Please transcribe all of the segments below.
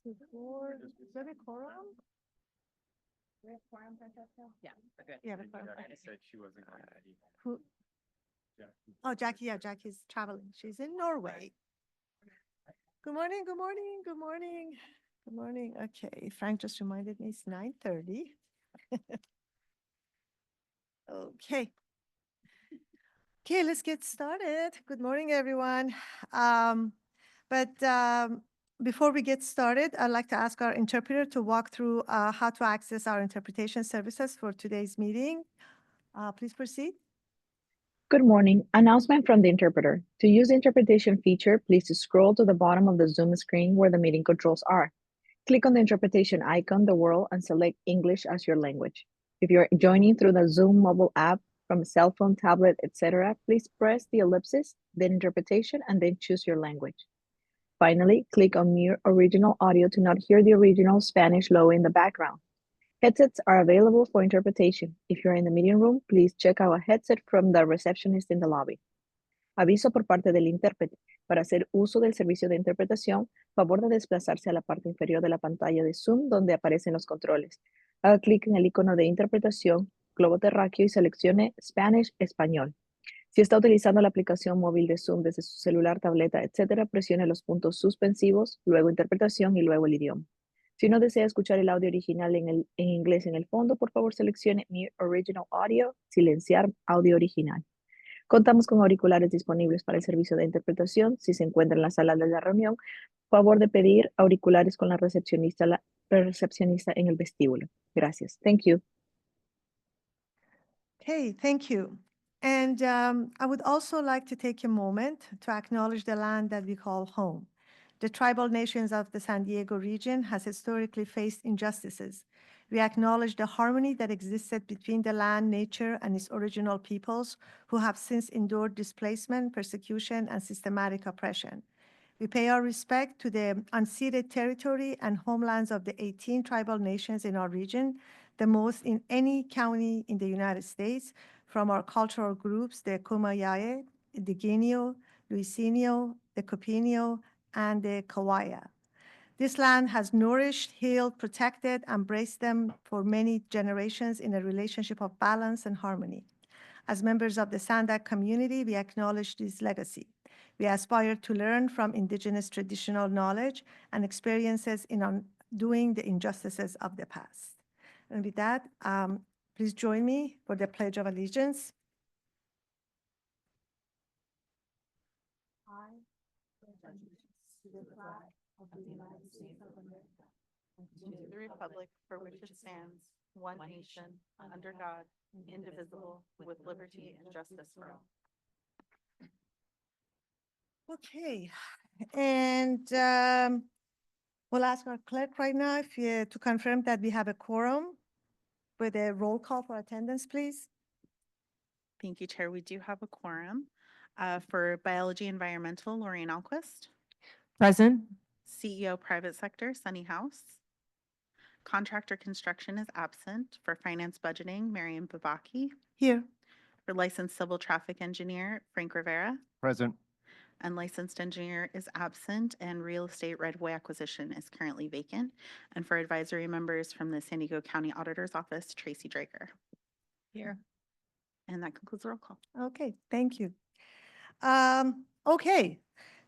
Is that a quorum? Yeah, we're good. Yeah, the quorum. Jackie said she wasn't going to be. Who? Jackie. Oh, Jackie, yeah, Jackie's traveling. She's in Norway. Good morning, good morning, good morning. Good morning. Okay, Frank just reminded me it's 9:30. Okay. Okay, let's get started. Good morning, everyone. But before we get started, I'd like to ask our interpreter to walk through how to access our interpretation services for today's meeting. Please proceed. Good morning. Announcement from the interpreter. To use the interpretation feature, please scroll to the bottom of the Zoom screen where the meeting controls are. Click on the interpretation icon, the world, and select English as your language. If you're joining through the Zoom mobile app from a cell phone, tablet, etc., please press the ellipsis, then interpretation, and then choose your language. Finally, click on Mute Original Audio to not hear the original Spanish logo in the background. Headsets are available for interpretation. If you're in the meeting room, please check out a headset from the receptionist in the lobby. Aviso por parte del intérprete. Para hacer uso del servicio de interpretación, favor de desplazarse a la parte inferior de la pantalla de Zoom donde aparecen los controles. Haga clic en el icono de interpretación, globo terráqueo y seleccione Spanish Español. Si está utilizando la aplicación móvil de Zoom desde su celular, tableta, etc., presione los puntos suspensivos, luego interpretación y luego el idioma. Si no desea escuchar el audio original en inglés en el fondo, por favor seleccione Mute Original Audio, silenciar audio original. Contamos con auriculares disponibles para el servicio de interpretación. Si se encuentra en la sala de la reunión, favor de pedir auriculares con la recepcionista en el vestíbulo. Gracias. Thank you. Okay, thank you. And I would also like to take a moment to acknowledge the land that we call home. The tribal nations of the San Diego region has historically faced injustices. We acknowledge the harmony that existed between the land, nature, and its original peoples who have since endured displacement, persecution, and systematic oppression. We pay our respect to the unceded territory and homelands of the 18 tribal nations in our region, the most in any county in the United States, from our cultural groups, the Kumeyaay, the Guineo, Luisinho, the Copinio, and the Kawaya. This land has nourished, healed, protected, and embraced them for many generations in a relationship of balance and harmony. As members of the SANDAG community, we acknowledge this legacy. We aspire to learn from indigenous traditional knowledge and experiences in undoing the injustices of the past. And with that, please join me for the Pledge of Allegiance. I pledge allegiance to the flag of the United States of America, and To the republic for which it stands, one nation, under God, indivisible, with liberty and justice for all. Okay, and we'll ask our clerk right now to confirm that we have a quorum with a roll call for attendance, please. Thank you, Chair. We do have a quorum. For Biology Environmental, Lorraine Alquist. Present. CEO Private Sector, Sunny House. Contractor Construction is absent. For Finance Budgeting, Mariam Babaki. Here. For Licensed Civil Traffic Engineer, Frank Rivera. Present. And Licensed Engineer is absent, and Real Estate Right-of-Way Acquisition is currently vacant. And for advisory members from the San Diego County Auditor's Office, Tracy Drager. Here. And that concludes the roll call. Okay, thank you. Okay,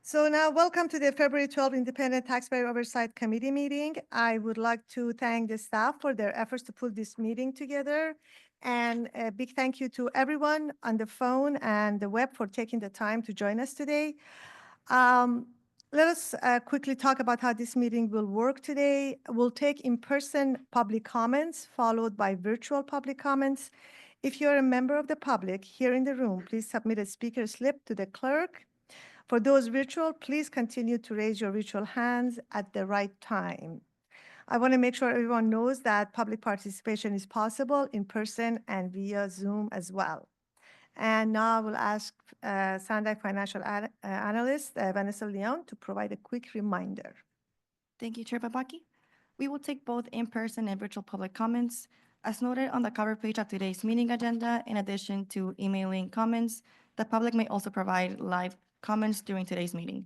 so now welcome to the February 12th Independent Taxpayer Oversight Committee meeting. I would like to thank the staff for their efforts to put this meeting together. And a big thank you to everyone on the phone and the web for taking the time to join us today. Let us quickly talk about how this meeting will work today. We'll take in-person public comments followed by virtual public comments. If you're a member of the public here in the room, please submit a speaker slip to the clerk. For those virtual, please continue to raise your virtual hands at the right time. I want to make sure everyone knows that public participation is possible in person and via Zoom as well. And now I will ask SANDAG Financial Analyst Vanessa Leon to provide a quick reminder. Thank you, Chair Babaki. We will take both in-person and virtual public comments. As noted on the cover page of today's meeting agenda, in addition to emailing comments, the public may also provide live comments during today's meeting.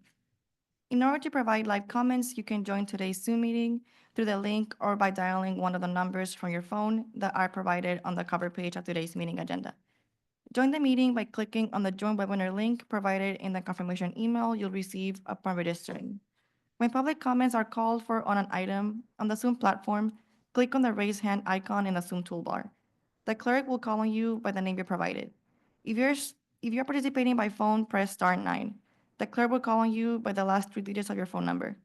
In order to provide live comments, you can join today's Zoom meeting through the link or by dialing one of the numbers from your phone that are provided on the cover page of today's meeting agenda. Join the meeting by clicking on the Join Webinar link provided in the confirmation email you'll receive upon registering. When public comments are called for on an item on the Zoom platform, click on the raise hand icon in the Zoom toolbar. The clerk will call on you by the name you provided. If you're participating by phone, press *9. The clerk will call on you by the last 3 digits of your phone number.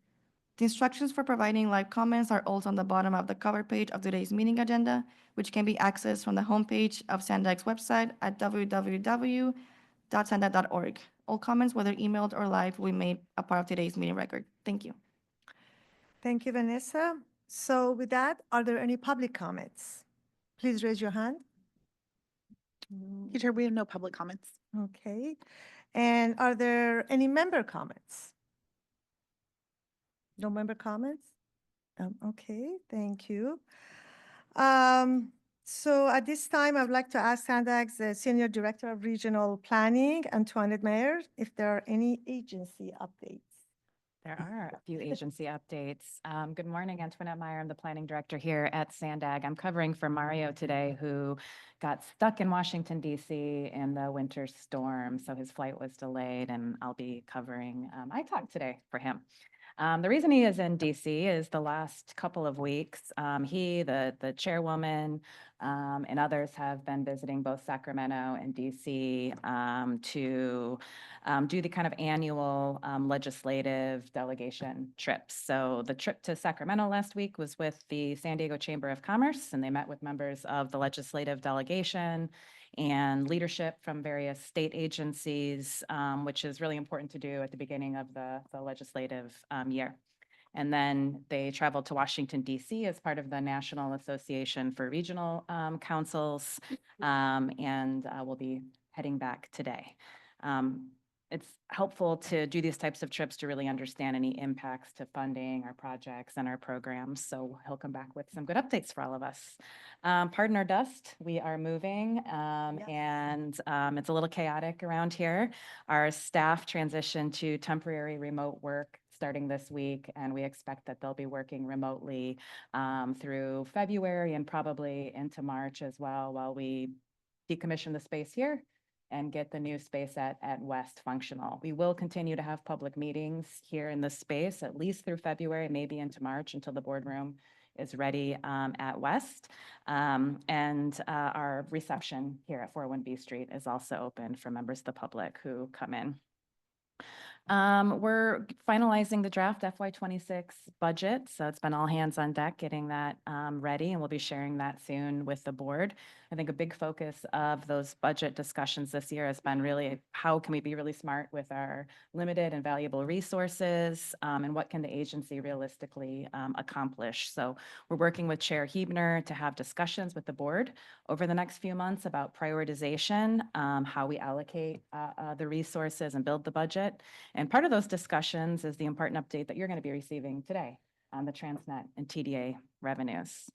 The instructions for providing live comments are also on the bottom of the cover page of today's meeting agenda, which can be accessed from the homepage of SANDAG's website at www.sandag.org. All comments, whether emailed or live, will be made a part of today's meeting record. Thank you. Thank you, Vanessa. So with that, are there any public comments? Please raise your hand. Teacher, we have no public comments. Okay. And are there any member comments? No member comments? Okay, thank you. So at this time, I would like to ask SANDAG's Senior Director of Regional Planning, Antoinette Mayer, if there are any agency updates. There are a few agency updates. Good morning, Antoinette Meyer. I'm the planning director here at SANDAG. I'm covering for Mario today, who got stuck in Washington, D.C. in the winter storm. So his flight was delayed, and I'll be covering iTalk today for him. The reason he is in DC is the last couple of weeks, he, the chairwoman, and others have been visiting both Sacramento and DC to do the kind of annual legislative delegation trips. So the trip to Sacramento last week was with the San Diego Chamber of Commerce, and they met with members of the legislative delegation and leadership from various state agencies, which is really important to do at the beginning of the legislative year. And then they traveled to Washington, D.C. as part of the National Association for Regional Councils, and we'll be heading back today. It's helpful to do these types of trips to really understand any impacts to funding our projects and our programs. So he'll come back with some good updates for all of us. Pardon our dust, we are moving, and it's a little chaotic around here. Our staff transitioned to temporary remote work starting this week, and we expect that they'll be working remotely through February and probably into March as well, while we decommission the space here and get the new space at West functional. We will continue to have public meetings here in this space, at least through February, maybe into March, until the boardroom is ready at West. And our reception here at 401 B Street is also open for members of the public who come in. We're finalizing the draft FY26 budget, so it's been all hands on deck getting that ready, and we'll be sharing that soon with the board. I think a big focus of those budget discussions this year has been really how can we be really smart with our limited and valuable resources, and what can the agency realistically accomplish. So we're working with Chair Huebner to have discussions with the board over the next few months about prioritization, how we allocate the resources and build the budget. And part of those discussions is the important update that you're going to be receiving today on the TransNet and TDA revenues.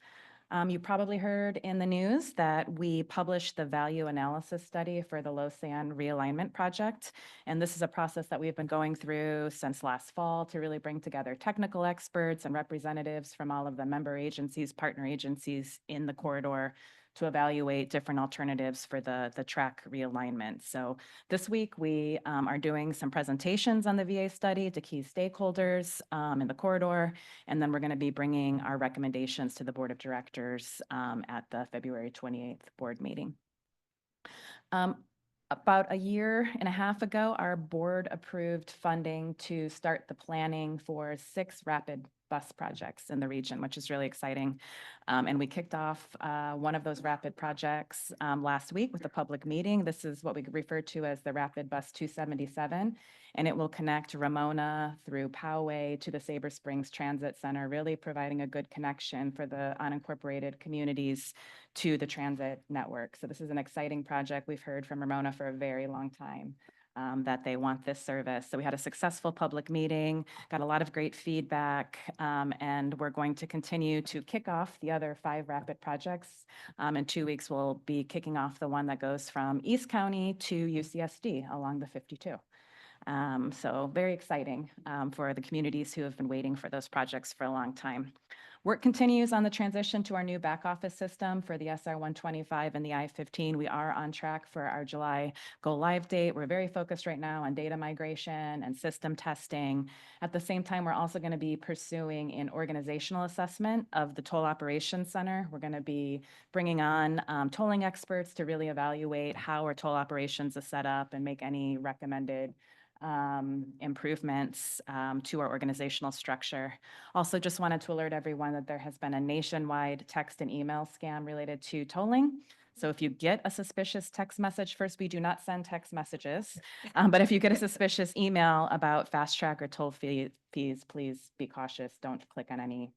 You probably heard in the news that we published the value analysis study for the Lausanne realignment project. And this is a process that we've been going through since last fall to really bring together technical experts and representatives from all of the member agencies, partner agencies in the corridor to evaluate different alternatives for the track realignment. So this week we are doing some presentations on the VA study to key stakeholders in the corridor, and then we're going to be bringing our recommendations to the board of directors at the February 28th board meeting. About a year and a half ago, our board approved funding to start the planning for 6 rapid bus projects in the region, which is really exciting. And we kicked off one of those rapid projects last week with a public meeting. This is what we refer to as the Rapid Bus 277, and it will connect Ramona through Poway to the Sabre Springs Transit Center, really providing a good connection for the unincorporated communities to the transit network. So this is an exciting project. We've heard from Ramona for a very long time that they want this service. So we had a successful public meeting, got a lot of great feedback, and we're going to continue to kick off the other 5 rapid projects. In 2 weeks, we'll be kicking off the one that goes from East County to UCSD along the 52. So very exciting for the communities who have been waiting for those projects for a long time. Work continues on the transition to our new back office system for the SR 125 and the I-15. We are on track for our July go live date. We're very focused right now on data migration and system testing. At the same time, we're also going to be pursuing an organizational assessment of the Toll Operations Center. We're going to be bringing on tolling experts to really evaluate how our toll operations is set up and make any recommended improvements to our organizational structure. Also, just wanted to alert everyone that there has been a nationwide text and email scam related to tolling. So if you get a suspicious text message, first, we do not send text messages, but if you get a suspicious email about fast track or toll fees, please be cautious. Don't click on any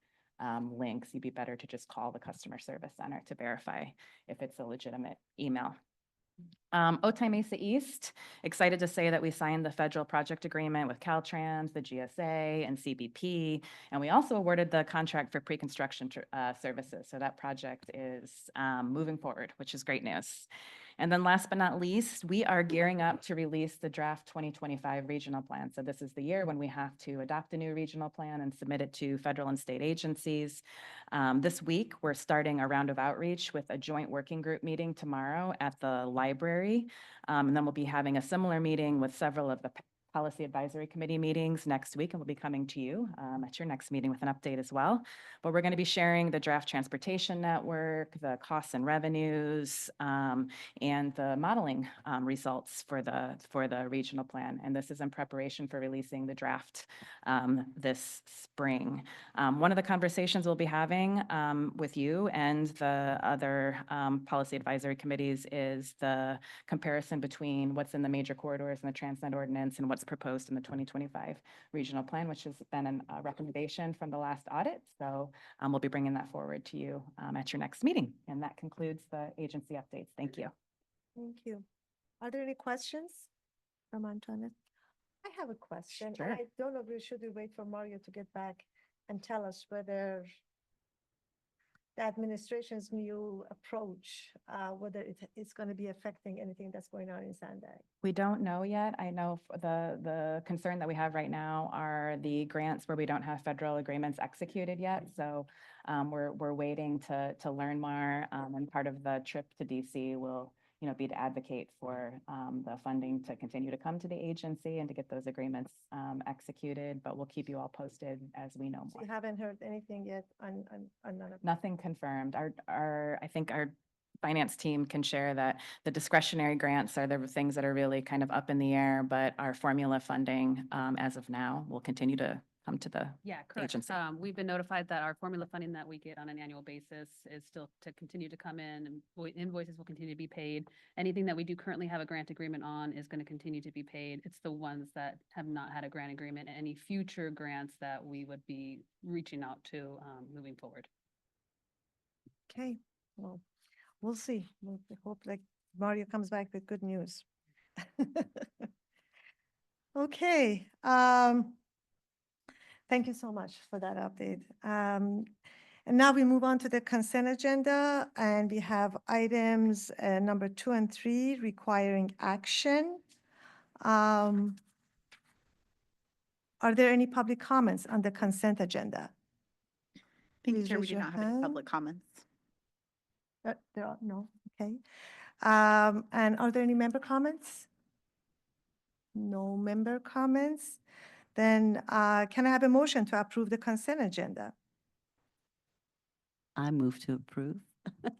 links. You'd be better to just call the customer service center to verify if it's a legitimate email. Otay Mesa East, excited to say that we signed the federal project agreement with Caltrans, the GSA, and CBP, and we also awarded the contract for pre-construction services. So that project is moving forward, which is great news. And then last but not least, we are gearing up to release the draft 2025 regional plan. So this is the year when we have to adopt a new regional plan and submit it to federal and state agencies. This week, we're starting a round of outreach with a joint working group meeting tomorrow at the library. And then we'll be having a similar meeting with several of the Policy Advisory Committee meetings next week, and we'll be coming to you at your next meeting with an update as well. But we're going to be sharing the draft transportation network, the costs and revenues, and the modeling results for the regional plan. And this is in preparation for releasing the draft this spring. One of the conversations we'll be having with you and the other policy advisory committees is the comparison between what's in the major corridors and the TransNet ordinance and what's proposed in the 2025 regional plan, which has been a recommendation from the last audit. So we'll be bringing that forward to you at your next meeting. And that concludes the agency updates. Thank you. Thank you. Are there any questions from Antoinette? I have a question. Sure. I don't know if should we wait for Mario to get back and tell us whether the administration's new approach, whether it's going to be affecting anything that's going on in SANDAG. We don't know yet. I know the concern that we have right now are the grants where we don't have federal agreements executed yet. So we're waiting to learn more. And part of the trip to DC will be to advocate for the funding to continue to come to the agency and to get those agreements executed. But we'll keep you all posted as we know So more. you haven't heard anything yet on none of Nothing confirmed. I think our finance team can share that the discretionary grants are the things that are really kind of up in the air, but our formula funding as of now will continue to come to the Yeah, correct. agency. We've been notified that our formula funding that we get on an annual basis is still to continue to come in, and invoices will continue to be paid. Anything that we do currently have a grant agreement on is going to continue to be paid. It's the ones that have not had a grant agreement and any future grants that we would be reaching out to moving forward. Okay, well, we'll see. We hope like Mario comes back with good news. Okay, thank you so much for that update. And now we move on to the consent agenda, and we have items number 2 and 3 requiring action. Are there any public comments on the consent agenda? Thank you, Please Chair. We raise do your not have any hand. public comments. There are no, okay. And are there any member comments? No member comments. Then can I have a motion to approve the consent agenda? I move to approve.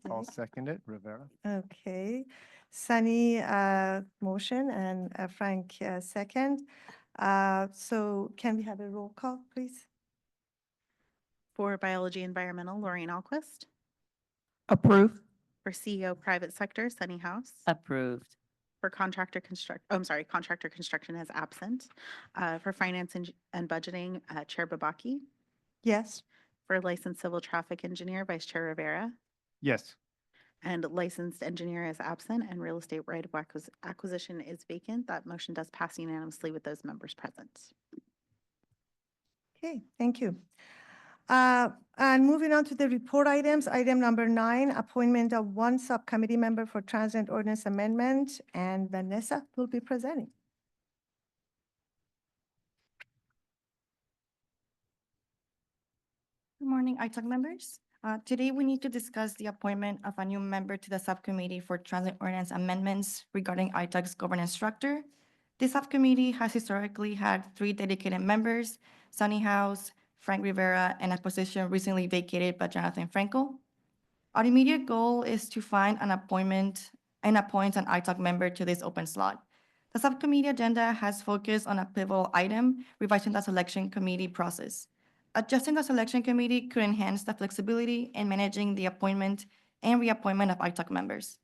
I'll Okay. second it, Rivera. Okay, Sunny motion and Frank second. So can we have a roll call, please? For Biology Environmental, Lorraine Alquist. Approve. For CEO Private Sector, Sunny House. Approved. For contractor construction is absent. For Finance and Budgeting, Chair Babaki. Yes. For Licensed Civil Traffic Engineer, Vice Chair Rivera. Yes. And Licensed Engineer is absent, and Real Estate Right of Acquisition is vacant. That motion does pass unanimously with those members present. Okay, thank you. And moving on to the report items, item number 9, appointment of one subcommittee member for TransNet Ordinance Amendment, and Vanessa will be presenting. Good morning, ITAC members. Today, we need to discuss the appointment of a new member to the subcommittee for transit ordinance amendments regarding ITAC's governance structure. This subcommittee has historically had 3 dedicated members, Sunny House, Frank Rivera, and a position recently vacated by Jonathan Frankel. Our immediate goal is to find and appoint an ITAC member to this open slot. The subcommittee agenda has focused on a pivotal item, revising the selection committee process. Adjusting the selection committee could enhance the flexibility in managing the appointment and reappointment of ITAC members.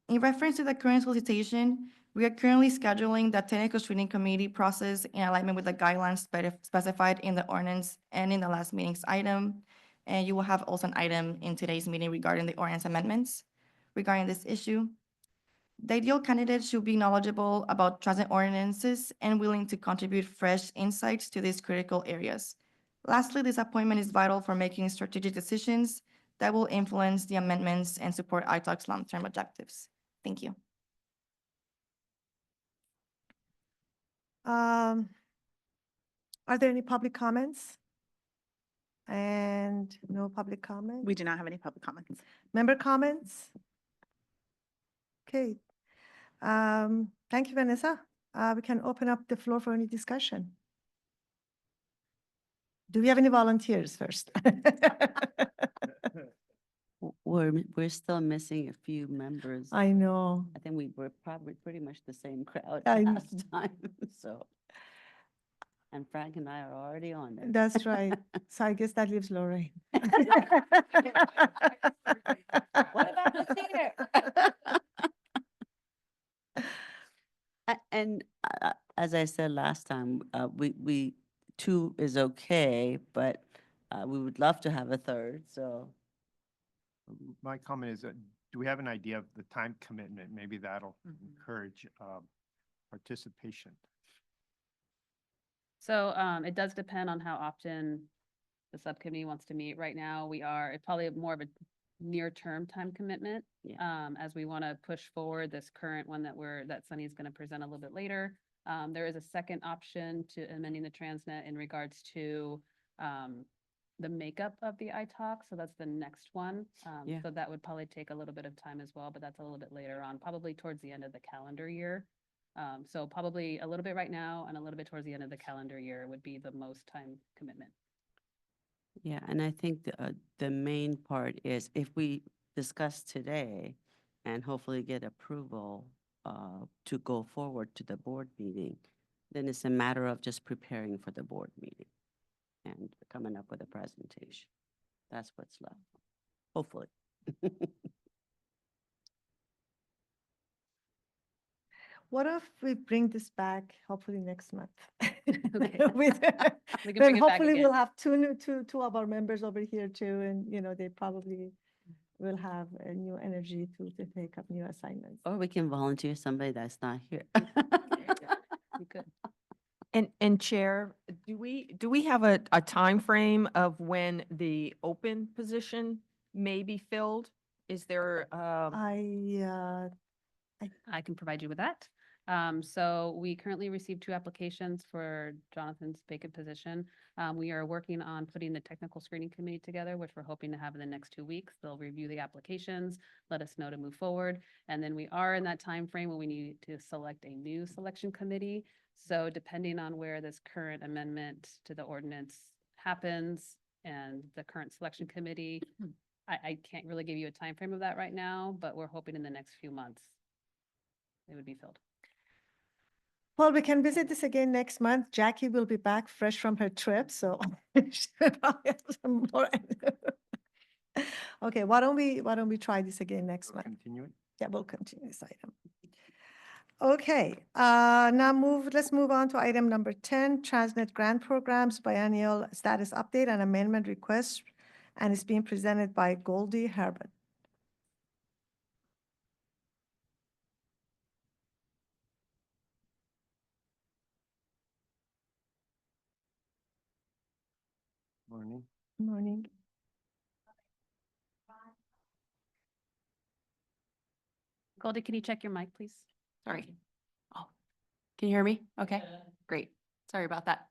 In reference to the current solicitation, we are currently scheduling the technical screening committee process in alignment with the guidelines specified in the ordinance and in the last meeting's item. And you will have also an item in today's meeting regarding the ordinance amendments. Regarding this issue, the ideal candidate should be knowledgeable about transit ordinances and willing to contribute fresh insights to these critical areas. Lastly, this appointment is vital for making strategic decisions that will influence the amendments and support ITAC's long-term objectives. Thank you. Are there any public comments? And no public comment? We do not have any public comments. Member comments? Okay. Thank you, Vanessa. We can open up the floor for any discussion. Do we have any volunteers first? We're still missing a few members. I know. I think we were probably pretty much the same crowd I kn- last time, so. And Frank and I are already on there. That's right. So I guess that leaves Lorraine. What about the theater? And as I said last time, we 2 is okay, but we would love to have a 3rd, so. My comment is, do we have an idea of the time commitment? Maybe that'll encourage participation. So it does depend on how often the subcommittee wants to meet. Right now, it's probably more of a near-term time commitment. Yeah. As we want to push forward this current one that Sunny is going to present a little bit later. There is a second option to amending the TransNet in regards to the makeup of the ITAC. So that's the next one. Yeah. So that would probably take a little bit of time as well, but that's a little bit later on, probably towards the end of the calendar year. So probably a little bit right now and a little bit towards the end of the calendar year would be the most time commitment. Yeah, and I think the main part is if we discuss today and hopefully get approval to go forward to the board meeting, then it's a matter of just preparing for the board meeting and coming up with a presentation. That's what's left, hopefully. What if we bring this back hopefully next month? Okay. With- We can Then bring it back hopefully again. we'll have two of our members over here too, and they probably will have a new energy to take up new assignments. Or we can volunteer somebody that's not here. You could. And Chair, do we have a time frame of when the open position may be filled? Is there, I I can provide you with that. So we currently received 2 applications for Jonathan's vacant position. We are working on putting the technical screening committee together, which we're hoping to have in the next 2 weeks. They'll review the applications, let us know to move forward. And then we are in that time frame when we need to select a new selection committee. So depending on where this current amendment to the ordinance happens and the current selection committee, I can't really give you a time frame of that right now, but we're hoping in the next few months it would be filled. Well, we can visit this again next month. Jackie will be back fresh from her trip, so she'll probably have some more. Okay, why don't we try this again next month? Continue it. Yeah, we'll continue this item. Okay, let's move on to item number 10, TransNet grant programs, biennial status update and amendment request, and it's being presented by Goldie Herbert. Morning. Morning. Goldie, can you check your mic, please? Sorry. Oh, can you hear me? Okay, great. Sorry about that.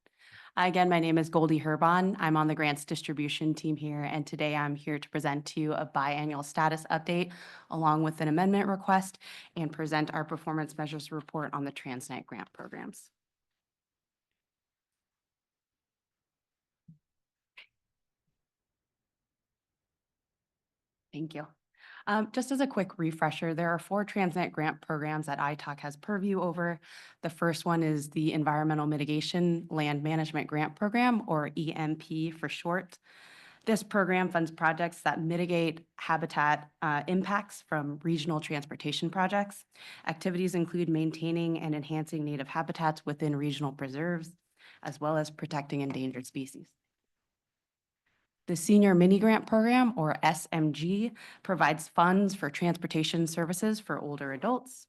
Again, my name is Goldie Herbon. I'm on the grants distribution team here, and today I'm here to present to you a biannual status update along with an amendment request and present our performance measures report on the TransNet grant programs. Thank you. Just as a quick refresher, there are 4 TransNet grant programs that ITAC has purview over. The first one is the Environmental Mitigation Land Management Grant Program, or EMP for short. This program funds projects that mitigate habitat impacts from regional transportation projects. Activities include maintaining and enhancing native habitats within regional preserves, as well as protecting endangered species. The Senior Mini Grant Program, or SMG, provides funds for transportation services for older adults.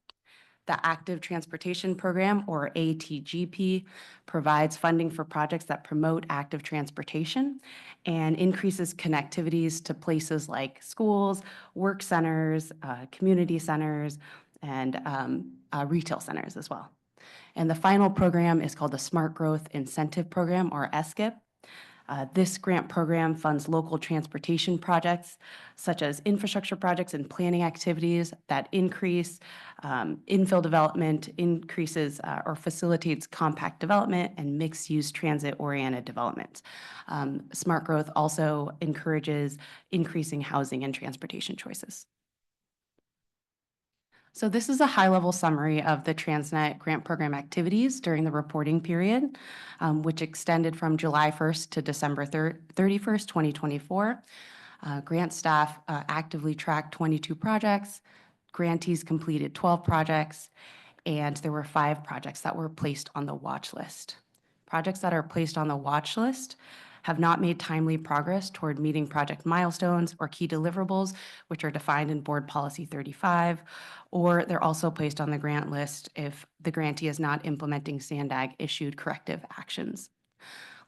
The Active Transportation Program, or ATGP, provides funding for projects that promote active transportation and increases connectivities to places like schools, work centers, community centers, and retail centers as well. And the final program is called the Smart Growth Incentive Program, or SGIP. This grant program funds local transportation projects, such as infrastructure projects and planning activities that increase infill development, increases or facilitates compact development and mixed-use transit-oriented development. Smart growth also encourages increasing housing and transportation choices. So this is a high-level summary of the TransNet grant program activities during the reporting period, which extended from July 1st to December 31st, 2024. Grant staff actively tracked 22 projects, grantees completed 12 projects, and there were 5 projects that were placed on the watch list. Projects that are placed on the watch list have not made timely progress toward meeting project milestones or key deliverables, which are defined in Board Policy 35, or they're also placed on the grant list if the grantee is not implementing SANDAG issued corrective actions.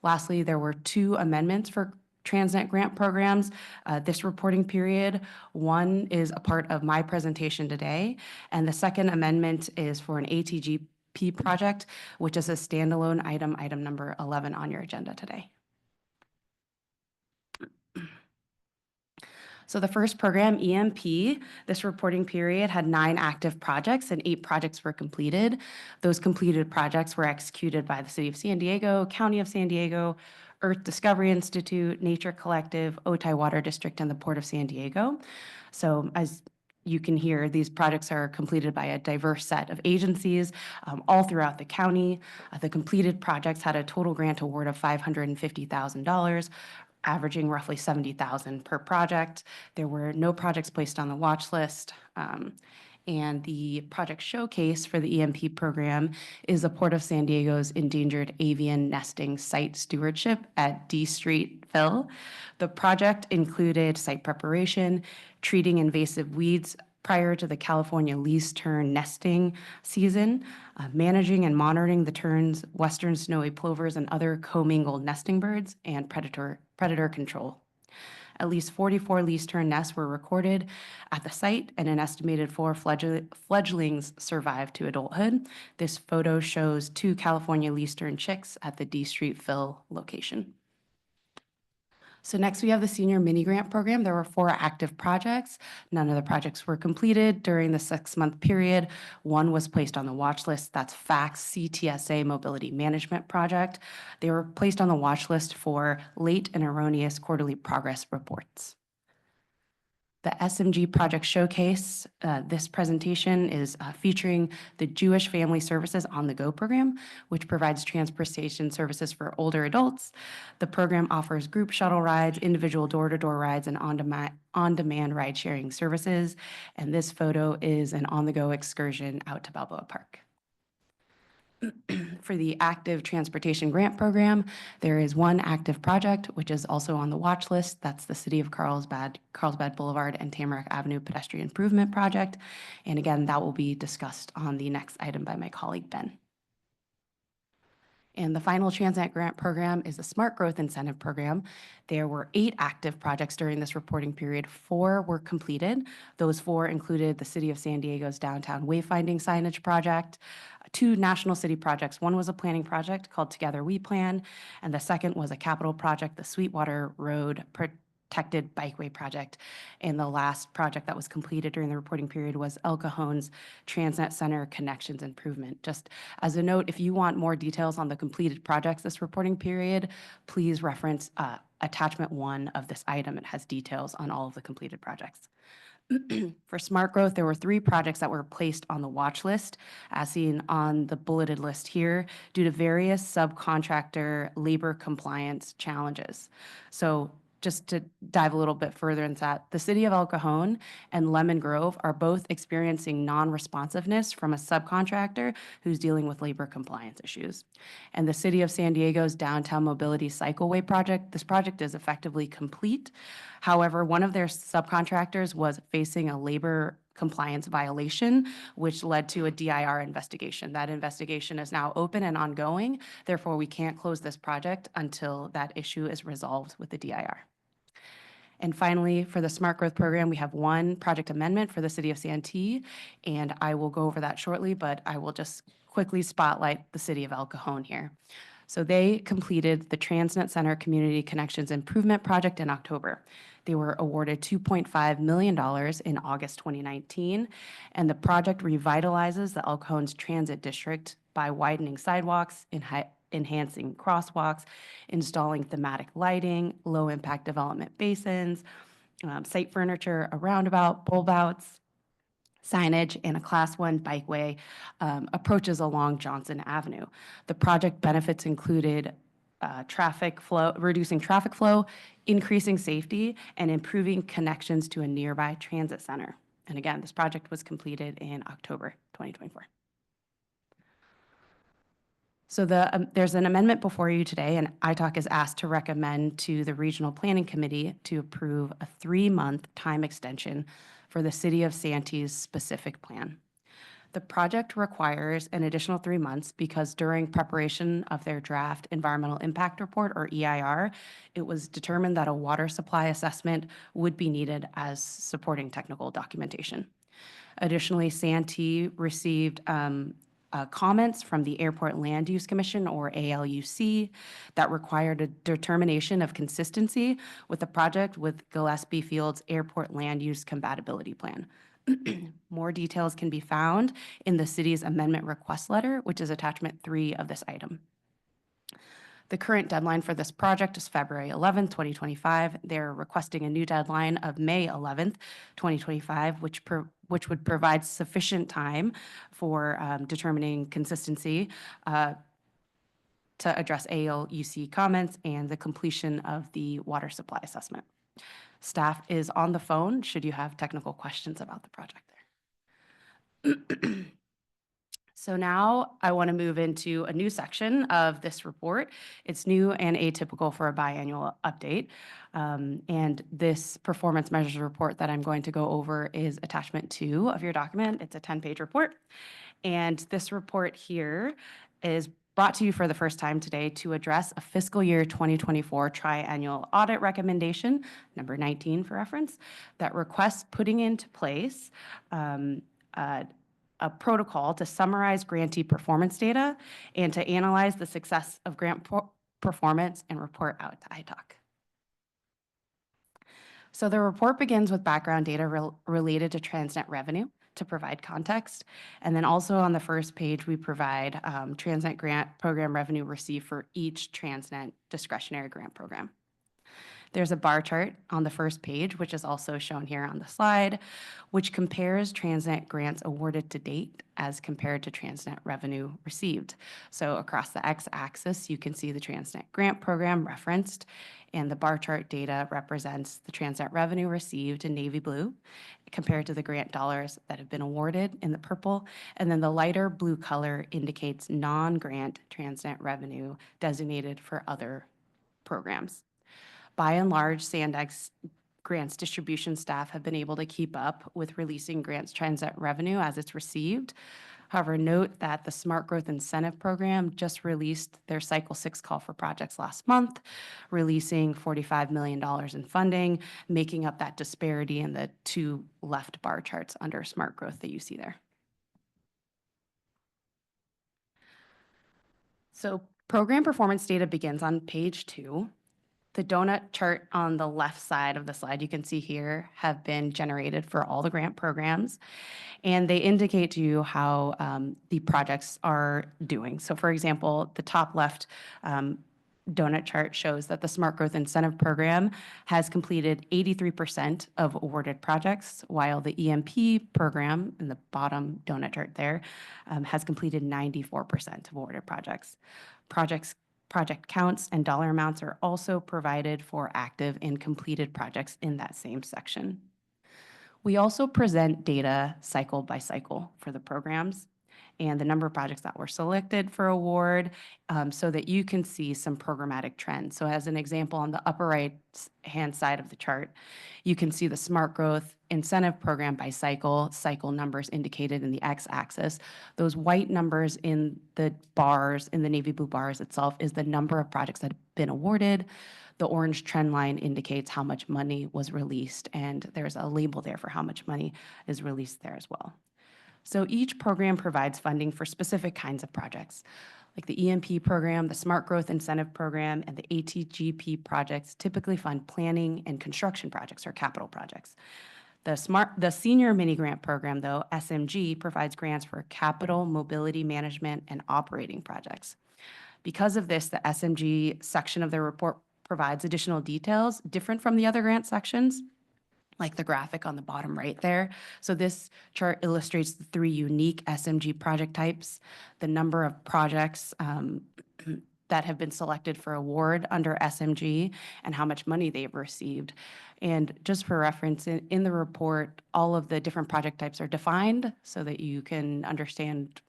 Lastly, there were 2 amendments for TransNet grant programs this reporting period. One is a part of my presentation today, and the second amendment is for an ATGP project, which is a standalone item, item number 11 on your agenda today. So the first program, EMP, this reporting period had 9 active projects and 8 projects were completed. Those completed projects were executed by the City of San Diego, County of San Diego, Earth Discovery Institute, Nature Collective, Otay Water District, and the Port of San Diego. So as you can hear, these projects are completed by a diverse set of agencies all throughout the county. The completed projects had a total grant award of $550,000, averaging roughly $70,000 per project. There were no projects placed on the watch list. And the project showcase for the EMP program is the Port of San Diego's Endangered Avian Nesting Site Stewardship at D Street, Phil. The project included site preparation, treating invasive weeds prior to the California least tern nesting season, managing and monitoring the terns, western snowy plovers, and other commingled nesting birds, and predator control. At least 44 least tern nests were recorded at the site, and an estimated 4 fledglings survived to adulthood. This photo shows 2 California least tern chicks at the D Street Phil location. So next we have the Senior Mini Grant Program. There were 4 active projects. None of the projects were completed during the 6-month period. One was placed on the watch list. That's FACTS CTSA Mobility Management Project. They were placed on the watch list for late and erroneous quarterly progress reports. The SMG Project Showcase, this presentation is featuring the Jewish Family Services On the Go program, which provides transportation services for older adults. The program offers group shuttle rides, individual door-to-door rides, and on-demand ride-sharing services. And this photo is an on-the-go excursion out to Balboa Park. For the Active Transportation Grant Program, there is 1 active project, which is also on the watch list. That's the City of Carlsbad Boulevard and Tamarack Avenue Pedestrian Improvement Project. And again, that will be discussed on the next item by my colleague, Ben. And the final TransNet grant program is a Smart Growth Incentive Program. There were 8 active projects during this reporting period. 4 were completed. Those 4 included the City of San Diego's downtown wayfinding signage project, 2 national city projects. One was a planning project called Together We Plan, and the second was a capital project, the Sweetwater Road Protected Bikeway Project. And the last project that was completed during the reporting period was El Cajon's TransNet Center Connections Improvement. Just as a note, if you want more details on the completed projects this reporting period, please reference attachment 1 of this item. It has details on all of the completed projects. For smart growth, there were 3 projects that were placed on the watch list, as seen on the bulleted list here, due to various subcontractor labor compliance challenges. So just to dive a little bit further into that, the City of El Cajon and Lemon Grove are both experiencing non-responsiveness from a subcontractor who's dealing with labor compliance issues. And the City of San Diego's Downtown Mobility Cycleway project, this project is effectively complete. However, one of their subcontractors was facing a labor compliance violation, which led to a DIR investigation. That investigation is now open and ongoing. Therefore, we can't close this project until that issue is resolved with the DIR. And finally, for the Smart Growth Program, we have 1 project amendment for the City of Santee, and I will go over that shortly, but I will just quickly spotlight the City of El Cajon here. So they completed the TransNet Center Community Connections Improvement Project in October. They were awarded $2.5 million in August 2019, and the project revitalizes the El Cajon's transit district by widening sidewalks, enhancing crosswalks, installing thematic lighting, low-impact development basins, site furniture, a roundabout, bulb outs, signage, and a Class 1 bikeway approaches along Johnson Avenue. The project benefits included reducing traffic flow, increasing safety, and improving connections to a nearby transit center. And again, this project was completed in October 2024. So there's an amendment before you today, and ITALC is asked to recommend to the Regional Planning Committee to approve a 3-month time extension for the City of Santee's specific plan. The project requires an additional 3 months because during preparation of their draft environmental impact report, or EIR, it was determined that a water supply assessment would be needed as supporting technical documentation. Additionally, Santee received comments from the Airport Land Use Commission, or ALUC, that required a determination of consistency with the project with Gillespie Field's Airport Land Use Compatibility Plan. More details can be found in the city's amendment request letter, which is attachment 3 of this item. The current deadline for this project is February 11th, 2025. They're requesting a new deadline of May 11th, 2025, which would provide sufficient time for determining consistency to address ALUC comments and the completion of the water supply assessment. Staff is on the phone should you have technical questions about the project there. So now I want to move into a new section of this report. It's new and atypical for a biannual update. And this performance measures report that I'm going to go over is attachment 2 of your document. It's a 10-page report. And this report here is brought to you for the first time today to address a fiscal year 2024 triannual audit recommendation, number 19 for reference, that requests putting into place a protocol to summarize grantee performance data and to analyze the success of grant performance and report out to ITALC. So the report begins with background data related to TransNet revenue to provide context. And then also on the first page, we provide TransNet grant program revenue received for each TransNet discretionary grant program. There's a bar chart on the first page, which is also shown here on the slide, which compares TransNet grants awarded to date as compared to TransNet revenue received. So across the x-axis, you can see the TransNet grant program referenced, and the bar chart data represents the TransNet revenue received in navy blue compared to the grant dollars that have been awarded in the purple, and then the lighter blue color indicates non-grant TransNet revenue designated for other programs. By and large, SANDAG's grants distribution staff have been able to keep up with releasing grants TransNet revenue as it's received. However, note that the Smart Growth Incentive Program just released their Cycle 6 call for projects last month, releasing $45 million in funding, making up that disparity in the two left bar charts under Smart Growth that you see there. So program performance data begins on page 2. The donut chart on the left side of the slide you can see here have been generated for all the grant programs, and they indicate to you how the projects are doing. So for example, the top left donut chart shows that the Smart Growth Incentive Program has completed 83% of awarded projects, while the EMP program in the bottom donut chart there has completed 94% of awarded projects. Project counts and dollar amounts are also provided for active and completed projects in that same section. We also present data cycle by cycle for the programs and the number of projects that were selected for award so that you can see some programmatic trends. So as an example, on the upper right-hand side of the chart, you can see the Smart Growth Incentive Program by cycle numbers indicated in the x-axis. Those white numbers in the bars, in the navy blue bars itself, is the number of projects that have been awarded. The orange trend line indicates how much money was released, and there's a label there for how much money is released there as well. So each program provides funding for specific kinds of projects. Like the EMP program, the Smart Growth Incentive Program, and the ATGP projects typically fund planning and construction projects or capital projects. The Senior Mini Grant Program, though, SMG, provides grants for capital, mobility management, and operating projects. Because of this, the SMG section of the report provides additional details different from the other grant sections, like the graphic on the bottom right there. So this chart illustrates the 3 unique SMG project types, the number of projects that have been selected for award under SMG, and how much money they've received. And just for reference, in the report, all of the different project types are defined so that you can understand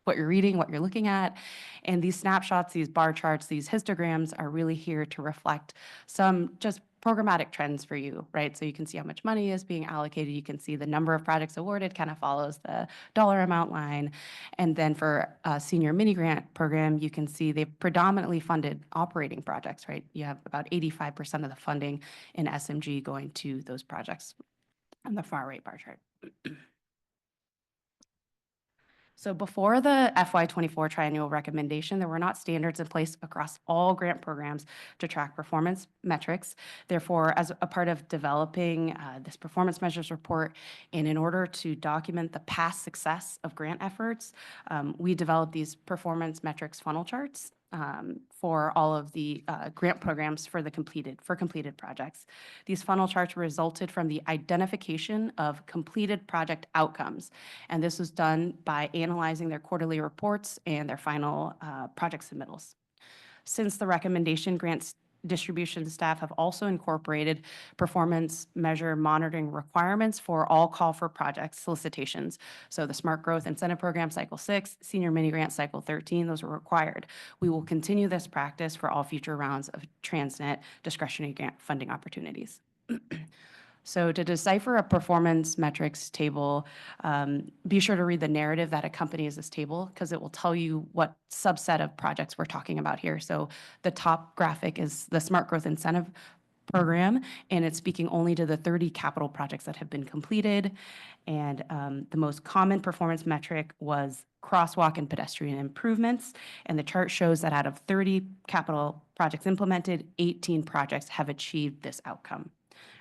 what you're reading, what you're looking at. And these snapshots, these bar charts, these histograms are really here to reflect some just programmatic trends for you, right? So you can see how much money is being allocated. You can see the number of projects awarded kind of follows the dollar amount line. And then for a Senior Mini Grant Program, you can see they've predominantly funded operating projects, right? You have about 85% of the funding in SMG going to those projects on the far right bar chart. So before the FY24 triennial recommendation, there were not standards in place across all grant programs to track performance metrics. Therefore, as a part of developing this performance measures report, and in order to document the past success of grant efforts, we developed these performance metrics funnel charts for all of the grant programs for completed projects. These funnel charts resulted from the identification of completed project outcomes, and this was done by analyzing their quarterly reports and their final project submittals. Since the recommendation, grants distribution staff have also incorporated performance measure monitoring requirements for all call for project solicitations. So the Smart Growth Incentive Program Cycle 6, Senior Mini Grant Cycle 13, those are required. We will continue this practice for all future rounds of TransNet discretionary grant funding opportunities. So to decipher a performance metrics table, be sure to read the narrative that accompanies this table because it will tell you what subset of projects we're talking about here. So the top graphic is the Smart Growth Incentive Program, and it's speaking only to the 30 capital projects that have been completed. And the most common performance metric was crosswalk and pedestrian improvements. And the chart shows that out of 30 capital projects implemented, 18 projects have achieved this outcome.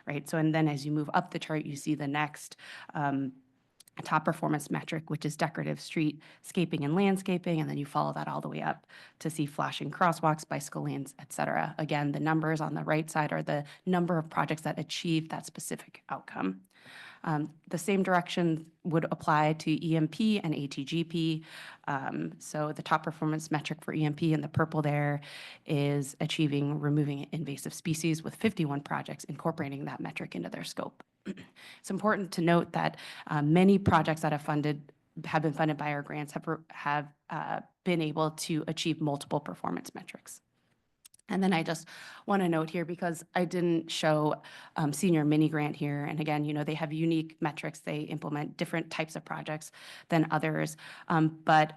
Right. So, and then as you move up the chart, you see the next top performance metric, which is decorative streetscaping and landscaping. And then you follow that all the way up to see flashing crosswalks, bicycle lanes, et cetera. Again, the numbers on the right side are the number of projects that achieved that specific outcome. The same direction would apply to EMP and ATGP. So the top performance metric for EMP in the purple there is removing invasive species with 51 projects incorporating that metric into their scope. It's important to note that many projects that have been funded by our grants have been able to achieve multiple performance metrics. And then I just want to note here, because I didn't show senior mini grant here, and again, they have unique metrics. They implement different types of projects than others. But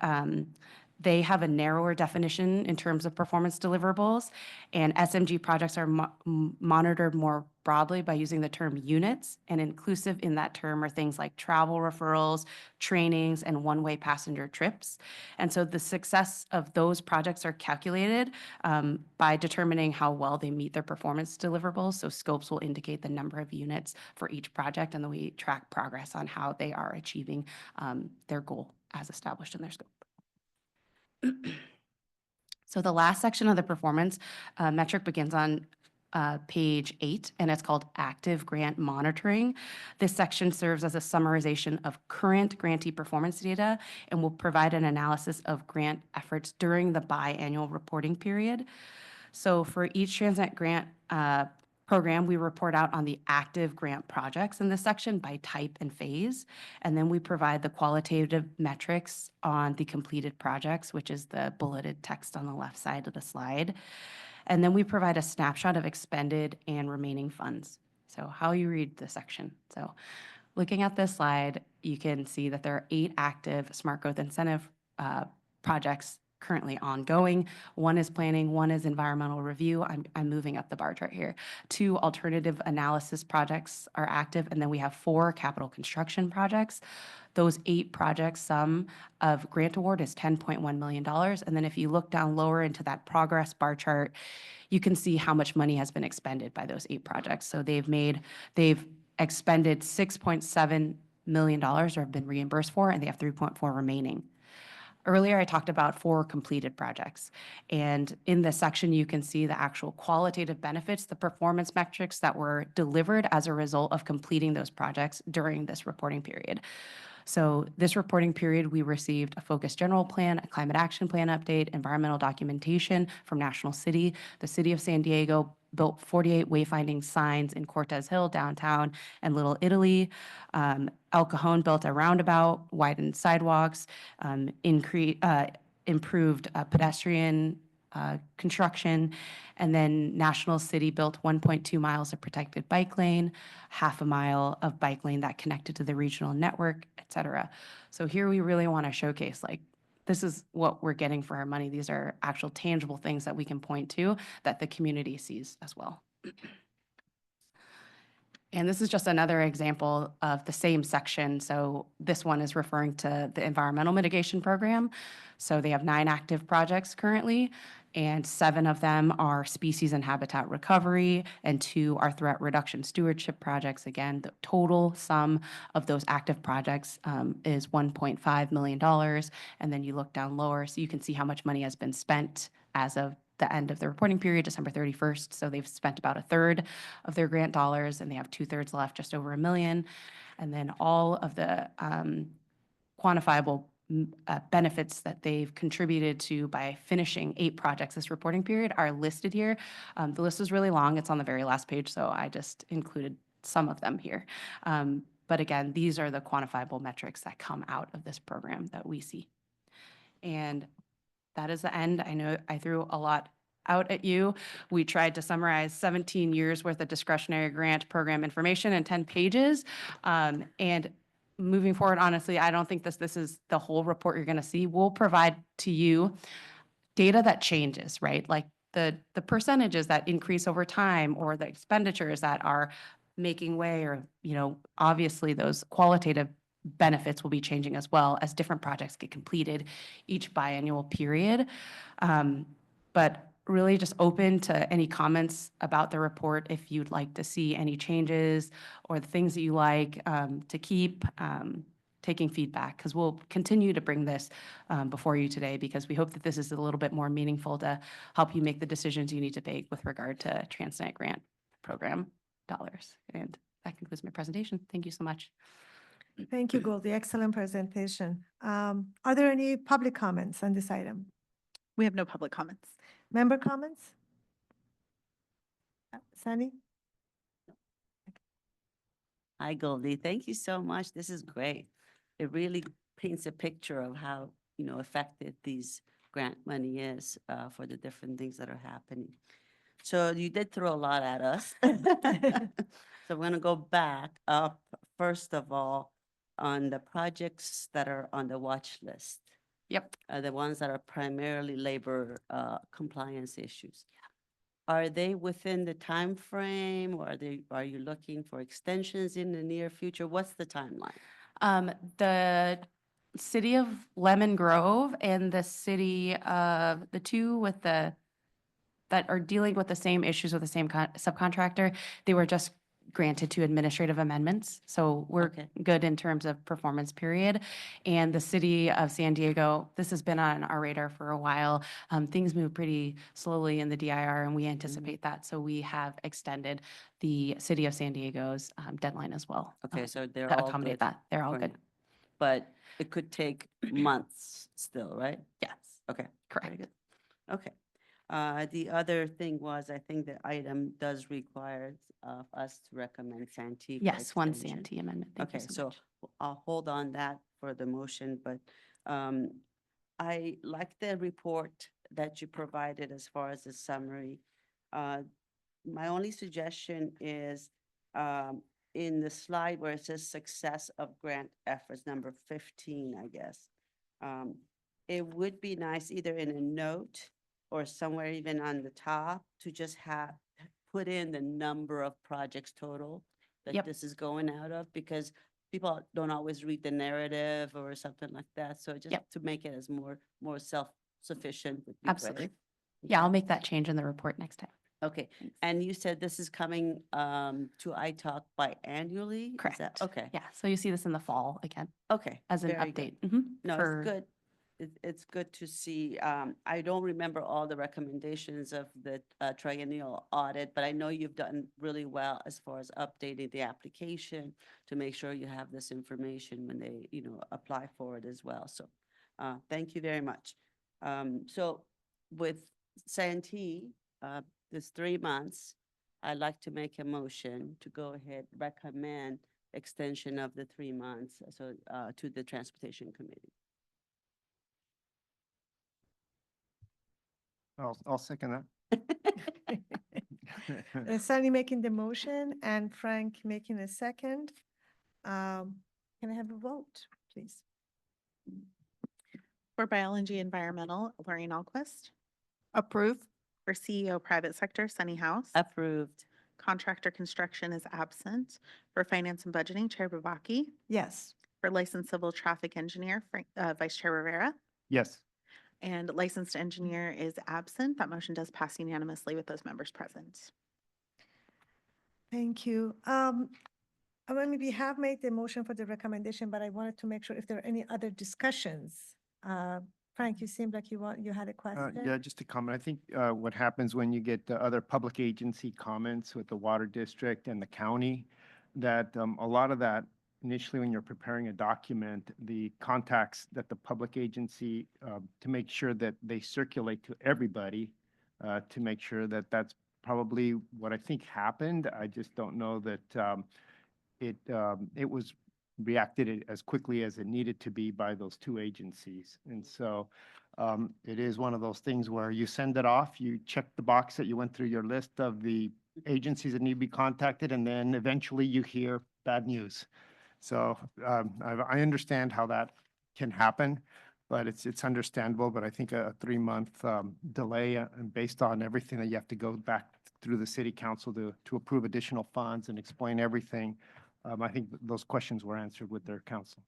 they have a narrower definition in terms of performance deliverables, and SMG projects are monitored more broadly by using the term units, and inclusive in that term are things like travel referrals, trainings, and one-way passenger trips. And so the success of those projects are calculated by determining how well they meet their performance deliverables. So scopes will indicate the number of units for each project, and then we track progress on how they are achieving their goal as established in their scope. So the last section of the performance metric begins on page 8, and it's called Active Grant Monitoring. This section serves as a summarization of current grantee performance data and will provide an analysis of grant efforts during the biannual reporting period. So for each TransNet grant program, we report out on the active grant projects in this section by type and phase. And then we provide the qualitative metrics on the completed projects, which is the bulleted text on the left side of the slide. And then we provide a snapshot of expended and remaining funds. So how you read this section. So looking at this slide, you can see that there are 8 active Smart Growth Incentive projects currently ongoing. 1 is planning, 1 is environmental review. I'm moving up the bar chart here. 2 alternative analysis projects are active, and then we have 4 capital construction projects. Those 8 projects, sum of grant award is $10.1 million. And then if you look down lower into that progress bar chart, you can see how much money has been expended by those 8 projects. So they've expended $6.7 million or have been reimbursed for, and they have 3.4 remaining. Earlier, I talked about 4 completed projects, and in this section, you can see the actual qualitative benefits, the performance metrics that were delivered as a result of completing those projects during this reporting period. So this reporting period, we received a focused general plan, a climate action plan update, environmental documentation from National City. The City of San Diego built 48 wayfinding signs in Cortez Hill, downtown, and Little Italy. El Cajon built a roundabout, widened sidewalks, improved pedestrian construction, and then National City built 1.2 miles of protected bike lane, half a mile of bike lane that connected to the regional network, et cetera. So here we really want to showcase, like, this is what we're getting for our money. These are actual tangible things that we can point to that the community sees as well. And this is just another example of the same section. So this one is referring to the environmental mitigation program. So they have 9 active projects currently, and 7 of them are species and habitat recovery, and 2 are threat reduction stewardship projects. Again, the total sum of those active projects is $1.5 million. And then you look down lower, so you can see how much money has been spent as of the end of the reporting period, December 31st. So they've spent about 1/3 of their grant dollars, and they have 2/3 left, just over $1 million. And then all of the quantifiable benefits that they've contributed to by finishing 8 projects this reporting period are listed here. The list is really long. It's on the very last page, so I just included some of them here. But again, these are the quantifiable metrics that come out of this program that we see. And that is the end. I know I threw a lot out at you. We tried to summarize 17 years worth of discretionary grant program information in 10 pages. And moving forward, honestly, I don't think this is the whole report you're going to see. We'll provide to you data that changes, right? Like the percentages that increase over time, or the expenditures that are making way, or, obviously those qualitative benefits will be changing as well as different projects get completed each biannual period. But really just open to any comments about the report if you'd like to see any changes or the things that you like to keep, taking feedback, because we'll continue to bring this before you today, because we hope that this is a little bit more meaningful to help you make the decisions you need to make with regard to TransNet grant program dollars. And that concludes my presentation. Thank you so much. Thank you, Goldie. Excellent presentation. Are there any public comments on this item? We have no public comments. Member comments? Sunny? Hi, Goldie. Thank you so much. This is great. It really paints a picture of how, effective these grant money is for the different things that are happening. So you did throw a lot at us. So I'm going to go back up, first of all, on the projects that are on the watch list. Yep. The ones that are primarily labor compliance issues. Are they within the time frame, or are you looking for extensions in the near future? What's the timeline? The city of Lemon Grove and the city of, the two with the, that are dealing with the same issues with the same subcontractor, they were just granted two administrative amendments. So we're Okay. good in terms of performance period. And the city of San Diego, this has been on our radar for a while. Things move pretty slowly in the DIR, and we anticipate that. So we have extended the city of San Diego's deadline as well. Okay, so they're to all accommodate good that. They're all for good. now. But it could take months still, right? Yes, Okay. Very correct. good. Okay. The other thing was, I think the item does require us to recommend Santee. for Yes, one extension. Santee amendment. Thank you Okay, so so much. I'll hold on that for the motion, but I like the report that you provided as far as the summary. My only suggestion is in the slide where it says success of grant efforts, number 15, I guess. It would be nice either in a note or somewhere even on the top to just put in the number of projects total that Yep. this is going out of, because people don't always read the narrative or something like that. So just Yep. to make it as more self-sufficient would be great. Absolutely. Yeah, I'll make that change in the report next time. Okay, and you said this is coming to iTalk biannually? Is Correct. that- Okay, Yeah, so you see this in the fall again okay. as an very good. update. No, for- it's good. It's good to see. I don't remember all the recommendations of the triennial audit, but I know you've done really well as far as updating the application to make sure you have this information when they, apply for it as well. So, thank you very much. So with Santee, this 3 months, I'd like to make a motion to go ahead, recommend extension of the 3 months, so, to the Transportation Committee. I'll second that. Sunny making the motion and Frank making a second. Can I have a vote, please? For Biology Environmental, Lorraine Alquist. Approve? For CEO Private Sector, Sunny House. Approved. Contractor Construction is absent. For Finance and Budgeting, Chair Babaki. Yes. For Licensed Civil Traffic Engineer, Vice Chair Rivera. Yes. And Licensed Engineer is absent. That motion does pass unanimously with those members present. Thank you. We have made the motion for the recommendation, but I wanted to make sure if there are any other discussions. Frank, you seemed like you had a question. Yeah, just a comment. I think what happens when you get the other public agency comments with the water district and the county, that a lot of that initially when you're preparing a document, the contacts that the public agency to make sure that they circulate to everybody to make sure that that's probably what I think happened. I just don't know that it was reacted as quickly as it needed to be by those two agencies. And so it is one of those things where you send it off, you check the box that you went through your list of the agencies that need to be contacted, and then eventually you hear bad news. So I understand how that can happen, but it's understandable. But I think a 3-month delay based on everything that you have to go back through the city council to approve additional funds and explain everything. I think those questions were answered with their council.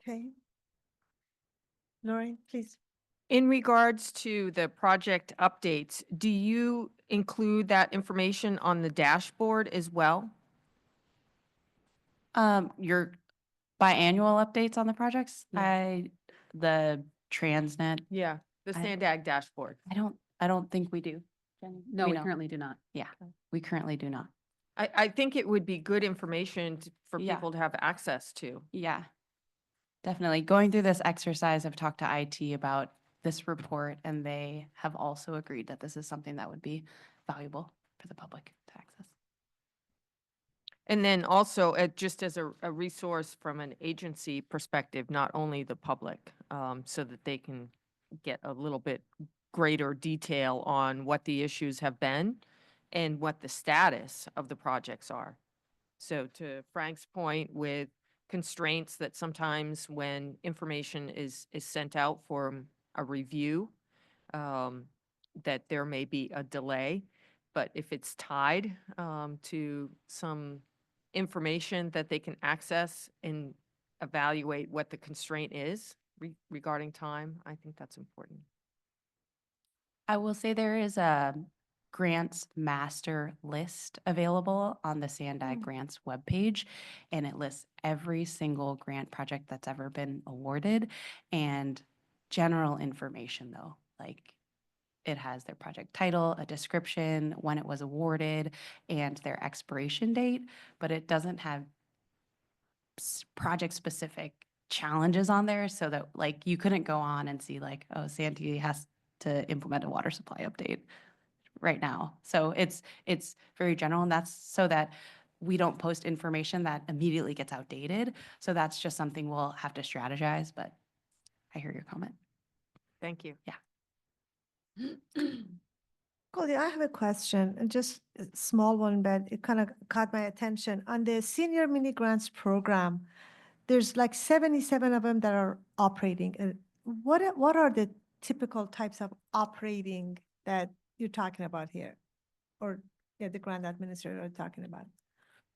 Okay. Lauren, please. In regards to the project updates, do you include that information on the dashboard as well? Your biannual updates on the projects? Yeah. The TransNet, Yeah, the I- SANDAG dashboard. I don't think we do. Jenny? No, we know. currently do not. Yeah, we currently do not. I think it would be good information for Yeah. people to have access to. Yeah, definitely. Going through this exercise, I've talked to IT about this report, and they have also agreed that this is something that would be valuable for the public to access. And then also, just as a resource from an agency perspective, not only the public, so that they can get a little bit greater detail on what the issues have been and what the status of the projects are. So to Frank's point, with constraints that sometimes when information is sent out for a review, that there may be a delay. But if it's tied to some information that they can access and evaluate what the constraint is regarding time, I think that's important. I will say there is a grants master list available on the SANDAG grants webpage, and it lists every single grant project that's ever been awarded and general information though, like it has their project title, a description, when it was awarded, and their expiration date, but it doesn't have project-specific challenges on there so that like you couldn't go on and see like, oh, Santee has to implement a water supply update right now. So it's very general, and that's so that we don't post information that immediately gets outdated. So that's just something we'll have to strategize, but I hear your comment. Thank you. Yeah. Goldie, I have a question, and just a small one, but it kind of caught my attention. On the senior mini grants program, there's like 77 of them that are operating. What are the typical types of operating that you're talking about here? Or the grant administrator are talking about?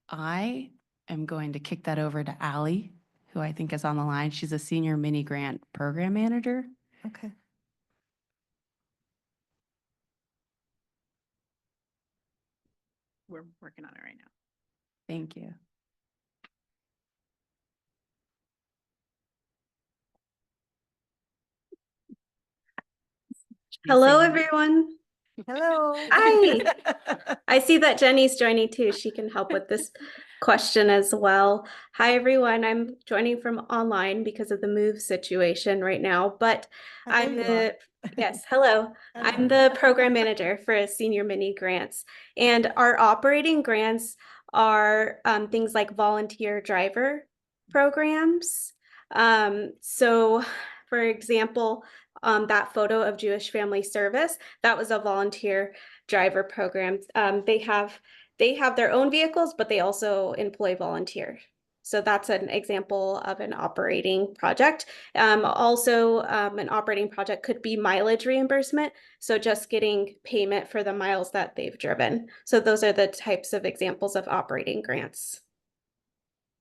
I am going to kick that over to Allie, who I think is on the line. She's a senior mini grant program manager. Okay. We're working on it right now. Thank you. Hello, everyone. Hello. Hi. I see that Jenny's joining too. She can help with this question as well. Hi, everyone. I'm joining from online because of the move situation right now, but I'm yes, hello. I'm the program manager for senior mini grants, and our operating grants are things like volunteer driver programs. So for example, that photo of Jewish Family Service, that was a volunteer driver program. They have their own vehicles, but they also employ volunteers. So that's an example of an operating project. Also, an operating project could be mileage reimbursement. So just getting payment for the miles that they've driven. So those are the types of examples of operating grants.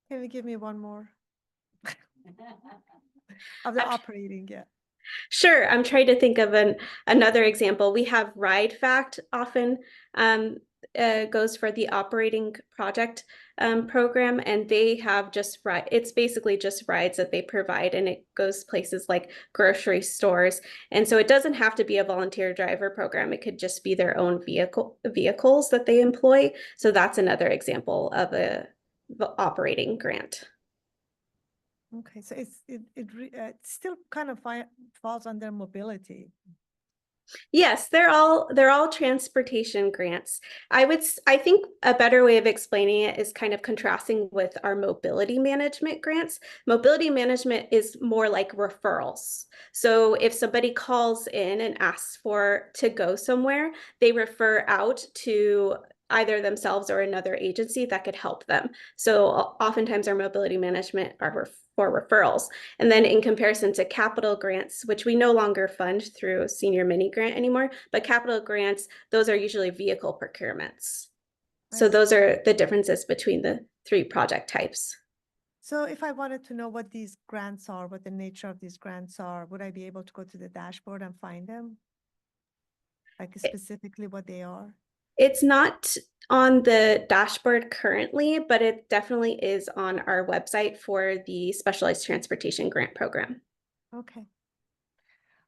Can you give me one more? Of the operating, yeah. Sure, I'm trying to think of another example. We have Ride Fact often goes for the operating project program, and they have just it's basically just rides that they provide, and it goes places like grocery stores. And so it doesn't have to be a volunteer driver program. It could just be their own vehicles that they employ. So that's another example of a operating grant. Okay, so it still kind of falls under mobility. Yes, they're all transportation grants. I think a better way of explaining it is kind of contrasting with our mobility management grants. Mobility management is more like referrals. So if somebody calls in and asks to go somewhere, they refer out to either themselves or another agency that could help them. So oftentimes our mobility management are for referrals. And then in comparison to capital grants, which we no longer fund through senior mini grant anymore, but capital grants, those are usually vehicle procurements. So those are the differences between the three project types. So if I wanted to know what these grants are, what the nature of these grants are, would I be able to go to the dashboard and find them? Like specifically what they are? It's not on the dashboard currently, but it definitely is on our website for the Specialized Transportation Grant Program. Okay.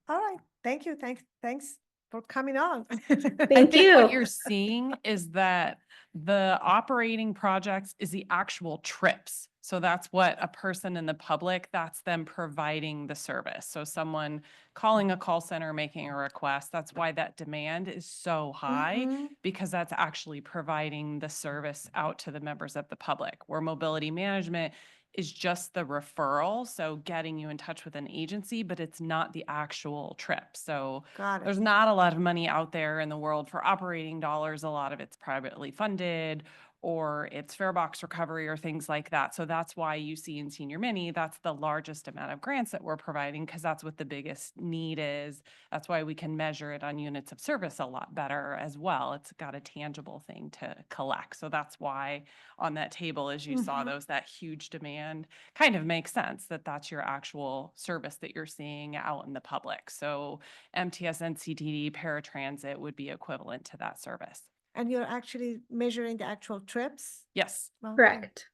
All right. Thank you. Thanks for coming on. Thank you. What you're seeing is that the operating projects is the actual trips. So that's what a person in the public, that's them providing the service. So someone calling a call center, making a request, that's why that demand is so high, because that's actually providing the service out to the members of the public. Where mobility management is just the referral, so getting you in touch with an agency, but it's not the actual trip. So Got it. there's not a lot of money out there in the world for operating dollars. A lot of it's privately funded, or it's fare box recovery or things like that. So that's why you see in Senior Mini, that's the largest amount of grants that we're providing, because that's what the biggest need is. That's why we can measure it on units of service a lot better as well. It's got a tangible thing to collect. So that's why on that table, as you saw those, that huge demand kind of makes sense that that's your actual service that you're seeing out in the public. So MTS and CTD paratransit would be equivalent to that service. And you're actually measuring the actual trips? Yes. Okay. Correct.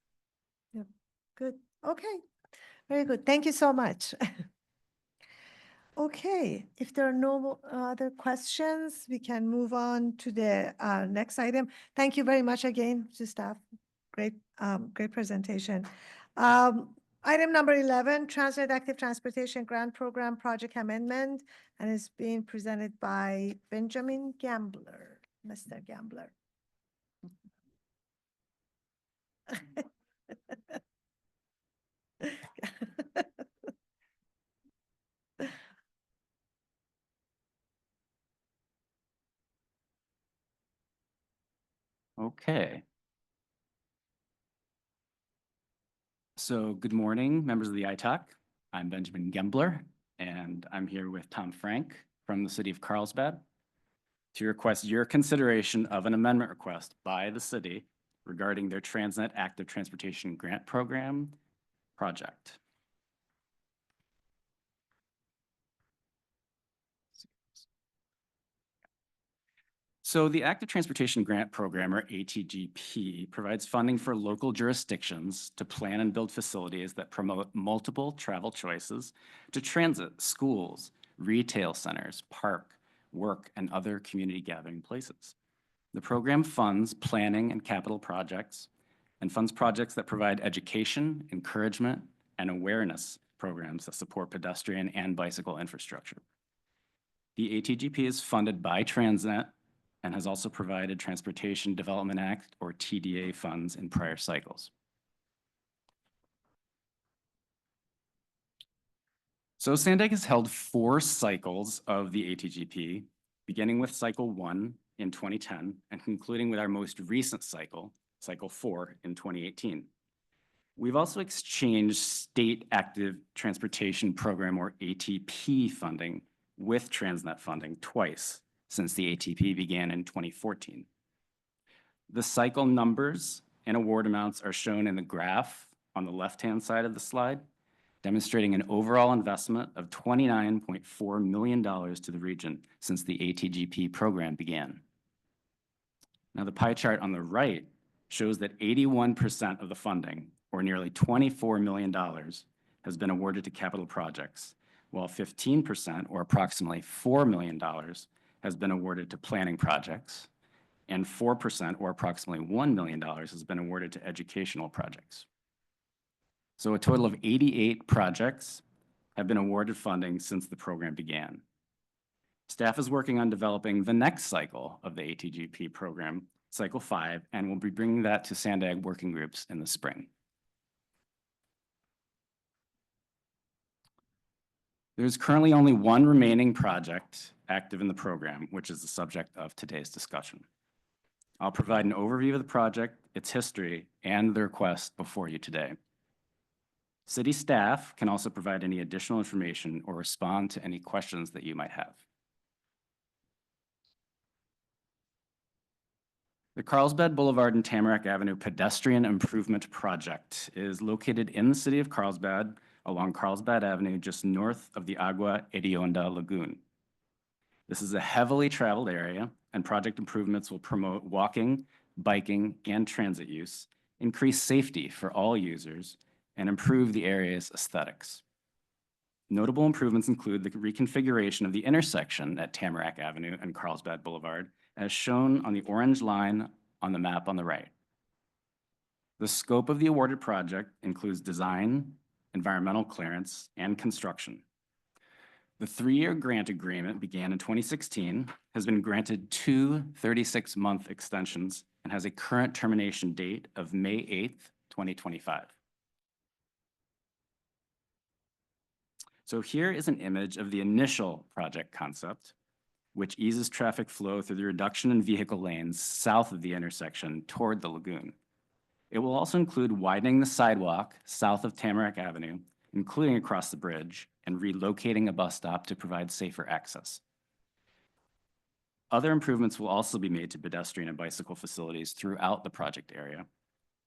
Yep. Good. Okay. Very good. Thank you so much. Okay. If there are no other questions, we can move on to the next item. Thank you very much again to staff. Great, great presentation. Item number 11, TransNet Active Transportation Grant Program Project Amendment, and it's being presented by Benjamin Gambler, Mr. Gambler. Okay. So good morning, members of the ITAC. I'm Benjamin Gembler, and I'm here with Tom Frank from the city of Carlsbad to request your consideration of an amendment request by the city regarding their TransNet Active Transportation Grant Program project. So the Active Transportation Grant Program, or ATGP, provides funding for local jurisdictions to plan and build facilities that promote multiple travel choices to transit, schools, retail centers, park, work, and other community gathering places. The program funds planning and capital projects and funds projects that provide education, encouragement, and awareness programs that support pedestrian and bicycle infrastructure. The ATGP is funded by TransNet and has also provided Transportation Development Act, or TDA, funds in prior cycles. So SANDAG has held 4 cycles of the ATGP, beginning with cycle 1 in 2010 and concluding with our most recent cycle, cycle 4 in 2018. We've also exchanged State Active Transportation Program, or ATP, funding with TransNet funding twice since the ATP began in 2014. The cycle numbers and award amounts are shown in the graph on the left-hand side of the slide, demonstrating an overall investment of $29.4 million to the region since the ATGP program began. Now, the pie chart on the right shows that 81% of the funding, or nearly $24 million, has been awarded to capital projects, while 15%, or approximately $4 million, has been awarded to planning projects, and 4%, or approximately $1 million, has been awarded to educational projects. So a total of 88 projects have been awarded funding since the program began. Staff is working on developing the next cycle of the ATGP program, cycle 5, and we'll be bringing that to SANDAG working groups in the spring. There's currently only one remaining project active in the program, which is the subject of today's discussion. I'll provide an overview of the project, its history, and the request before you today. City staff can also provide any additional information or respond to any questions that you might have. The Carlsbad Boulevard and Tamarack Avenue Pedestrian Improvement Project is located in the city of Carlsbad along Carlsbad Avenue, just north of the Agua Hedionda Lagoon. This is a heavily traveled area, and project improvements will promote walking, biking, and transit use, increase safety for all users, and improve the area's aesthetics. Notable improvements include the reconfiguration of the intersection at Tamarack Avenue and Carlsbad Boulevard, as shown on the orange line on the map on the right. The scope of the awarded project includes design, environmental clearance, and construction. The 3-year grant agreement began in 2016, has been granted 2 36-month extensions, and has a current termination date of May 8th, 2025. So here is an image of the initial project concept, which eases traffic flow through the reduction in vehicle lanes south of the intersection toward the lagoon. It will also include widening the sidewalk south of Tamarack Avenue, including across the bridge, and relocating a bus stop to provide safer access. Other improvements will also be made to pedestrian and bicycle facilities throughout the project area,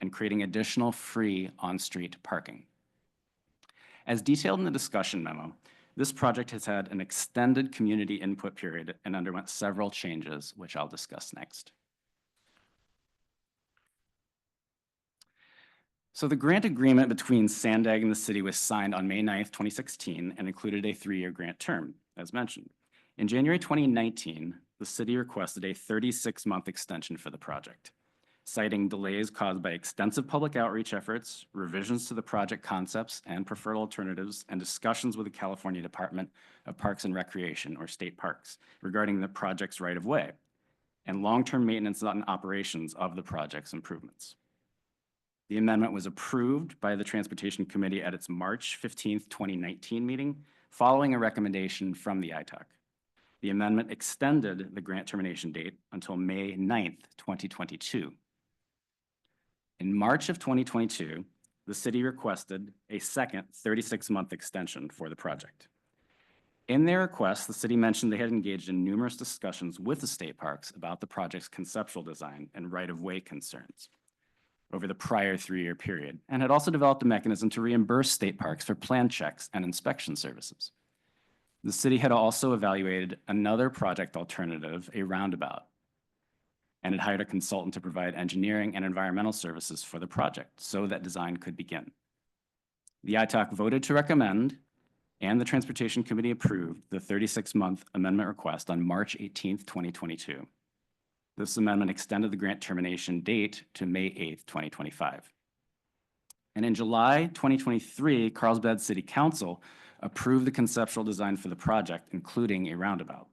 and creating additional free on-street parking. As detailed in the discussion memo, this project has had an extended community input period and underwent several changes, which I'll discuss next. So the grant agreement between SANDAG and the city was signed on May 9th, 2016, and included a 3-year grant term, as mentioned. In January 2019, the city requested a 36-month extension for the project, citing delays caused by extensive public outreach efforts, revisions to the project concepts and preferred alternatives, and discussions with the California Department of Parks and Recreation, or state parks, regarding the project's right-of-way and long-term maintenance and operations of the project's improvements. The amendment was approved by the Transportation Committee at its March 15th, 2019 meeting, following a recommendation from the ITAC. The amendment extended the grant termination date until May 9th, 2022. In March of 2022, the city requested a second 36-month extension for the project. In their request, the city mentioned they had engaged in numerous discussions with the state parks about the project's conceptual design and right-of-way concerns over the prior 3-year period, and had also developed a mechanism to reimburse state parks for plan checks and inspection services. The city had also evaluated another project alternative, a roundabout, and had hired a consultant to provide engineering and environmental services for the project so that design could begin. The ITAC voted to recommend, and the Transportation Committee approved the 36-month amendment request on March 18th, 2022. This amendment extended the grant termination date to May 8th, 2025. And in July 2023, Carlsbad City Council approved the conceptual design for the project, including a roundabout.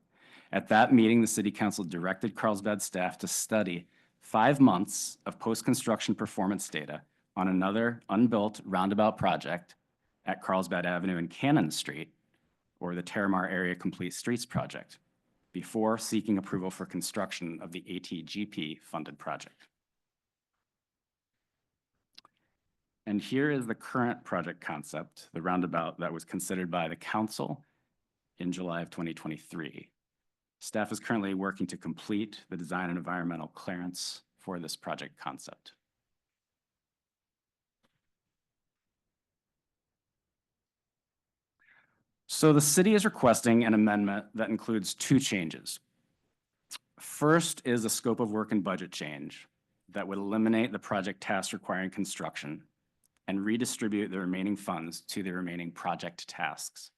At that meeting, the City Council directed Carlsbad staff to study 5 months of post-construction performance data on another unbuilt roundabout project at Carlsbad Avenue and Cannon Street, or the Terramar Area Complete Streets Project, before seeking approval for construction of the ATGP-funded project. And here is the current project concept, the roundabout that was considered by the council in July of 2023. Staff is currently working to complete the design and environmental clearance for this project concept. So the city is requesting an amendment that includes 2 changes. First is a scope of work and budget change that would eliminate the project tasks requiring construction and redistribute the remaining funds to the remaining project tasks.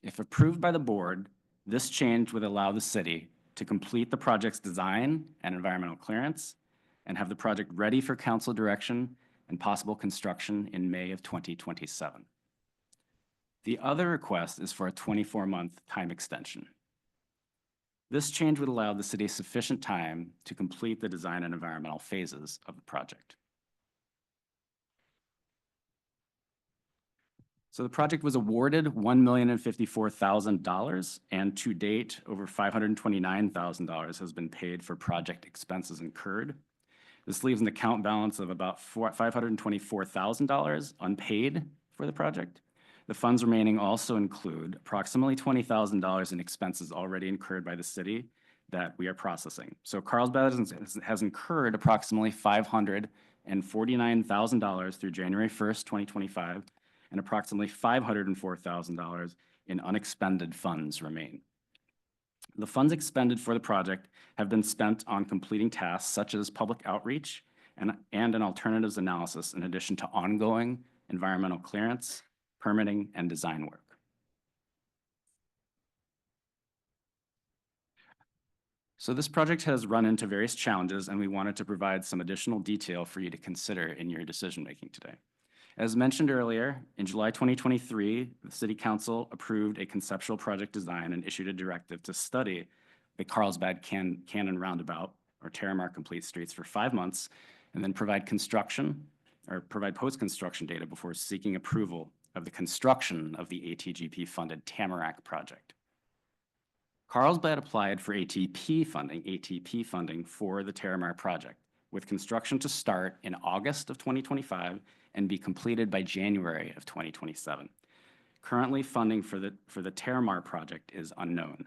If approved by the board, this change would allow the city to complete the project's design and environmental clearance and have the project ready for council direction and possible construction in May of 2027. The other request is for a 24-month time extension. This change would allow the city sufficient time to complete the design and environmental phases of the project. So the project was awarded $1,054,000, and to date, over $529,000 has been paid for project expenses incurred. This leaves an account balance of about $524,000 unpaid for the project. The funds remaining also include approximately $20,000 in expenses already incurred by the city that we are processing. So Carlsbad has incurred approximately $549,000 through January 1st, 2025, and approximately $504,000 in unexpended funds remain. The funds expended for the project have been spent on completing tasks such as public outreach and an alternatives analysis, in addition to ongoing environmental clearance, permitting, and design work. So this project has run into various challenges, and we wanted to provide some additional detail for you to consider in your decision-making today. As mentioned earlier, in July 2023, the City Council approved a conceptual project design and issued a directive to study the Carlsbad Cannon Roundabout, or Terramar Complete Streets, for 5 months, and then provide post-construction data before seeking approval of the construction of the ATGP-funded Tamarack project. Carlsbad applied for ATP funding for the Terramar project, with construction to start in August of 2025 and be completed by January of 2027. Currently, funding for the Terramar project is unknown.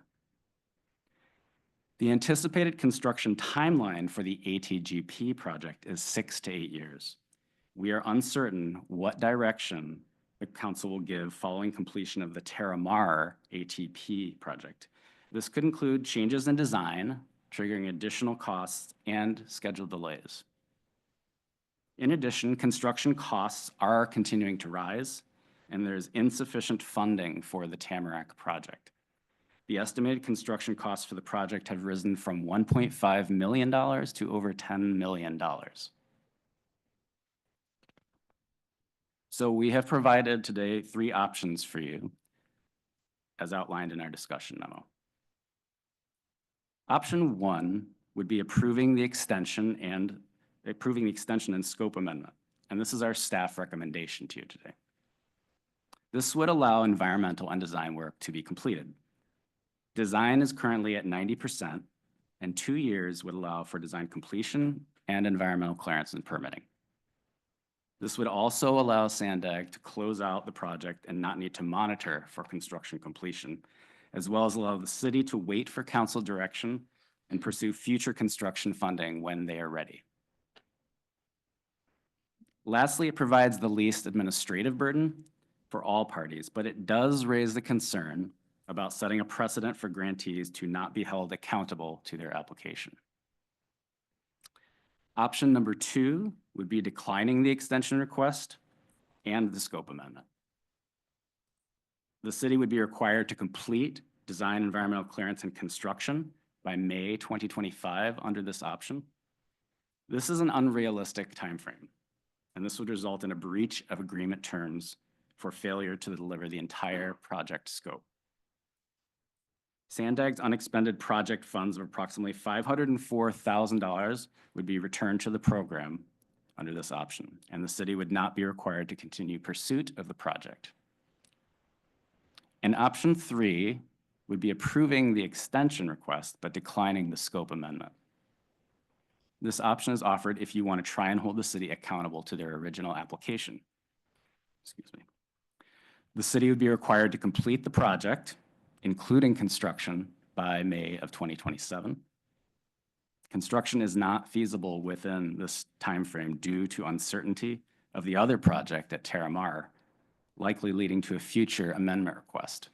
The anticipated construction timeline for the ATGP project is 6 to 8 years. We are uncertain what direction the council will give following completion of the Terramar ATP project. This could include changes in design, triggering additional costs and schedule delays. In addition, construction costs are continuing to rise, and there's insufficient funding for the Tamarack project. The estimated construction costs for the project have risen from $1.5 million to over $10 million. So we have provided today 3 options for you, as outlined in our discussion memo. Option 1 would be approving the extension and scope amendment, and this is our staff recommendation to you today. This would allow environmental and design work to be completed. Design is currently at 90%, and 2 years would allow for design completion and environmental clearance and permitting. This would also allow SANDAG to close out the project and not need to monitor for construction completion, as well as allow the city to wait for council direction and pursue future construction funding when they are ready. Lastly, it provides the least administrative burden for all parties, but it does raise the concern about setting a precedent for grantees to not be held accountable to their application. Option number 2 would be declining the extension request and the scope amendment. The city would be required to complete design, environmental clearance, and construction by May 2025 under this option. This is an unrealistic timeframe, and this would result in a breach of agreement terms for failure to deliver the entire project scope. SANDAG's unexpended project funds of approximately $504,000 would be returned to the program under this option, and the city would not be required to continue pursuit of the project. And option 3 would be approving the extension request, but declining the scope amendment. This option is offered if you want to try and hold the city accountable to their original application. Excuse me. The city would be required to complete the project, including construction, by May of 2027. Construction is not feasible within this timeframe due to uncertainty of the other project at Terramar, likely leading to a future amendment request.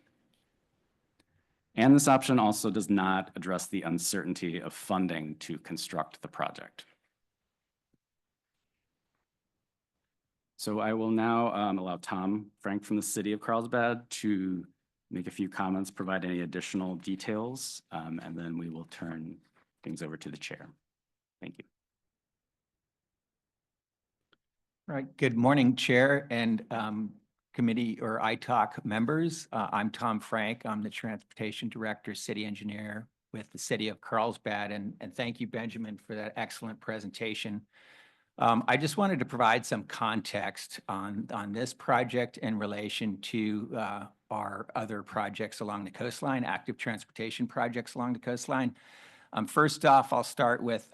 And this option also does not address the uncertainty of funding to construct the project. So I will now allow Tom Frank from the City of Carlsbad to make a few comments, provide any additional details, and then we will turn things over to the chair. Thank you. Right. Good morning, Chair and committee or ITALK members. I'm Tom Frank. I'm the Transportation Director, City Engineer with the City of Carlsbad, and thank you, Benjamin, for that excellent presentation. I just wanted to provide some context on this project in relation to our other projects along the coastline, active transportation projects along the coastline. First off, I'll start with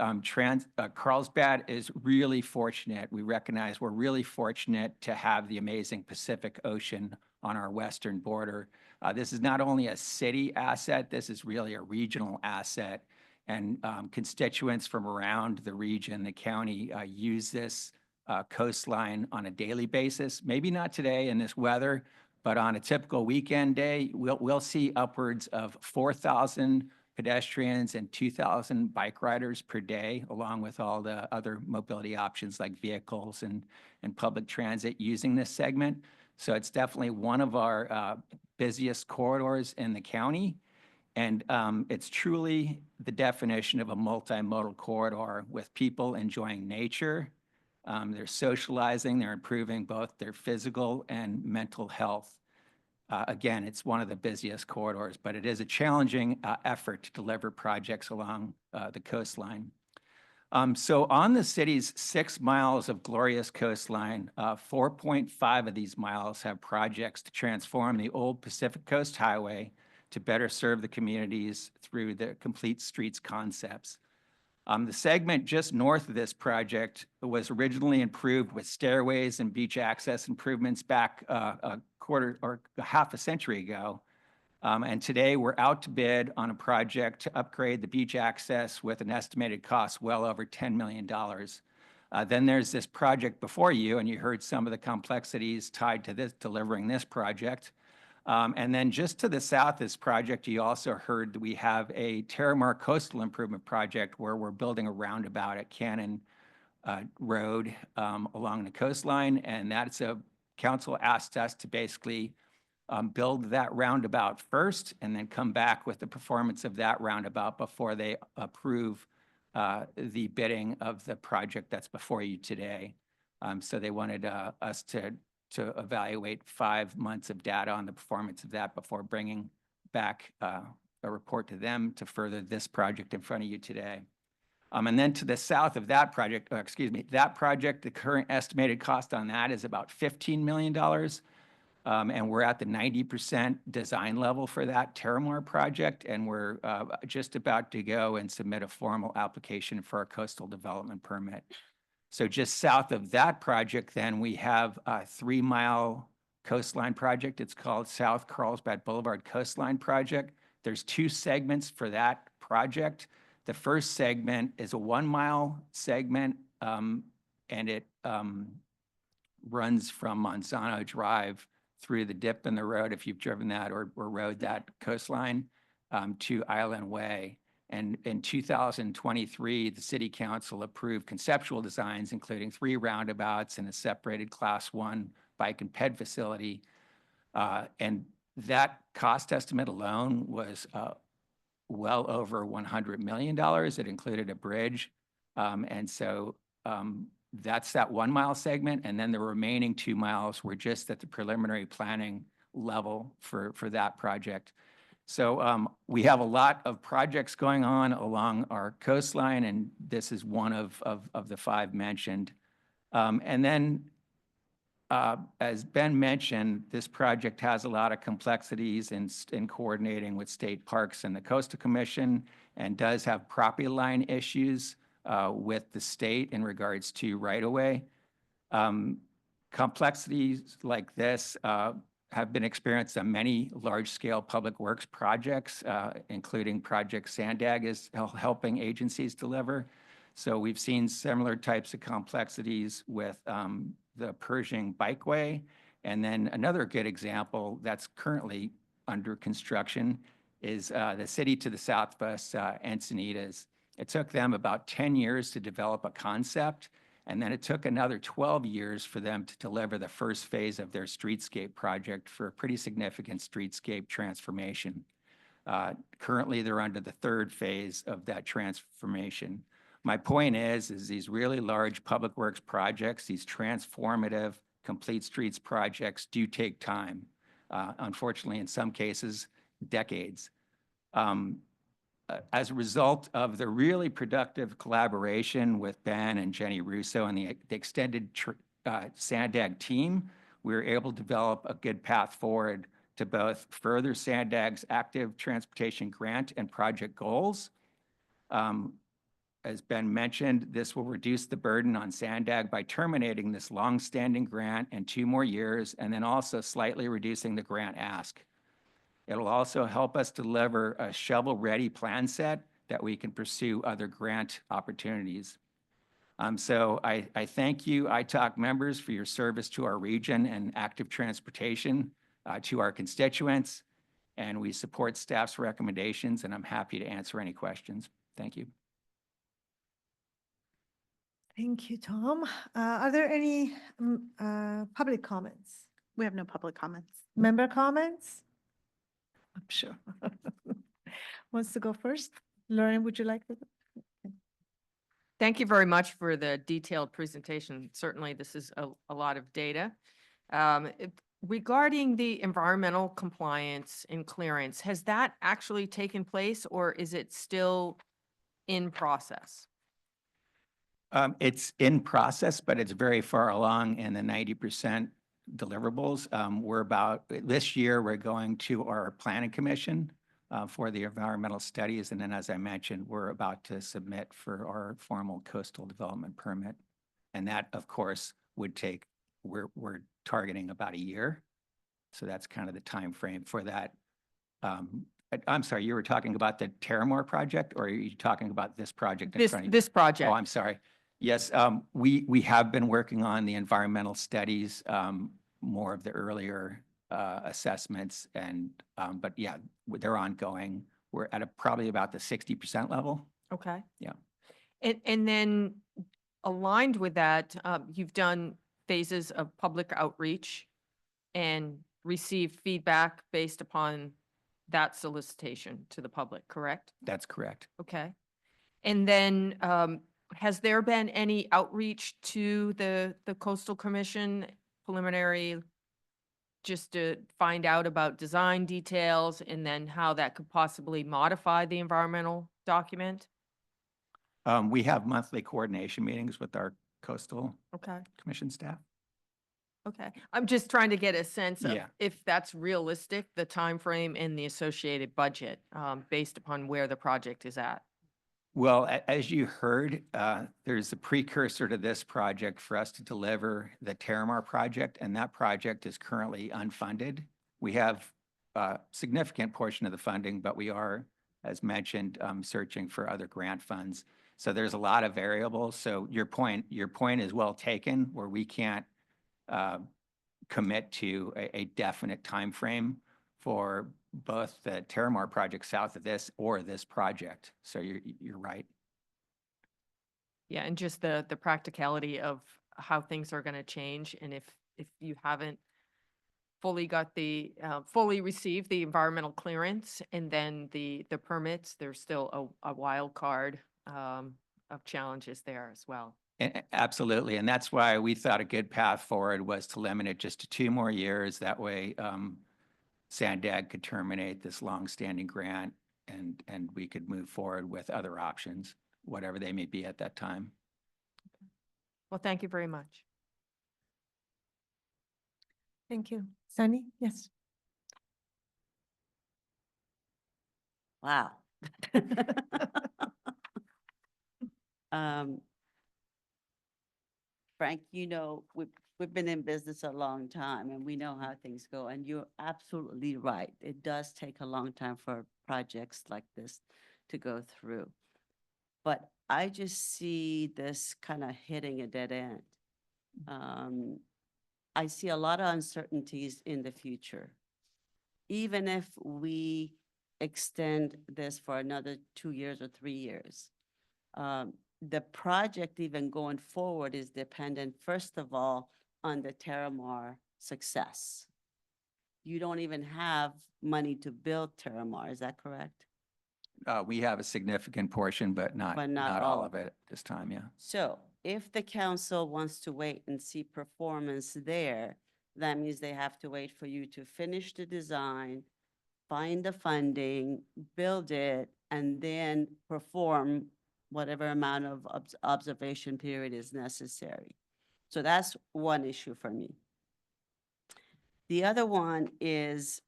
Carlsbad is really fortunate. We recognize we're really fortunate to have the amazing Pacific Ocean on our western border. This is not only a city asset, this is really a regional asset. And constituents from around the region, the county, use this coastline on a daily basis. Maybe not today in this weather, but on a typical weekend day, we'll see upwards of 4,000 pedestrians and 2,000 bike riders per day, along with all the other mobility options like vehicles and public transit using this segment. So it's definitely one of our busiest corridors in the county. And it's truly the definition of a multimodal corridor with people enjoying nature. They're socializing, they're improving both their physical and mental health. Again, it's one of the busiest corridors, but it is a challenging effort to deliver projects along the coastline. So on the city's 6 miles of glorious coastline, 4.5 of these miles have projects to transform the old Pacific Coast Highway to better serve the communities through the complete streets concepts. The segment just north of this project was originally improved with stairways and beach access improvements back a quarter or half a century ago. And today we're out to bid on a project to upgrade the beach access with an estimated cost well over $10 million. Then there's this project before you, and you heard some of the complexities tied to this, delivering this project. And then just to the south of this project, you also heard that we have a Terramar Coastal Improvement Project where we're building a roundabout at Cannon Road along the coastline. And that's council asked us to basically build that roundabout first and then come back with the performance of that roundabout before they approve the bidding of the project that's before you today. So they wanted us to evaluate 5 months of data on the performance of that before bringing back a report to them to further this project in front of you today. And then to the south of that project, that project, the current estimated cost on that is about $15 million. And we're at the 90% design level for that Terramar project, and we're just about to go and submit a formal application for a coastal development permit. So just south of that project, then we have a 3 mile coastline project. It's called South Carlsbad Boulevard Coastline Project. There's 2 segments for that project. The first segment is a 1 mile segment, and it runs from Monsanto Drive through the dip in the road, if you've driven that or rode that coastline, to Island Way. And in 2023, the City Council approved conceptual designs, including 3 roundabouts and a separated Class 1 bike and ped facility. And that cost estimate alone was well over $100 million. It included a bridge. And so that's that 1 mile segment. And then the remaining 2 miles were just at the preliminary planning level for that project. So we have a lot of projects going on along our coastline, and this is one of the 5 mentioned. And then, as Ben mentioned, this project has a lot of complexities in coordinating with state parks and the Coastal Commission, and does have property line issues with the state in regards to right-of-way. Complexities like this have been experienced on many large-scale public works projects, including projects SANDAG is helping agencies deliver. So we've seen similar types of complexities with the Pershing Bikeway. And then another good example that's currently under construction is the city to the south of us, Encinitas. It took them about 10 years to develop a concept, and then it took another 12 years for them to deliver the first phase of their streetscape project for a pretty significant streetscape transformation. Currently, they're under the 3rd phase of that transformation. My point is these really large public works projects, these transformative complete streets projects do take time. Unfortunately, in some cases, decades. As a result of the really productive collaboration with Ben and Jenny Russo and the extended SANDAG team, we were able to develop a good path forward to both further SANDAG's active transportation grant and project goals. As Ben mentioned, this will reduce the burden on SANDAG by terminating this longstanding grant in 2 more years, and then also slightly reducing the grant ask. It'll also help us deliver a shovel-ready plan set that we can pursue other grant opportunities. So I thank you, ITALC members, for your service to our region and active transportation to our constituents. And we support staff's recommendations, and I'm happy to answer any questions. Thank you. Thank you, Tom. Are there any public comments? We have no public comments. Member comments? I'm sure. wants to go first? Lauren, would you like to? Thank you very much for the detailed presentation. Certainly, this is a lot of data. Regarding the environmental compliance and clearance, has that actually taken place or is it still in process? It's in process, but it's very far along in the 90% deliverables. This year, we're going to our planning commission for the environmental studies. And then, as I mentioned, we're about to submit for our formal coastal development permit. And that, of course, would take, we're targeting about a year. So that's kind of the time frame for that. I'm sorry, you were talking about the Terramore project, or are you talking about this project? This project. Oh, I'm sorry. Yes, we have been working on the environmental studies, more of the earlier assessments, and but yeah, they're ongoing. We're at probably about the 60% level. Okay. Yeah. And then aligned with that, you've done phases of public outreach and received feedback based upon that solicitation to the public, correct? That's correct. Okay. And then has there been any outreach to the Coastal Commission preliminary, just to find out about design details and then how that could possibly modify the environmental document? We have monthly coordination meetings with our Coastal Okay. Commission staff. Okay. I'm just trying to get a sense of Yeah. if that's realistic, the time frame and the associated budget, based upon where the project is at. Well, as you heard, there's a precursor to this project for us to deliver the Terramore project, and that project is currently unfunded. We have a significant portion of the funding, but we are, as mentioned, searching for other grant funds. So there's a lot of variables. So your point is well taken, where we can't commit to a definite time frame for both the Terramore project south of this or this project. So you're right. Yeah, and just the practicality of how things are going to change, and if you haven't fully got the fully received the environmental clearance and then the permits, there's still a wild card of challenges there as well. Absolutely, and that's why we thought a good path forward was to limit it just to 2 more years. That way, SANDAG could terminate this longstanding grant, and we could move forward with other options, whatever they may be at that time. Well, thank you very much. Thank you. Sunny, yes. Wow. Frank, you know, we've been in business a long time and we know how things go, and you're absolutely right. It does take a long time for projects like this to go through. But I just see this kind of hitting a dead end. I see a lot of uncertainties in the future. Even if we extend this for another 2 years or 3 years, the project even going forward is dependent, first of all, on the Terramore success. You don't even have money to build Terramore, is that correct? We have a significant portion, but not all of it at this time, yeah. So if the council wants to wait and see performance there, that means they have to wait for you to finish the design, find the funding, build it, and then perform whatever amount of observation period is necessary. So that's one issue for me. The other one is,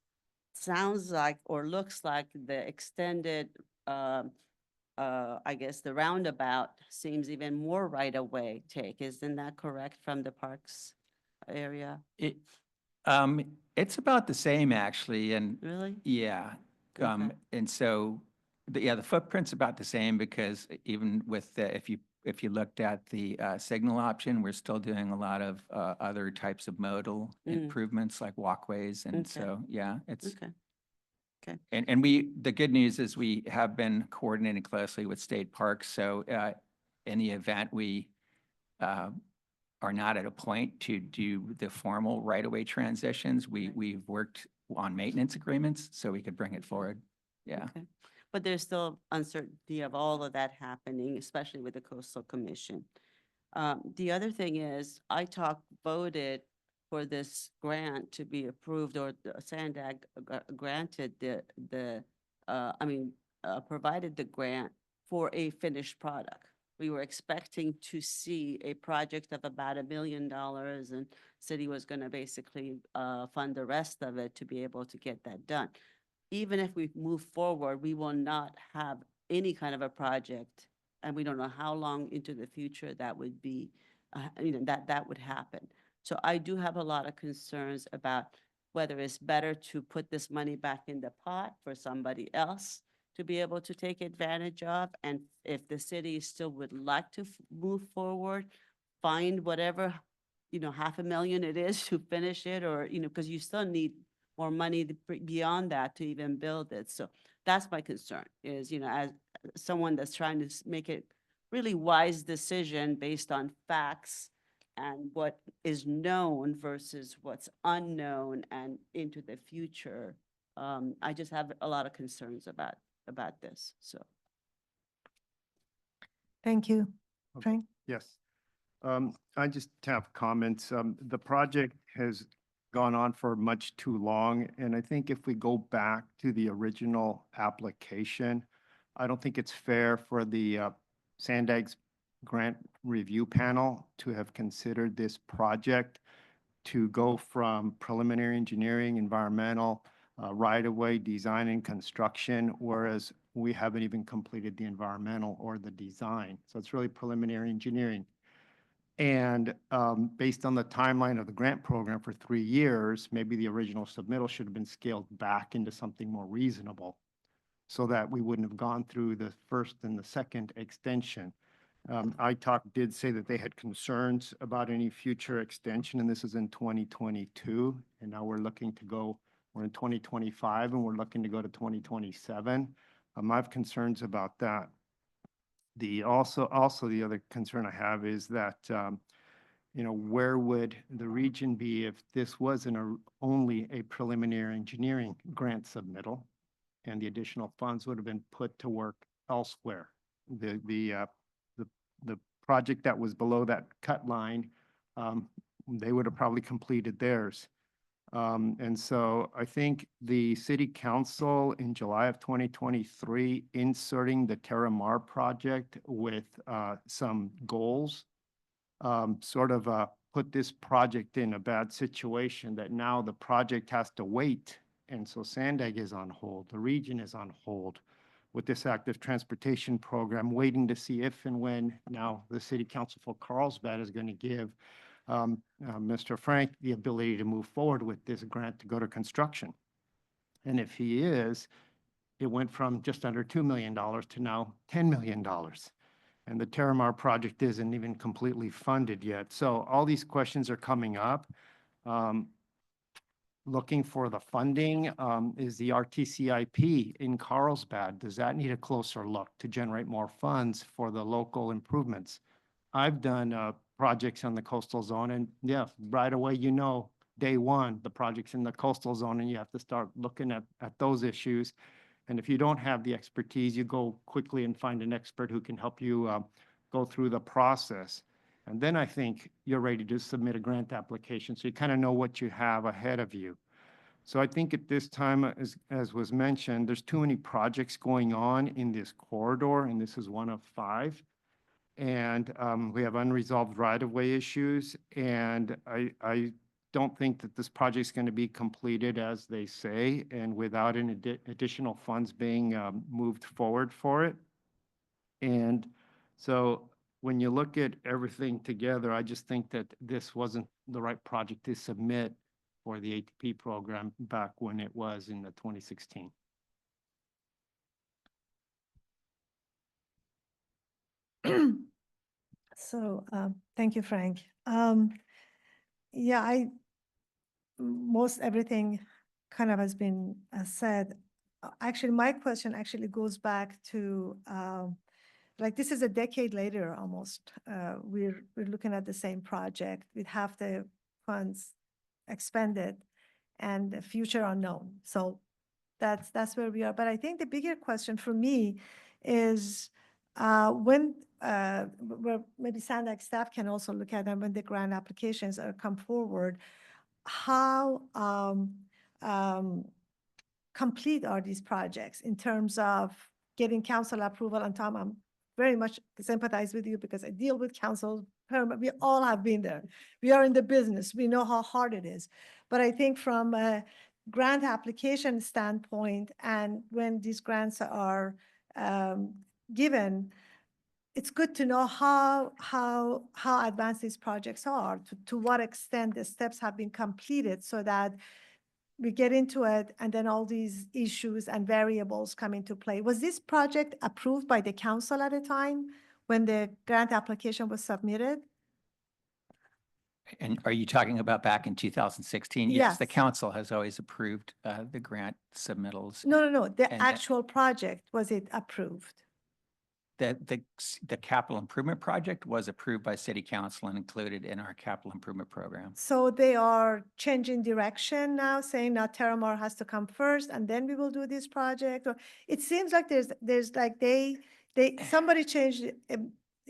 sounds like or looks like the extended, I guess the roundabout seems even more right-of-way take. Isn't that correct from the parks area? It's about the same, actually, and Really? yeah. Okay. And so, the footprint's about the same, because even with the, if you looked at the signal option, we're still doing a lot of other types of modal improvements like walkways, and so yeah, it's Okay. Okay. And the good news is we have been coordinating closely with state parks. So in the event we are not at a point to do the formal right-of-way transitions, we've worked on maintenance agreements so we could bring it forward. Yeah. Okay. But there's still uncertainty of all of that happening, especially with the Coastal Commission. The other thing is, ITALK voted for this grant to be approved, or the SANDAG granted provided the grant for a finished product. We were expecting to see a project of about $1 million, and city was going to basically fund the rest of it to be able to get that done. Even if we move forward, we will not have any kind of a project, and we don't know how long into the future that would be, that would happen. So I do have a lot of concerns about whether it's better to put this money back in the pot for somebody else to be able to take advantage of, and if the city still would like to move forward, find whatever, $500,000 it is to finish it, or, because you still need more money beyond that to even build it. So that's my concern is, as someone that's trying to make a really wise decision based on facts and what is known versus what's unknown and into the future, I just have a lot of concerns about this, so. Thank you. Okay. Frank? Yes. I just have comments. The project has gone on for much too long, and I think if we go back to the original application, I don't think it's fair for the SANDAG's grant review panel to have considered this project to go from preliminary engineering, environmental, right-of-way design and construction, whereas we haven't even completed the environmental or the design. So it's really preliminary engineering. And based on the timeline of the grant program for 3 years, maybe the original submittal should have been scaled back into something more reasonable so that we wouldn't have gone through the first and the second extension. ITALK did say that they had concerns about any future extension, and this is in 2022. And now we're in 2025, and we're looking to go to 2027. I have concerns about that. Also the other concern I have is that, where would the region be if this wasn't only a preliminary engineering grant submittal, and the additional funds would have been put to work elsewhere? The project that was below that cut line, they would have probably completed theirs. And so I think the city council in July of 2023 inserting the Terramar project with some goals put this project in a bad situation that now the project has to wait. And so SANDAG is on hold. The region is on hold with this active transportation program, waiting to see if and when now the city council for Carlsbad is going to give Mr. Frank the ability to move forward with this grant to go to construction. And if he is, it went from just under $2 million to now $10 million. And the Terramar project isn't even completely funded yet. So all these questions are coming up. Looking for the funding, is the RTCIP in Carlsbad, does that need a closer look to generate more funds for the local improvements? I've done projects on the coastal zone, and yeah, right away, day one, the project's in the coastal zone, and you have to start looking at those issues. And if you don't have the expertise, you go quickly and find an expert who can help you go through the process. And then I think you're ready to submit a grant application, so you kind of know what you have ahead of you. So I think at this time, as was mentioned, there's too many projects going on in this corridor, and this is one of 5. And we have unresolved right-of-way issues, and I don't think that this project is going to be completed as they say, and without any additional funds being moved forward for it. And so when you look at everything together, I just think that this wasn't the right project to submit for the ATP program back when it was in the 2016. So thank you, Frank. Yeah, most everything kind of has been said. Actually, my question actually goes back to this is a decade later almost. We're looking at the same project with half the funds expended and the future unknown. So that's where we are. But I think the bigger question for me is where maybe SANDAG staff can also look at them when the grant applications come forward, how complete are these projects in terms of getting council approval? And Tom, I'm very much sympathize with you because I deal with council. We all have been there. We are in the business. We know how hard it is. But I think from a grant application standpoint, and when these grants are given, it's good to know how advanced these projects are, to what extent the steps have been completed, so that we get into it and then all these issues and variables come into play. Was this project approved by the council at the time when the grant application was submitted? And are you talking about back in 2016? Yes, the Yes. council has always approved the grant submittals. No. The And- actual project, was it approved? The capital improvement project was approved by city council and included in our capital improvement program. So they are changing direction now, saying now Terramar has to come first and then we will do this project? Or it seems like there's like somebody changed it.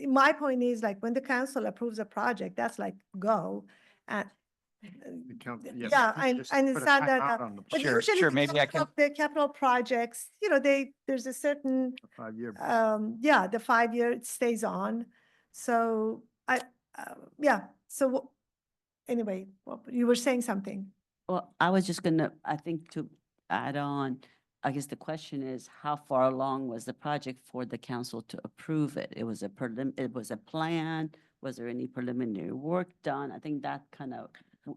My point is, like, when the council approves a project, that's like go. And yeah, and it's not that. But Sure, usually sure, the maybe I the capital projects, there's a certain 5-year. the 5-year, it stays on. So so anyway, you were saying something. Well, I was just gonna, I think to add on, I guess the question is, how far along was the project for the council to approve it? It was a plan. Was there any preliminary work done? I think that kind of.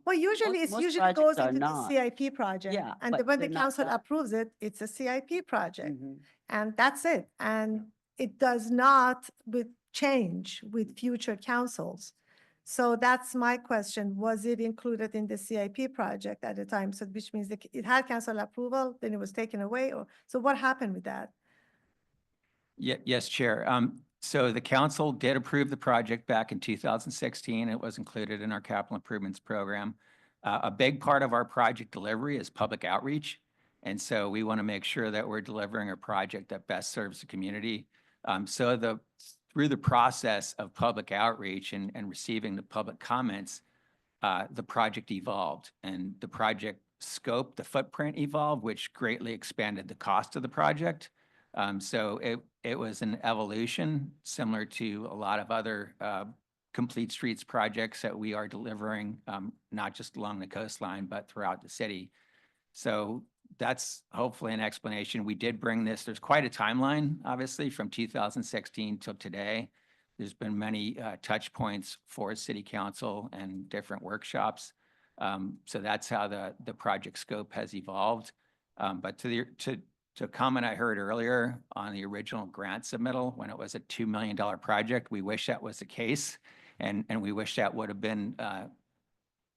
Well, usually most usually projects goes are into the not. CIP project. Yeah, And but when the they're not council done. approves it, it's a CIP project. Mhm. And that's it. And it does not change with future councils. So that's my question. Was it included in the CIP project at the time? So which means it had council approval, then it was taken away, or so what happened with that? Yes, Chair. So the council did approve the project back in 2016. It was included in our capital improvements program. A big part of our project delivery is public outreach. And so we want to make sure that we're delivering a project that best serves the community. Through the process of public outreach and receiving the public comments, the project evolved, and the project scope, the footprint evolved, which greatly expanded the cost of the project. So it was an evolution similar to a lot of other complete streets projects that we are delivering, not just along the coastline, but throughout the city. So that's hopefully an explanation. We did bring this, there's quite a timeline, obviously, from 2016 till today. There's been many touch points for city council and different workshops. So that's how the project scope has evolved. But to a comment I heard earlier on the original grant submittal, when it was a $2 million project, we wish that was the case. And we wish that would have been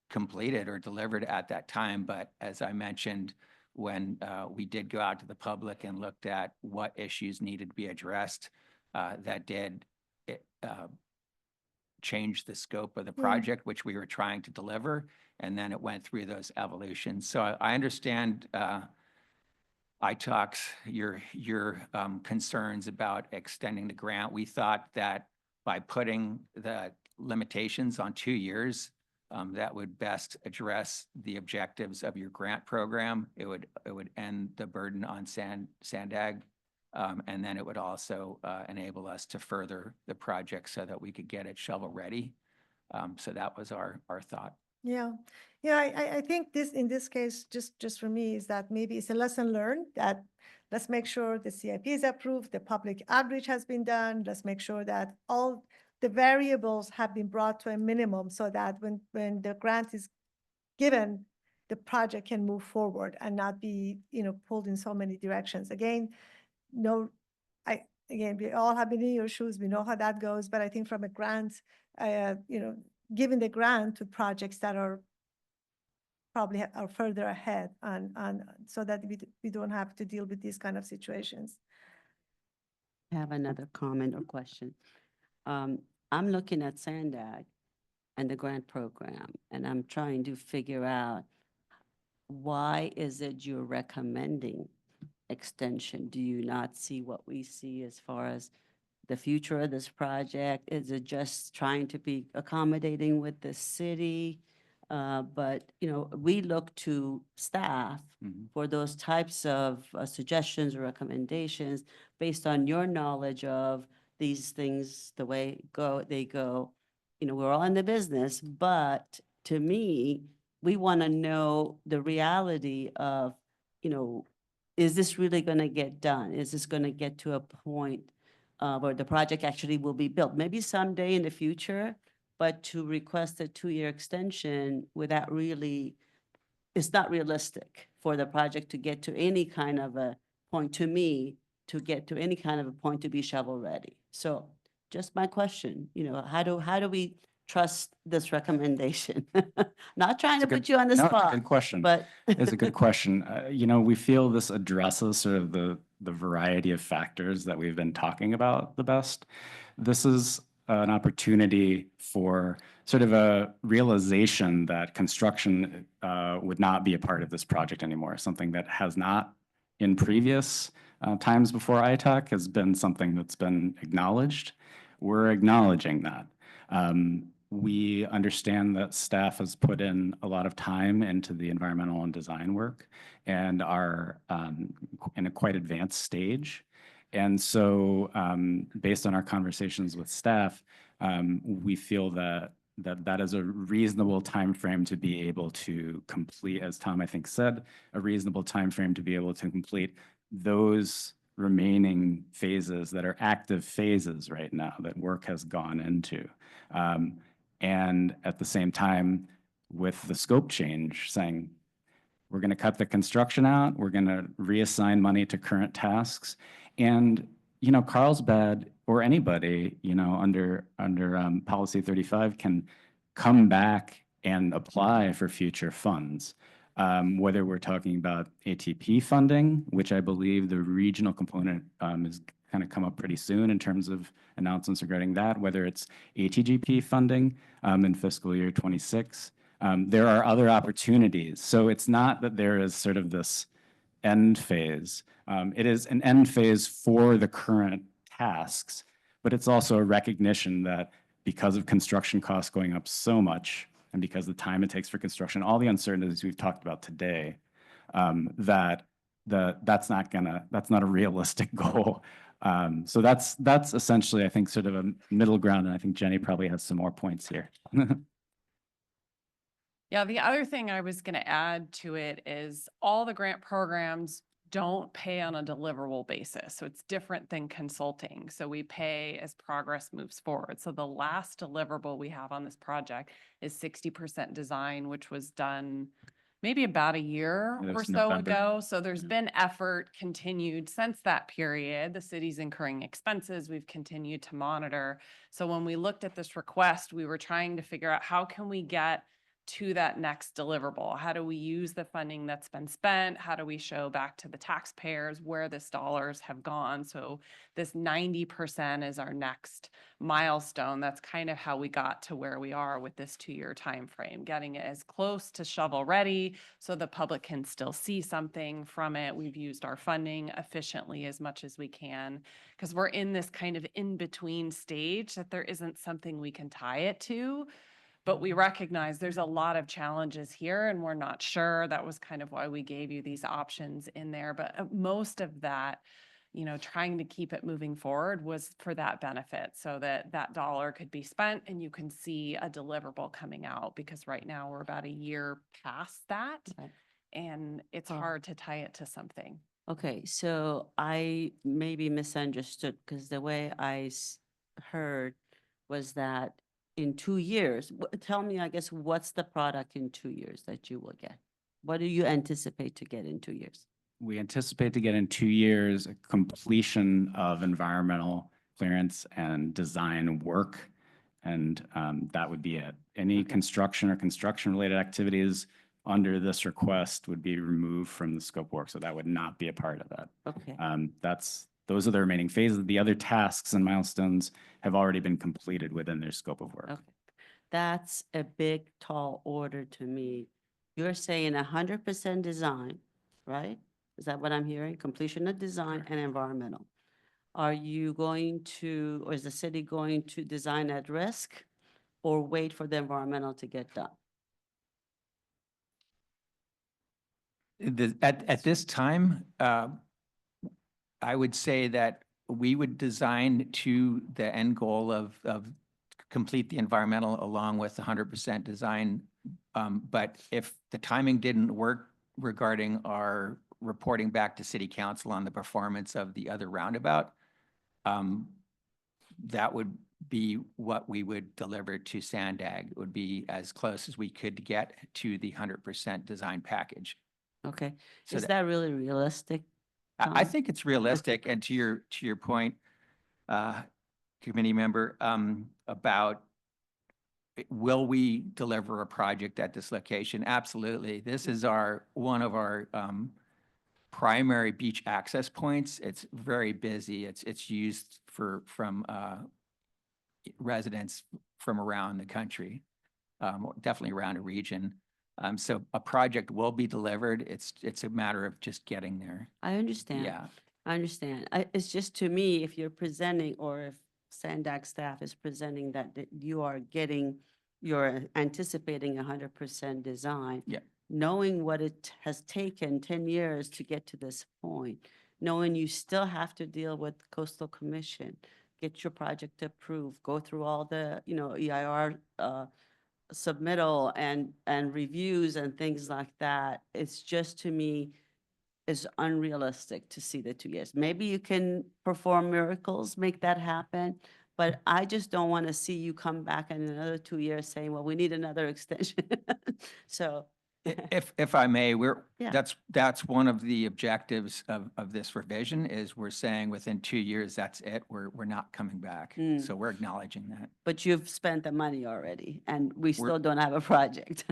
completed or delivered at that time. But as I mentioned, when we did go out to the public and looked at what issues needed to be addressed, that did change the scope of the project, which we were trying to deliver. And then it went through those evolutions. So I understand ITALK's, your concerns about extending the grant. We thought that by putting the limitations on 2 years, that would best address the objectives of your grant program. It would end the burden on SANDAG, and then it would also enable us to further the project so that we could get it shovel ready. So that was our thought. Yeah, I think in this case, just for me, is that maybe it's a lesson learned that let's make sure the CIP is approved, the public outreach has been done. Let's make sure that all the variables have been brought to a minimum so that when the grant is given, the project can move forward and not be, pulled in so many directions. Again, we all have been in your shoes. We know how that goes. But I think from a grant, giving the grant to projects that are probably are further ahead and so that we don't have to deal with these kind of situations. I have another comment or question. I'm looking at SANDAG and the grant program, and I'm trying to figure out why is it you're recommending extension? Do you not see what we see as far as the future of this project? Is it just trying to be accommodating with the city? But, you know, we look to staff for those types of suggestions or recommendations based on your knowledge of these things, the way they go. You know, we're all in the business, but to me, we want to know the reality of, you know, is this really going to get done? Is this going to get to a point where the project actually will be built? Maybe someday in the future, but to request a 2-year extension without really, it's not realistic for the project to get to any kind of a point, to me, to get to any kind of a point to be shovel ready. So just my question, you know, how do we trust this recommendation? Not trying to put you on the No, it's a spot. good question. But It's a good question. You know, we feel this addresses sort of the variety of factors that we've been talking about the best. This is an opportunity for sort of a realization that construction would not be a part of this project anymore, something that has not in previous times before ITAC has been something that's been acknowledged. We're acknowledging that. We understand that staff has put in a lot of time into the environmental and design work and are in a quite advanced stage. And so based on our conversations with staff, we feel that that is a reasonable time frame to be able to complete, as Tom, I think, said, a reasonable time frame to be able to complete those remaining phases that are active phases right now that work has gone into. And at the same time, with the scope change, saying, we're going to cut the construction out, we're going to reassign money to current tasks. And, you know, Carlsbad or anybody, you know, under Policy 35 can come back and apply for future funds. Whether we're talking about ATP funding, which I believe the regional component is kind of come up pretty soon in terms of announcements regarding that, whether it's ATGP funding in fiscal year 26. There are other opportunities. So it's not that there is sort of this end phase. It is an end phase for the current tasks, but it's also a recognition that because of construction costs going up so much, and because of the time it takes for construction, all the uncertainties we've talked about today, that's not a realistic goal. So that's essentially, I think, sort of a middle ground, and I think Jenny probably has some more points here. Yeah, the other thing I was going to add to it is all the grant programs don't pay on a deliverable basis. So it's different than consulting. So we pay as progress moves forward. So the last deliverable we have on this project is 60% design, which was done maybe about a year or so ago. So there's been effort continued since that period. The city's incurring expenses. We've continued to monitor. So when we looked at this request, we were trying to figure out how can we get to that next deliverable? How do we use the funding that's been spent? How do we show back to the taxpayers where this dollars have gone? So this 90% is our next milestone. That's kind of how we got to where we are with this 2-year time frame, getting it as close to shovel ready so the public can still see something from it. We've used our funding efficiently as much as we can because we're in this kind of in-between stage that there isn't something we can tie it to. But we recognize there's a lot of challenges here and we're not sure. That was kind of why we gave you these options in there. But most of that, you know, trying to keep it moving forward was for that benefit so that that dollar could be spent and you can see a deliverable coming out because right now we're about a year past that and it's hard to tie it to something. Okay, so I maybe misunderstood because the way I heard was that in 2 years, tell me, I guess, what's the product in 2 years that you will get? What do you anticipate to get in 2 years? We anticipate to get in 2 years a completion of environmental clearance and design work. And that would be it. Any construction or construction-related activities under this request would be removed from the scope work. So that would not be a part of that. Okay. Those are the remaining phases. The other tasks and milestones have already been completed within their scope of work. Okay. That's a big, tall order to me. You're saying 100% design, right? Is that what I'm hearing? Completion of design and environmental. Are you going to, or is the city going to design at risk or wait for the environmental to get done? At this time, I would say that we would design to the end goal of complete the environmental along with 100% design. But if the timing didn't work regarding our reporting back to city council on the performance of the other roundabout, that would be what we would deliver to SANDAG. It would be as close as we could get to the 100% design package. Okay. So Is that really realistic? I Tom? think it's realistic, and to your point, committee member, about will we deliver a project at this location? Absolutely. This is one of our primary beach access points. It's very busy. It's used from residents from around the country, definitely around a region. So a project will be delivered. It's a matter of just getting there. I understand. Yeah. I understand. It's just to me, if you're presenting or if SANDAG staff is presenting that you're anticipating 100% design. Yeah. Knowing what it has taken 10 years to get to this point, knowing you still have to deal with Coastal Commission, get your project approved, go through all the, EIR submittal and reviews and things like that. It's just, to me, is unrealistic to see the 2 years. Maybe you can perform miracles, make that happen, but I just don't want to see you come back in another 2 years saying, well, we need another extension. So. If I may, Yeah. that's one of the objectives of this revision is we're saying within 2 years, that's it. We're not coming back. So we're acknowledging that. But you've spent the money already, and we still don't have a project.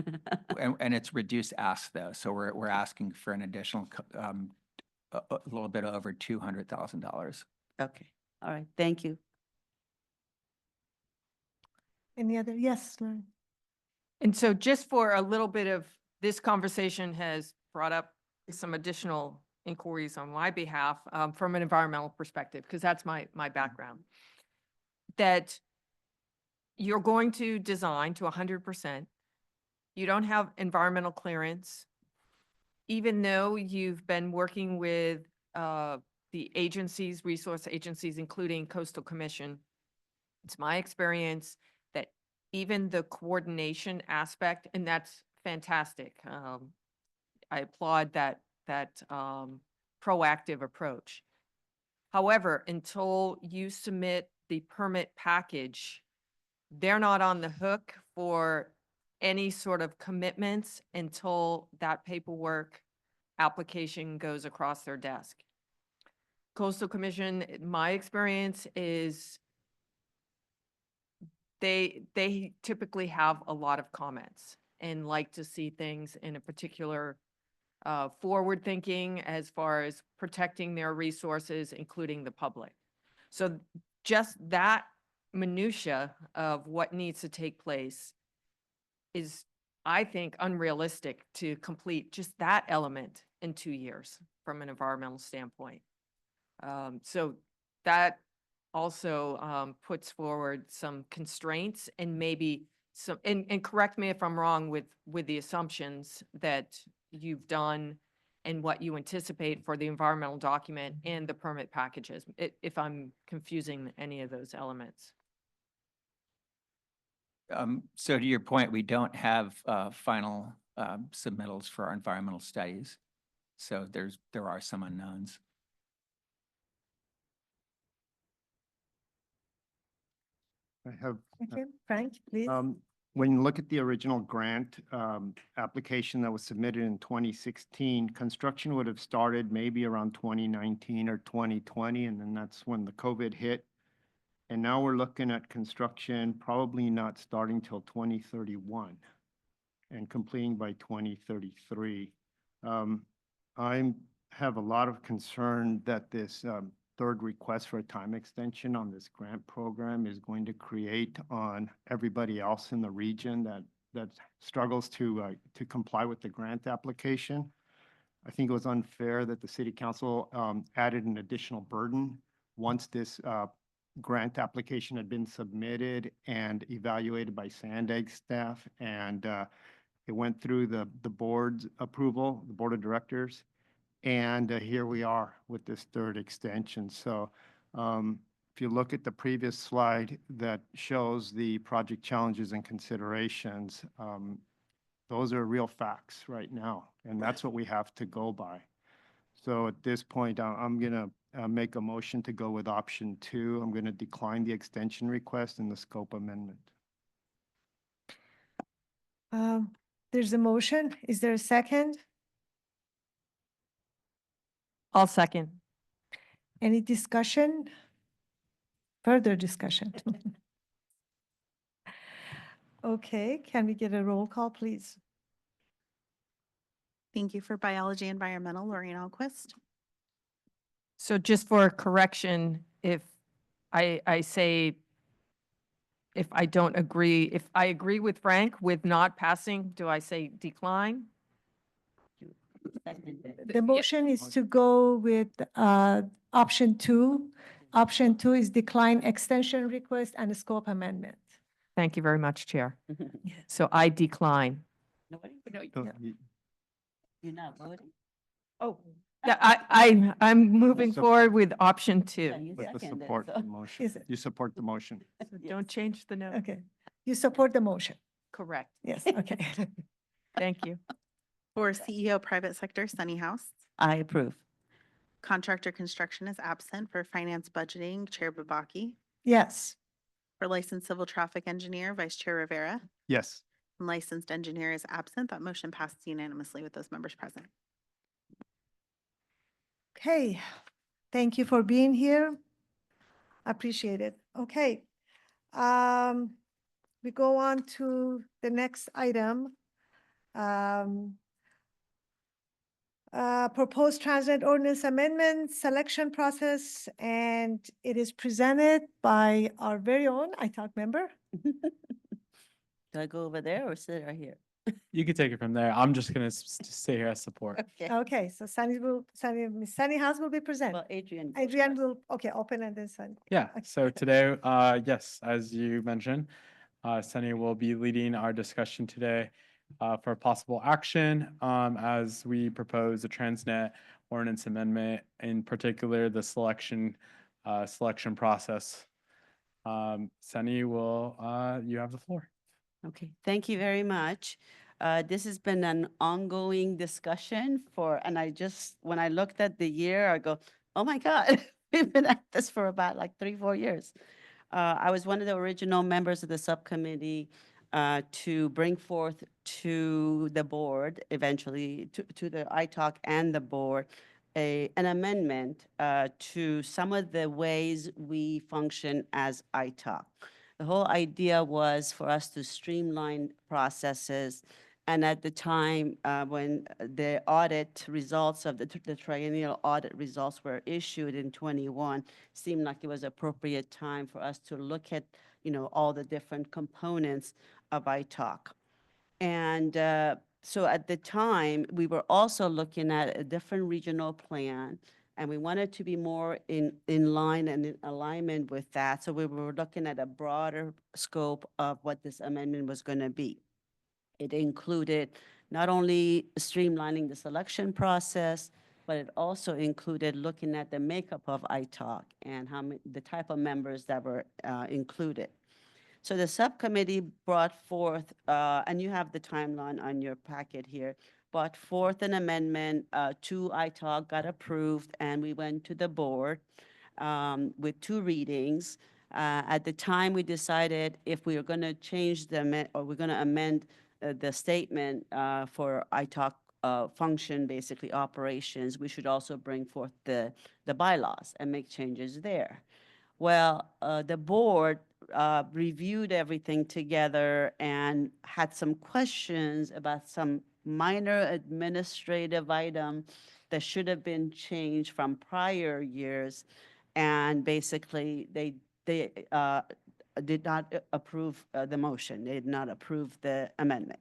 And it's reduced ask though. So we're asking for an additional a little bit over $200,000. Okay. All right. Thank you. Any other? Yes, Lauren. And so just for a little bit of, this conversation has brought up some additional inquiries on my behalf from an environmental perspective, because that's my background. That you're going to design to 100%. You don't have environmental clearance, even though you've been working with the agencies, resource agencies, including Coastal Commission. It's my experience that even the coordination aspect, and that's fantastic. I applaud that proactive approach. However, until you submit the permit package, they're not on the hook for any sort of commitments until that paperwork application goes across their desk. Coastal Commission, my experience is they typically have a lot of comments and like to see things in a particular forward thinking as far as protecting their resources, including the public. So just that minutia of what needs to take place is, I think, unrealistic to complete just that element in 2 years from an environmental standpoint. So that also puts forward some constraints and maybe some, and correct me if I'm wrong with the assumptions that you've done and what you anticipate for the environmental document and the permit packages, if I'm confusing any of those elements. So to your point, we don't have final submittals for our environmental studies. So there are some unknowns. I have, Okay, Frank, please. when you look at the original grant application that was submitted in 2016, construction would have started maybe around 2019 or 2020, and then that's when the COVID hit. And now we're looking at construction probably not starting till 2031 and completing by 2033. I have a lot of concern that this third request for a time extension on this grant program is going to create on everybody else in the region that struggles to comply with the grant application. I think it was unfair that the city council added an additional burden once this grant application had been submitted and evaluated by SANDAG staff, and it went through the board's approval, the board of directors, and here we are with this third extension. So if you look at the previous slide that shows the project challenges and considerations, those are real facts right now, and that's what we have to go by. So at this point, I'm going to make a motion to go with option 2. I'm going to decline the extension request and the scope amendment. There's a motion. Is there a second? I'll second. Any discussion? Further discussion? Okay, can we get a roll call, please? Thank you. For biology environmental, Lorraine Alquist. So just for correction, if I say, if I don't agree, if I agree with Frank with not passing, do I say decline? The motion is to go with option 2. Option 2 is decline extension request and scope amendment. Thank you very much, Chair. So I decline. Nobody? So You're not voting? Oh. Yeah, I'm moving forward with option 2. You with the seconded, support so- the motion. Is it? You support the motion. So don't change the note. Okay, you support the motion? Correct. Yes, okay. Thank you. For CEO private sector, Sunny House. I approve. Contractor construction is absent. For finance budgeting, Chair Babaki. Yes, For licensed civil traffic engineer, Vice Chair Rivera. Yes. And licensed engineer is absent. That motion passes unanimously with those members present. okay. Thank you for being here. Appreciate it. Okay. We go on to the next item. Proposed TransNet ordinance amendment selection process, and it is presented by our very own ITAC member. Do I go over there or sit right here? You can take it from there. I'm just gonna stay here as support. Okay. Okay, so Miss Sunny House will be present. Well, Adrian. goes Adrian first. will, okay, open and then Sunny. Yeah, Okay. so today, yes, as you mentioned, Sunny will be leading our discussion today for possible action as we propose a TransNet ordinance amendment, in particular, the selection process. Sunny you have the floor. Okay, thank you very much. This has been an ongoing discussion and when I looked at the year, I go, oh my God, we've been at this for about like 3-4 years. I was one of the original members of the subcommittee to bring forth to the board, eventually to the ITAC and the board, an amendment to some of the ways we function as ITAC. The whole idea was for us to streamline processes. And at the time when the audit results of the triennial audit results were issued in 21, seemed like it was appropriate time for us to look at, all the different components of ITAC. And so at the time, we were also looking at a different regional plan, and we wanted to be more in line and in alignment with that. So we were looking at a broader scope of what this amendment was going to be. It included not only streamlining the selection process, but it also included looking at the makeup of ITAC and the type of members that were included. So the subcommittee brought forth, and you have the timeline on your packet here, brought forth an amendment to ITAC, got approved, and we went to the board with 2 readings. At the time, we decided if we were going to change or we're going to amend the statement for ITAC function, basically operations, we should also bring forth the bylaws and make changes there. Well, the board reviewed everything together and had some questions about some minor administrative item that should have been changed from prior years. And basically, they did not approve the motion. They did not approve the amendment.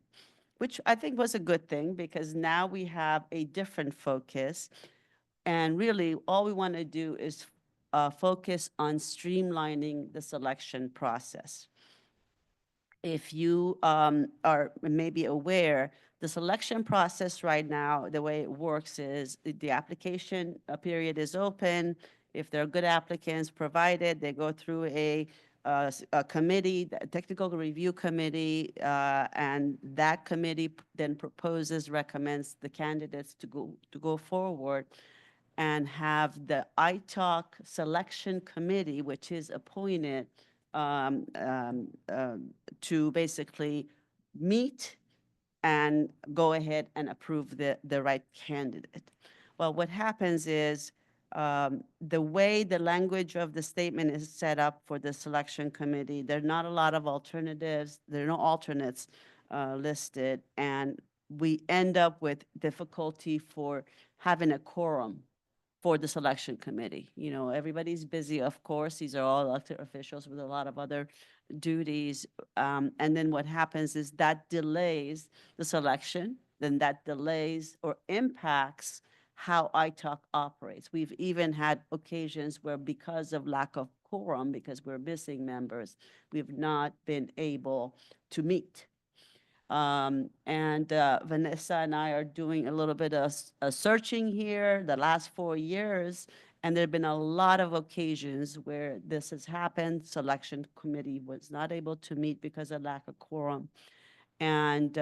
which I think was a good thing because now we have a different focus. And really, all we want to do is focus on streamlining the selection process. If you are maybe aware, the selection process right now, the way it works is the application period is open. If there are good applicants provided, they go through a committee, a technical review committee, and that committee then proposes, recommends the candidates to go forward and have the ITALK selection committee, which is appointed to basically meet and go ahead and approve the right candidate. Well, what happens is the way the language of the statement is set up for the selection committee, there are not a lot of alternatives, there are no alternates listed, and we end up with difficulty for having a quorum for the selection committee. You know, everybody's busy, of course. These are all elected officials with a lot of other duties. And then what happens is that delays the selection, then that delays or impacts how ITALK operates. We've even had occasions where because of lack of quorum, because we're missing members, we've not been able to meet. Vanessa and I are doing a little bit of searching here the last 4 years, and there have been a lot of occasions where this has happened. Selection committee was not able to meet because of lack of quorum. And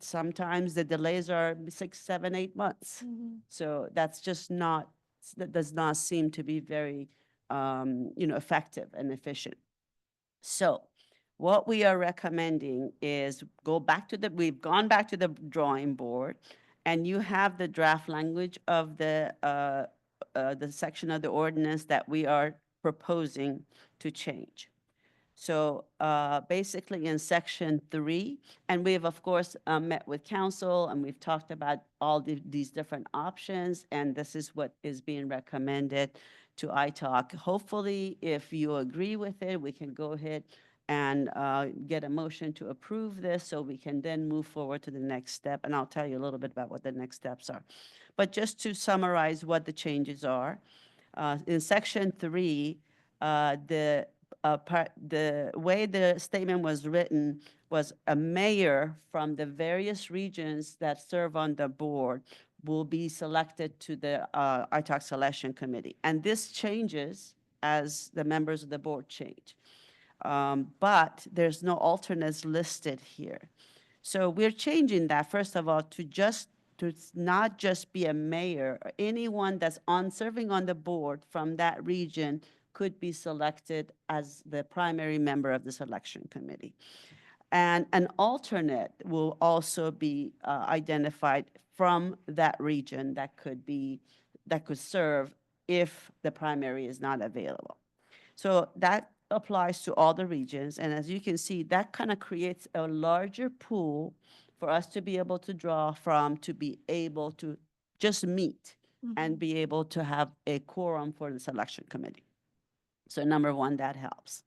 sometimes the delays are 6, 7, 8 months. So that's just not, that does not seem to be very, effective and efficient. So what we are recommending is we've gone back to the drawing board, and you have the draft language of the section of the ordinance that we are proposing to change. So basically in section 3, and we have of course met with council and we've talked about all these different options, and this is what is being recommended to ITALK. Hopefully, if you agree with it, we can go ahead and get a motion to approve this so we can then move forward to the next step. And I'll tell you a little bit about what the next steps are. But just to summarize what the changes are, in section 3, the way the statement was written was a mayor from the various regions that serve on the board will be selected to the ITALK selection committee. And this changes as the members of the board change. But there's no alternates listed here. So we're changing that, first of all, to not just be a mayor. Anyone that's serving on the board from that region could be selected as the primary member of the selection committee. And an alternate will also be identified from that region that could serve if the primary is not available. So that applies to all the regions. And as you can see, that kind of creates a larger pool for us to be able to draw from, to be able to just meet and be able to have a quorum for the selection committee. So number one, that helps.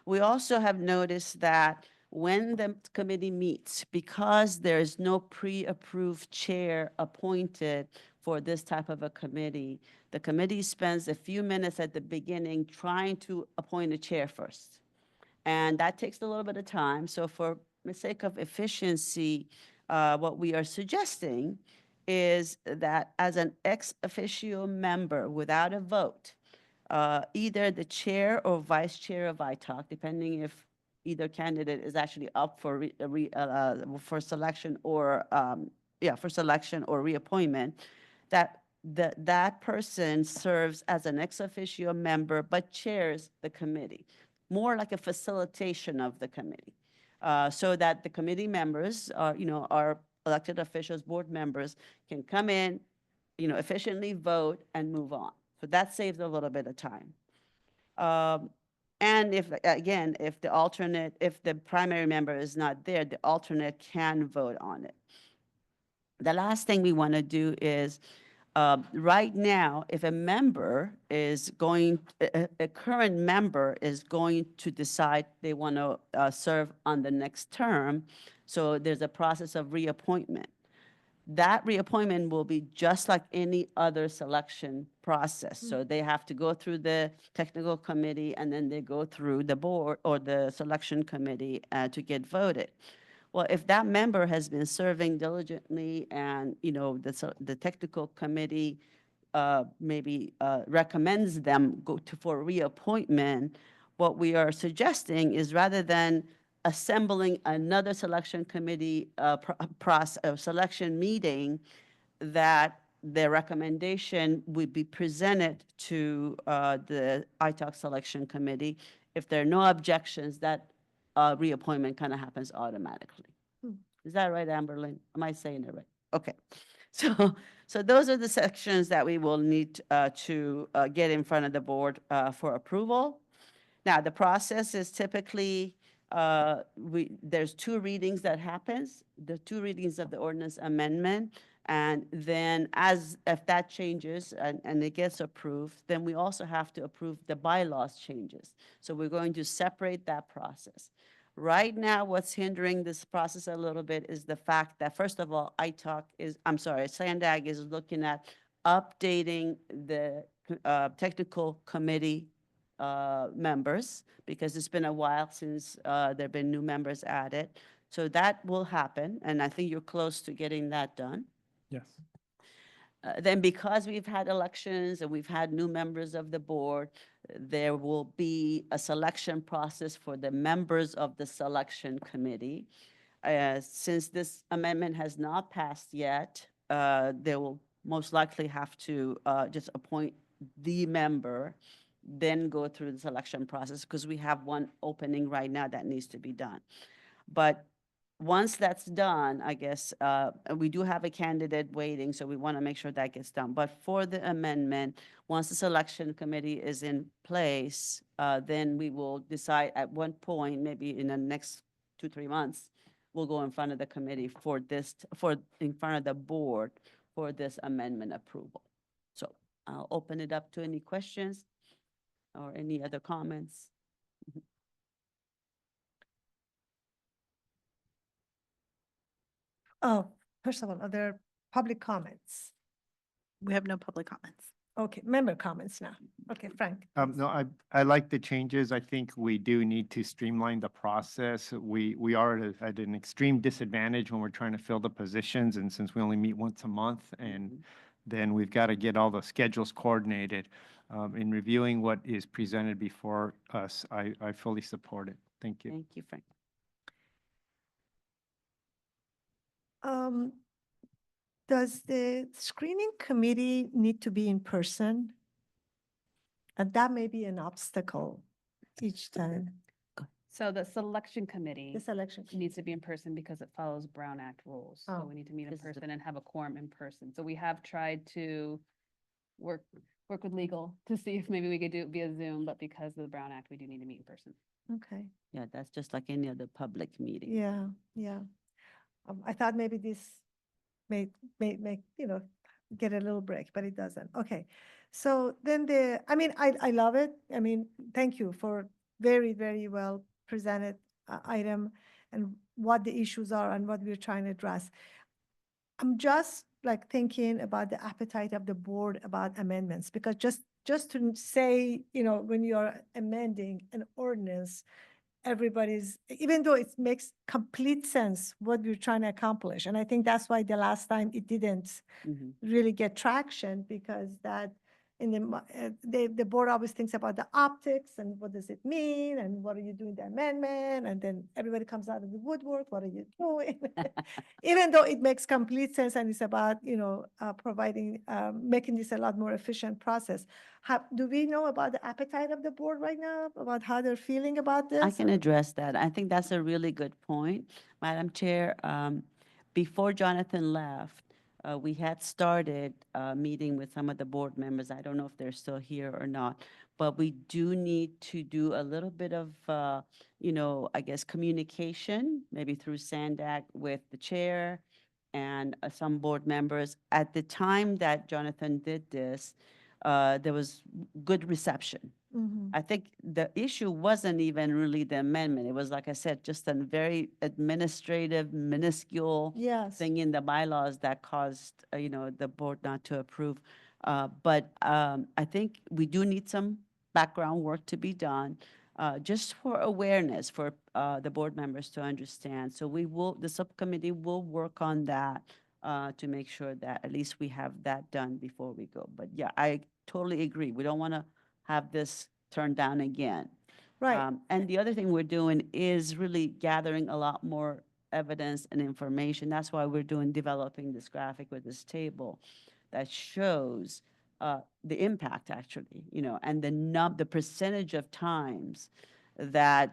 We also have noticed that when the committee meets, because there is no pre-approved chair appointed for this type of a committee, the committee spends a few minutes at the beginning trying to appoint a chair first. And that takes a little bit of time. So for the sake of efficiency, what we are suggesting is that as an ex officio member without a vote, either the chair or vice chair of ITALK, depending if either candidate is actually up for selection or reappointment, that person serves as an ex officio member but chairs the committee, more like a facilitation of the committee, so that the committee members, our elected officials, board members, can come in, efficiently vote and move on. So that saves a little bit of time. And if the primary member is not there, the alternate can vote on it. The last thing we want to do is Right now, if a member is going, a current member is going to decide they want to serve on the next term, so there's a process of reappointment. That reappointment will be just like any other selection process. So they have to go through the technical committee, and then they go through the board or the selection committee to get voted. Well, if that member has been serving diligently and, you know, the technical committee maybe recommends them for reappointment, what we are suggesting is rather than assembling another selection committee selection meeting, that their recommendation would be presented to the ITALC selection committee. If there are no objections, that reappointment kind of happens automatically. Is that right, Amberlynn? Am I saying it right? Okay. So those are the sections that we will need to get in front of the board for approval. Now, the process is typically, there's 2 readings that happens, the 2 readings of the ordinance amendment. And then if that changes and it gets approved, then we also have to approve the bylaws changes. So we're going to separate that process. Right now, what's hindering this process a little bit is the fact that, first of all, SANDAG is looking at updating the technical committee members, because it's been a while since there have been new members added. So that will happen, and I think you're close to getting that done. Yes. Then because we've had elections and we've had new members of the board, there will be a selection process for the members of the selection committee. Since this amendment has not passed yet, they will most likely have to just appoint the member, then go through the selection process, because we have one opening right now that needs to be done. But once that's done, I guess, we do have a candidate waiting, so we want to make sure that gets done. But for the amendment, once the selection committee is in place, then we will decide at one point, maybe in the next 2-3 months, we'll go in front of the committee for this, in front of the board for this amendment approval. So I'll open it up to any questions or any other comments. Oh, first of all, are there public comments? We have no public comments. Okay, member comments now. Okay, Frank. No, I like the changes. I think we do need to streamline the process. We are at an extreme disadvantage when we're trying to fill the positions, and since we only meet once a month, and then we've got to get all the schedules coordinated. In reviewing what is presented before us, I fully support it. Thank you. Thank you, Frank. Does the screening committee need to be in person? And that may be an obstacle each time. So the selection committee The selection. needs to be in person because it follows Brown Act rules. So Oh. we need to meet in This is a- person and have a quorum in person. So we have tried to work with legal to see if maybe we could do it via Zoom, but because of the Brown Act, we do need to meet in person. Okay, Yeah, that's just like any other public meeting. yeah, yeah. I thought maybe this may, get a little break, but it doesn't. Okay. So then I love it. I mean, thank you for very, very well presented item and what the issues are and what we're trying to address. I'm just like thinking about the appetite of the board about amendments, because just to say, when you're amending an ordinance, even though it makes complete sense what we're trying to accomplish. And I think that's why the last time it didn't really get traction, because that the board always thinks about the optics and what does it mean and what are you doing the amendment, and then everybody comes out of the woodwork, what are you doing? Even though it makes complete sense and it's about providing making this a lot more efficient process. Do we know about the appetite of the board right now, about how they're feeling about this? I can address that. I think that's a really good point, Madam Chair. Before Jonathan left, we had started a meeting with some of the board members. I don't know if they're still here or not, but we do need to do a little bit of, I guess, communication, maybe through SANDAG with the chair and some board members. At the time that Jonathan did this, there was good reception. Mhm. I think the issue wasn't even really the amendment. It was, like I said, just a very administrative, minuscule Yes. thing in the bylaws that caused, the board not to approve. But I think we do need some background work to be done, just for awareness for the board members to understand. So the subcommittee will work on that to make sure that at least we have that done before we go. But yeah, I totally agree. We don't want to have this turned down again. Right. And the other thing we're doing is really gathering a lot more evidence and information. That's why we're developing this graphic with this table that shows the impact actually, and the percentage of times that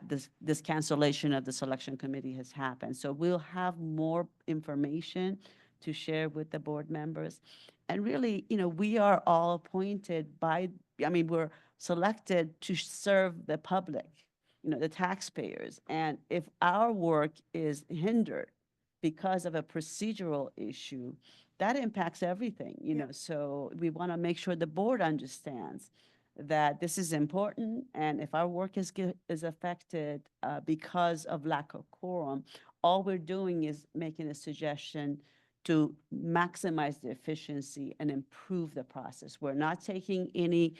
this cancellation of the selection committee has happened. So we'll have more information to share with the board members. And really, we are all appointed we're selected to serve the public, the taxpayers. And if our work is hindered because of a procedural issue, that impacts everything, So we want to make sure the board understands that this is important. And if our work is affected because of lack of quorum, all we're doing is making a suggestion to maximize the efficiency and improve the process. We're not taking any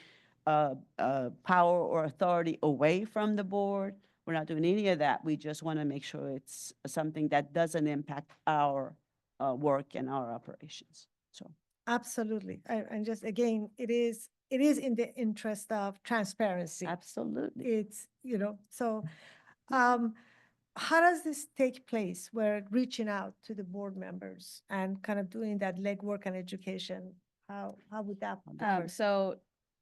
power or authority away from the board. We're not doing any of that. We just want to make sure it's something that doesn't impact our work and our operations. So Absolutely. And just again, it is in the interest of transparency. absolutely. It's, so how does this take place? We're reaching out to the board members and kind of doing that legwork and education. How would that work? So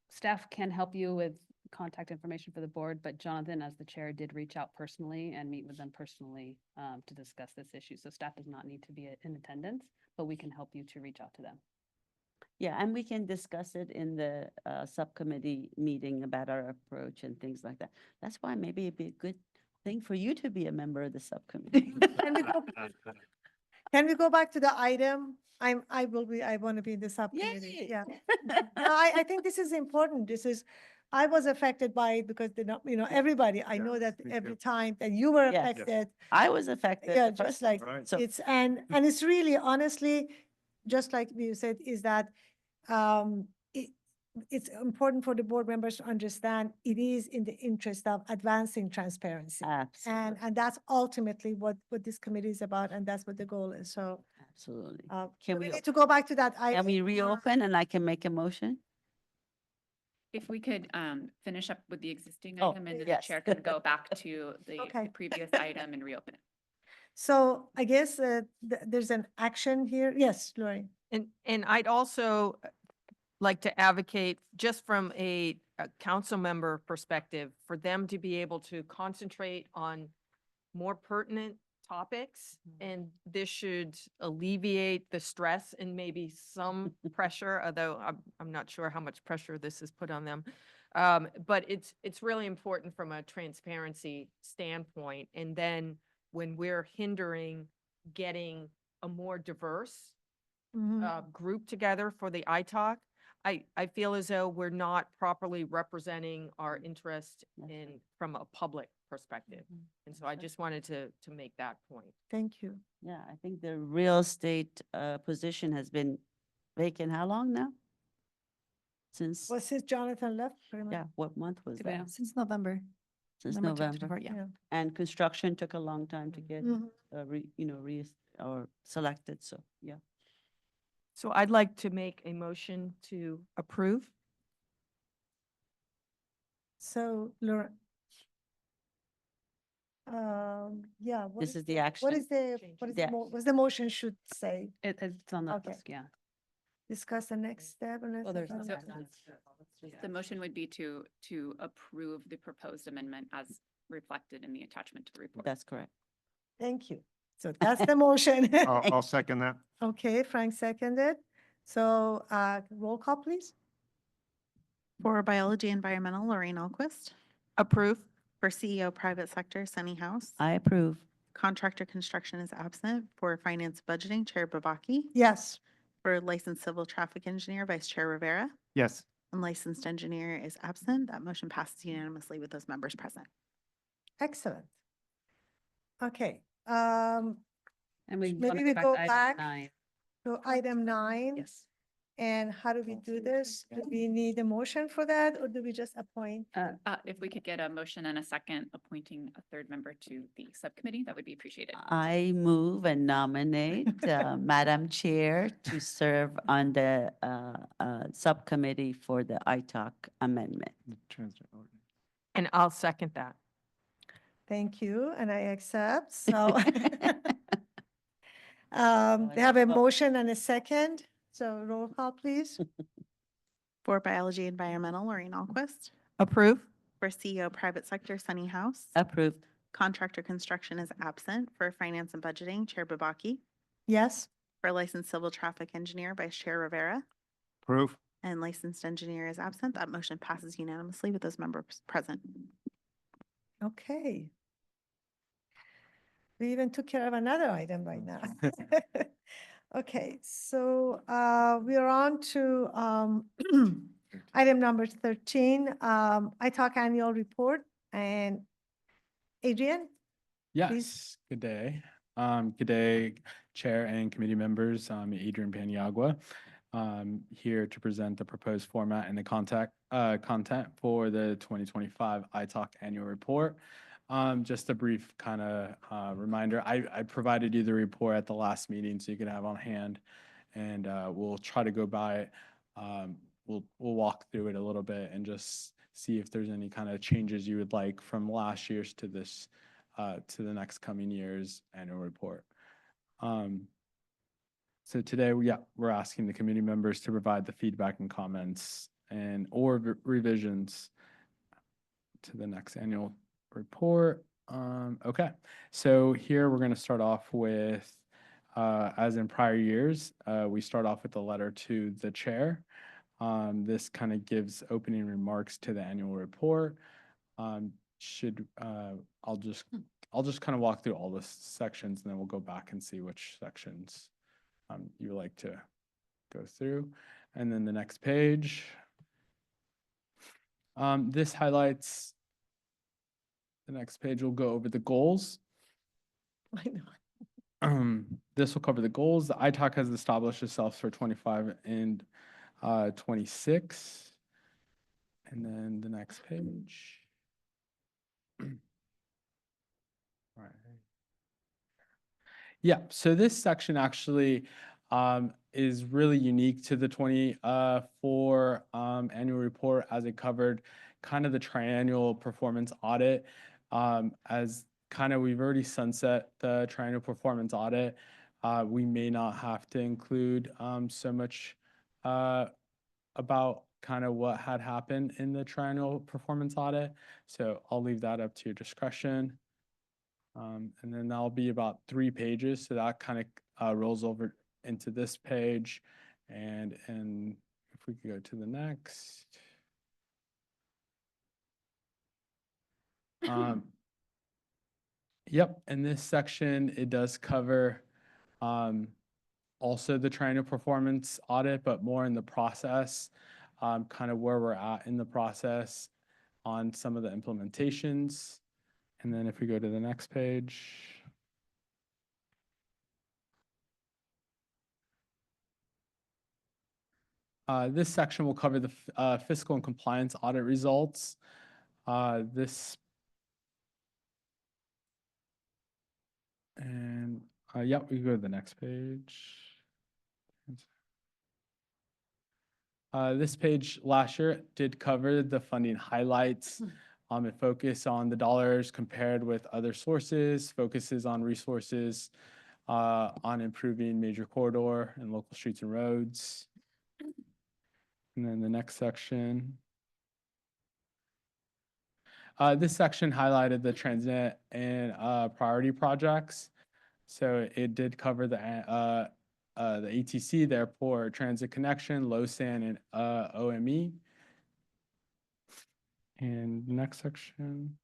staff can help you with contact information for the board, but Jonathan, as the chair, did reach out personally and meet with them personally to discuss this issue. So staff does not need to be in attendance, but we can help you to reach out to them. Yeah, and we can discuss it in the subcommittee meeting about our approach and things like that. That's why maybe it'd be a good thing for you to be a member of the subcommittee. Can we go back to the item? I want to be in the subcommittee. Yay. Yeah. No, I think this is important. I was affected by it because everybody, I know that me every too. time that you were Yes. affected. I was affected. Yeah, the just first- like Right. So- and it's really honestly, just like you said, is that it's important for the board members to understand it is in the interest of advancing transparency. Absolutely. And that's ultimately what this committee is about, and that's what the goal is. So Absolutely. do Can we we, need to go back to that can item? we reopen and I can make a motion? If we could finish up with the existing Oh, item and then the yes. chair can go back to the Okay. previous item and reopen it. So I guess there's an action here. Yes, Lori. And I'd also like to advocate, just from a council member perspective, for them to be able to concentrate on more pertinent topics. And this should alleviate the stress and maybe some pressure, although I'm not sure how much pressure this has put on them. But it's really important from a transparency standpoint. And then when we're hindering getting a more diverse group together for the ITALK, I feel as though we're not properly representing our interest from a public perspective. And so I just wanted to make that point. Thank you. Yeah, I think the real estate position has been vacant how long now? Since, Well, since Jonathan left, pretty much. yeah, what month was that? Since November. Since November November. 2024, yeah. And construction took a long time to get, Mhm. or selected, so, yeah. So I'd like to make a motion to approve. So, Laura. Yeah. This is the action. What is Yeah. what's the motion should say? It's on the Okay. list, yeah. Discuss the next step. And Well, there's then- The motion would be to approve the proposed amendment as reflected in the attachment to the report. That's correct. Thank you. So that's the motion. I'll second that. Okay, Frank seconded. So, roll call, please. For Biology Environmental, Lorraine Alquist. Approve. For CEO Private Sector, Sunny House. I approve. Contractor construction is absent. For finance budgeting, Chair Babaki. Yes. For licensed civil traffic engineer, Vice Chair Rivera. Yes. Unlicensed engineer is absent. That motion passes unanimously with those members present. Excellent. Okay, And we maybe wanna we back go to item back 9. to item 9. Yes. And how do we do this? Do we need a motion for that, or do we just appoint? If we could get a motion and a second appointing a third member to the subcommittee, that would be appreciated. I move and nominate Madam Chair to serve on the subcommittee for the ITAC amendment. And I'll second that. Thank you, and I accept. So they have a motion and a second. So roll call, please. For biology environmental, Lorraine Alquist. Approve. For CEO private sector, Sunny House. Approved. Contractor construction is absent. For finance and budgeting, Chair Babaki. Yes. For licensed civil traffic engineer, Vice Chair Rivera. Approve. And licensed engineer is absent. That motion passes unanimously with those members present. Okay. We even took care of another item right now. Okay, so we are on to item number 13, ITAC annual report. And Adrian? Yes, good day. Good day, Chair and committee members. I'm Adrian Paniagua. Here to present the proposed format and the content for the 2025 ITAC annual report. Just a brief kind of reminder, I provided you the report at the last meeting so you can have on hand, and we'll try to go by it. We'll walk through it a little bit and just see if there's any kind of changes you would like from last year's to this to the next coming year's annual report. So today, we're asking the committee members to provide the feedback and comments and or revisions to the next annual report. Okay, so here we're going to start off with, as in prior years, we start off with a letter to the chair. This kind of gives opening remarks to the annual report. I'll just kind of walk through all the sections, and then we'll go back and see which sections you would like to go through. And then the next page. This highlights. The next page will go over the goals. I know. This will cover the goals. The ITAC has established itself for 25 and 26. And then the next page. All right. Yeah, so this section actually is really unique to the 24 annual report, as it covered kind of the triennial performance audit. As kind of we've already sunset the triennial performance audit, we may not have to include so much about kind of what had happened in the triennial performance audit. So I'll leave that up to your discretion. And then that'll be about 3 pages. So that kind of rolls over into this page. And if we could go to the next. Yep, in this section, it does cover also the triennial performance audit, but more in the process, kind of where we're at in the process on some of the implementations. And then if we go to the next page. This section will cover the fiscal and compliance audit results. Yeah, we can go to the next page. This page last year did cover the funding highlights. It focused on the dollars compared with other sources, focuses on resources, on improving major corridor and local streets and roads. And then the next section. This section highlighted the TransNet and priority projects. So it did cover the ATC, the airport transit connection, LOSAN, and OME. And next section.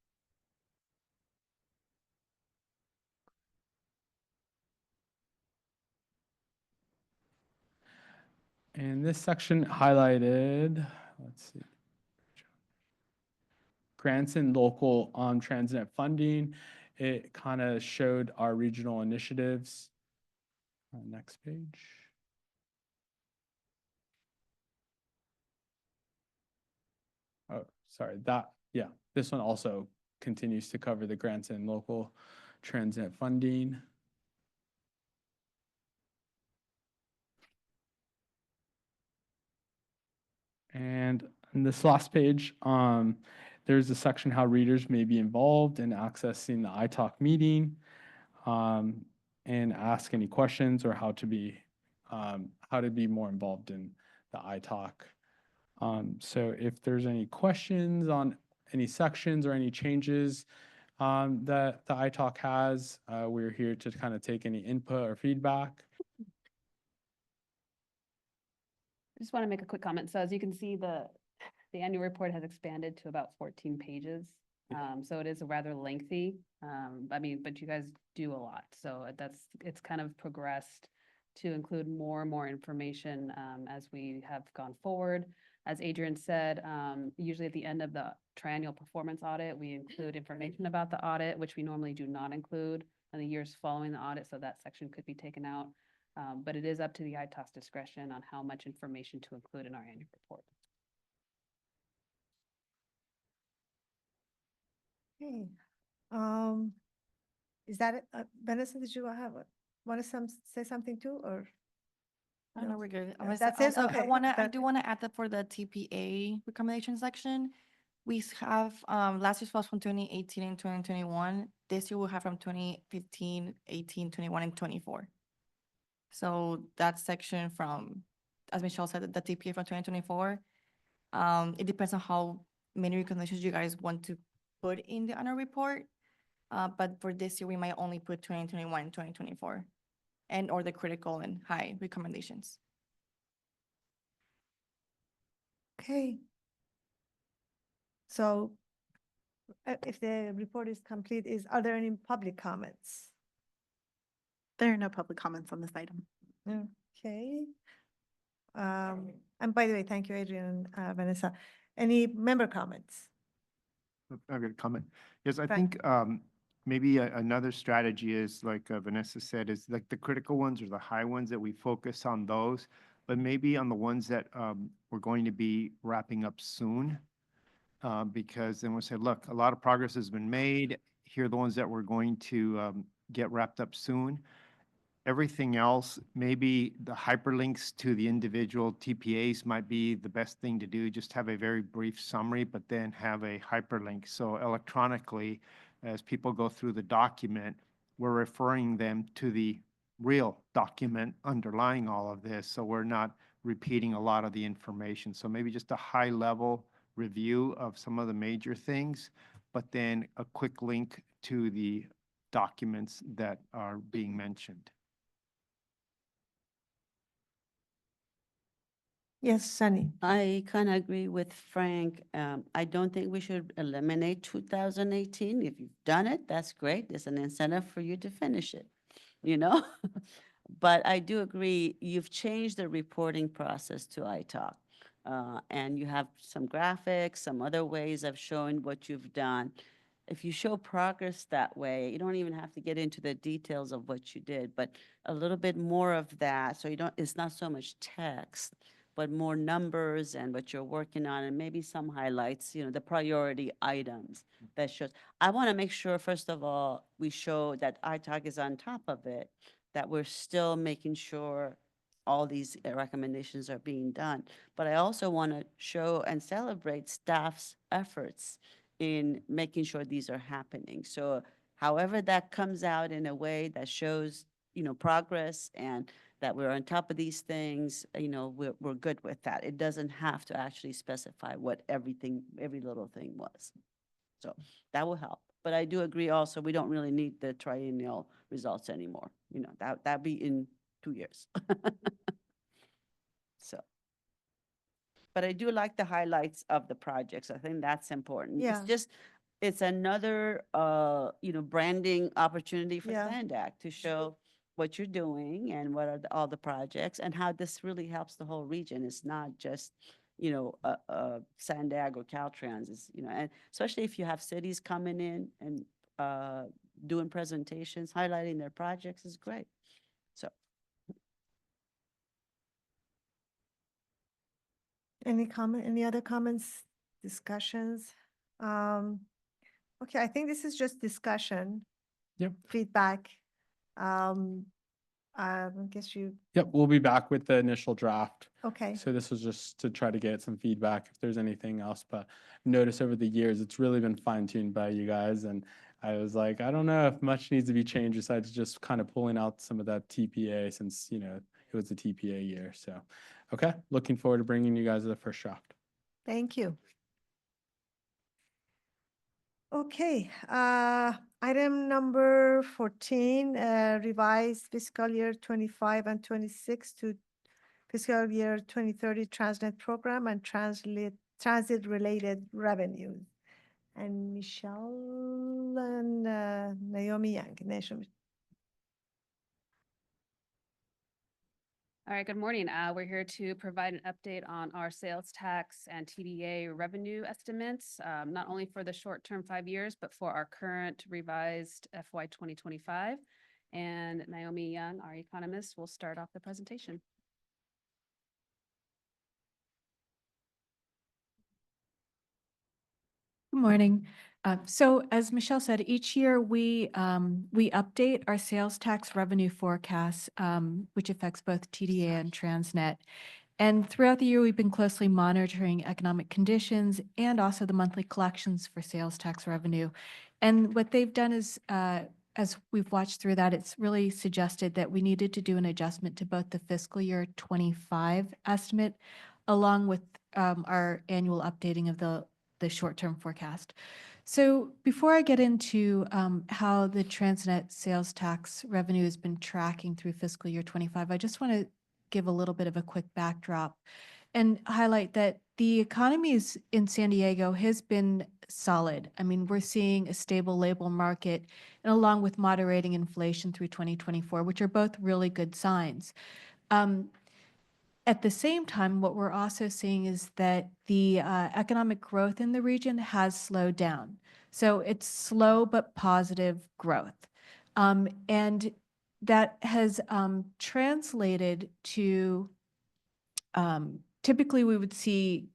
And this section highlighted, let's see, grants and local TransNet funding. It kind of showed our regional initiatives. Next page. Oh, sorry, this one also continues to cover the grants and local TransNet funding. And on this last page, there's a section how readers may be involved in accessing the iTalk meeting, and ask any questions or how to be more involved in the iTalk. So if there's any questions on any sections or any changes that the iTalk has, we're here to kind of take any input or feedback. I just want to make a quick comment. So as you can see, the annual report has expanded to about 14 pages. So it is rather lengthy. I mean, but you guys do a lot. So it's kind of progressed to include more and more information as we have gone forward. As Adrian said, usually at the end of the triennial performance audit, we include information about the audit, which we normally do not include in the years following the audit. So that section could be taken out. But it is up to the ITOS discretion on how much information to include in our annual report. Okay. Is that it? Vanessa, did you want to say something too, or? I know we're good. That's it? Okay. I do want to add that for the TPA recommendation section, we have, last year's was from 2018 and 2021. This year we'll have from 2015, 18, 21, and 24. So that section from, as Michelle said, the TPA from 2024, it depends on how many recommendations you guys want to put in the annual report. But for this year, we might only put 2021 and 2024 and or the critical and high recommendations. Okay. So if the report is complete, are there any public comments? There are no public comments on this item. Okay. And by the way, thank you, Adrian and Vanessa. Any member comments? I've got a comment. Yes, I Frank. think maybe another strategy is, like Vanessa said, is like the critical ones or the high ones that we focus on those, but maybe on the ones that we're going to be wrapping up soon. Because then we'll say, look, a lot of progress has been made. Here are the ones that we're going to get wrapped up soon. Everything else, maybe the hyperlinks to the individual TPAs might be the best thing to do. Just have a very brief summary, but then have a hyperlink. So electronically, as people go through the document, we're referring them to the real document underlying all of this. So we're not repeating a lot of the information. So maybe just a high level review of some of the major things, but then a quick link to the documents that are being mentioned. Yes, Sunny. I kind of agree with Frank. I don't think we should eliminate 2018. If you've done it, that's great. There's an incentive for you to finish it, you know? But I do agree, you've changed the reporting process to iTalk. And you have some graphics, some other ways of showing what you've done. If you show progress that way, you don't even have to get into the details of what you did, but a little bit more of that. So it's not so much text, but more numbers and what you're working on, and maybe some highlights, the priority items that shows. I want to make sure, first of all, we show that iTalk is on top of it, that we're still making sure all these recommendations are being done. But I also want to show and celebrate staff's efforts in making sure these are happening. So however that comes out in a way that shows, progress and that we're on top of these things, we're good with that. It doesn't have to actually specify what every little thing was. So that will help. But I do agree also, we don't really need the triennial results anymore. That'd be in 2 years. So, but I do like the highlights of the projects. I think that's important. Yeah. It's another, branding opportunity for Yeah. SANDAG to show, what you're doing and what are all the projects and how this really helps the whole region. It's not just, SANDAG or Caltrans, and especially if you have cities coming in and doing presentations, highlighting their projects is great. So. Any other comments, discussions? Okay, I think this is just discussion. Yep. Feedback. I guess Yep, we'll be back with the initial draft. okay. So this was just to try to get some feedback if there's anything else, but notice over the years, it's really been fine-tuned by you guys. And I was like, I don't know if much needs to be changed besides just kind of pulling out some of that TPA since, it was a TPA year. So, okay, looking forward to bringing you guys the first draft. Thank you. Okay, item number 14, revised fiscal year 25 and 26 to fiscal year 2030 TransNet program and transit-related revenues. And Michelle and Naomi Yang. All right, good morning. We're here to provide an update on our sales tax and TDA revenue estimates, not only for the short-term 5 years, but for our current revised FY 2025. And Naomi Young, our economist, will start off the presentation. Good morning. So as Michelle said, each year we update our sales tax revenue forecasts, which affects both TDA and TransNet. And throughout the year, we've been closely monitoring economic conditions and also the monthly collections for sales tax revenue. And what they've done is, as we've watched through that, it's really suggested that we needed to do an adjustment to both the fiscal year 25 estimate, along with our annual updating of the short-term forecast. So before I get into how the TransNet sales tax revenue has been tracking through fiscal year 25, I just want to give a little bit of a quick backdrop and highlight that the economy in San Diego has been solid. I mean, we're seeing a stable labor market and along with moderating inflation through 2024, which are both really good signs. At the same time, what we're also seeing is that the economic growth in the region has slowed down. So it's slow but positive growth. And that has translated to, typically we would see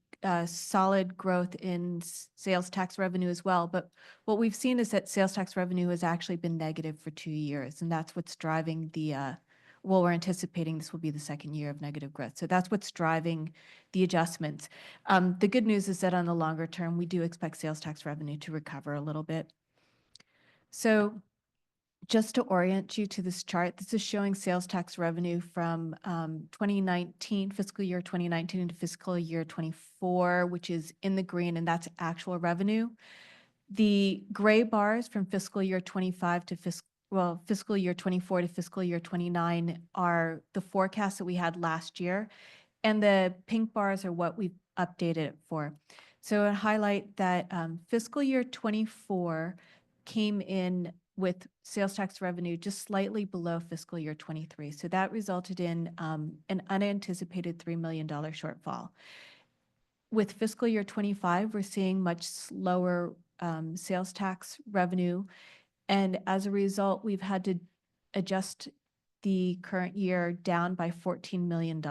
solid growth in sales tax revenue as well. But what we've seen is that sales tax revenue has actually been negative for 2 years. And that's what's driving the well, we're anticipating this will be the second year of negative growth. So that's what's driving the adjustments. The good news is that on the longer term, we do expect sales tax revenue to recover a little bit. So just to orient you to this chart, this is showing sales tax revenue from 2019, fiscal year 2019 to fiscal year 24, which is in the green, and that's actual revenue. The gray bars from fiscal year 25 to fiscal year 24 to fiscal year 29 are the forecasts that we had last year, and the pink bars are what we've updated it for. So I highlight that fiscal year 24 came in with sales tax revenue just slightly below fiscal year 23. So that resulted in an unanticipated $3 million shortfall. With fiscal year 25, we're seeing much slower sales tax revenue. And as a result, we've had to adjust the current year down by $14 million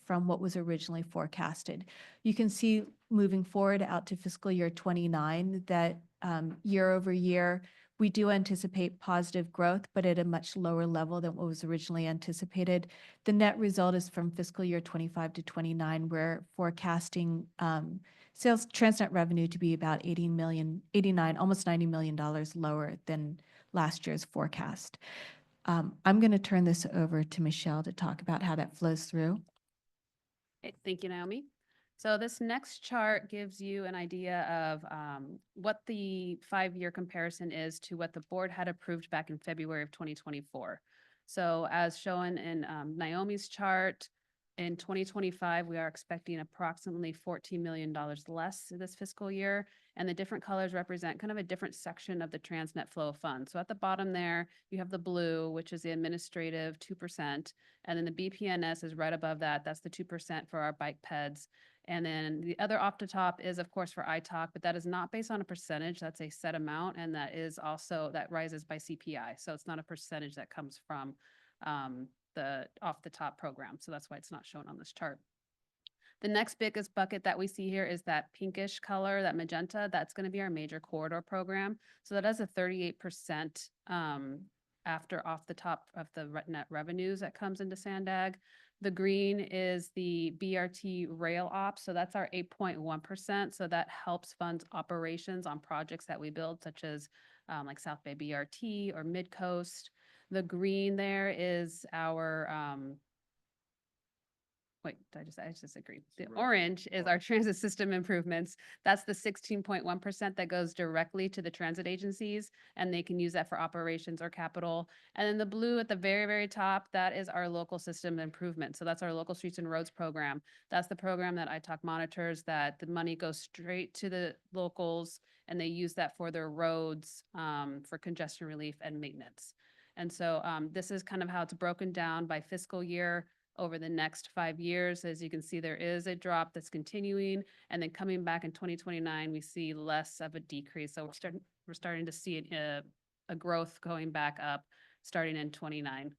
from what was originally forecasted. You can see moving forward out to fiscal year 29 that year over year, we do anticipate positive growth, but at a much lower level than what was originally anticipated. The net result is from fiscal year 25 to 29, we're forecasting sales TransNet revenue to be about almost $90 million lower than last year's forecast. I'm going to turn this over to Michelle to talk about how that flows through. Okay, thank you, Naomi. So this next chart gives you an idea of what the 5-year comparison is to what the board had approved back in February of 2024. So as shown in Naomi's chart, In 2025, we are expecting approximately $14 million less this fiscal year. And the different colors represent kind of a different section of the TransNet flow of funds. So at the bottom there, you have the blue, which is the administrative 2%. And then the BPNS is right above that. That's the 2% for our bike peds. And then the other off the top is, of course, for iTalk, but that is not based on a percentage. That's a set amount. And that is also, that rises by CPI. So it's not a percentage that comes from the off the top program. So that's why it's not shown on this chart. The next biggest bucket that we see here is that pinkish color, that magenta. That's going to be our major corridor program. So that has a 38% after off the top of the net revenues that comes into SANDAG. The green is the BRT rail ops. So that's our 8.1%. So that helps fund operations on projects that we build, such as like South Bay BRT or Midcoast. The green there is our, wait, I just agreed. The orange is our transit system improvements. That's the 16.1% that goes directly to the transit agencies, and they can use that for operations or capital. And then the blue at the very, very top, that is our local system improvement. So that's our local streets and roads program. That's the program that iTalk monitors, that the money goes straight to the locals, and they use that for their roads, for congestion relief and maintenance. And so this is kind of how it's broken down by fiscal year over the next 5 years. As you can see, there is a drop that's continuing, and then coming back in 2029, we see less of a decrease. So we're starting to see a growth going back up starting in 29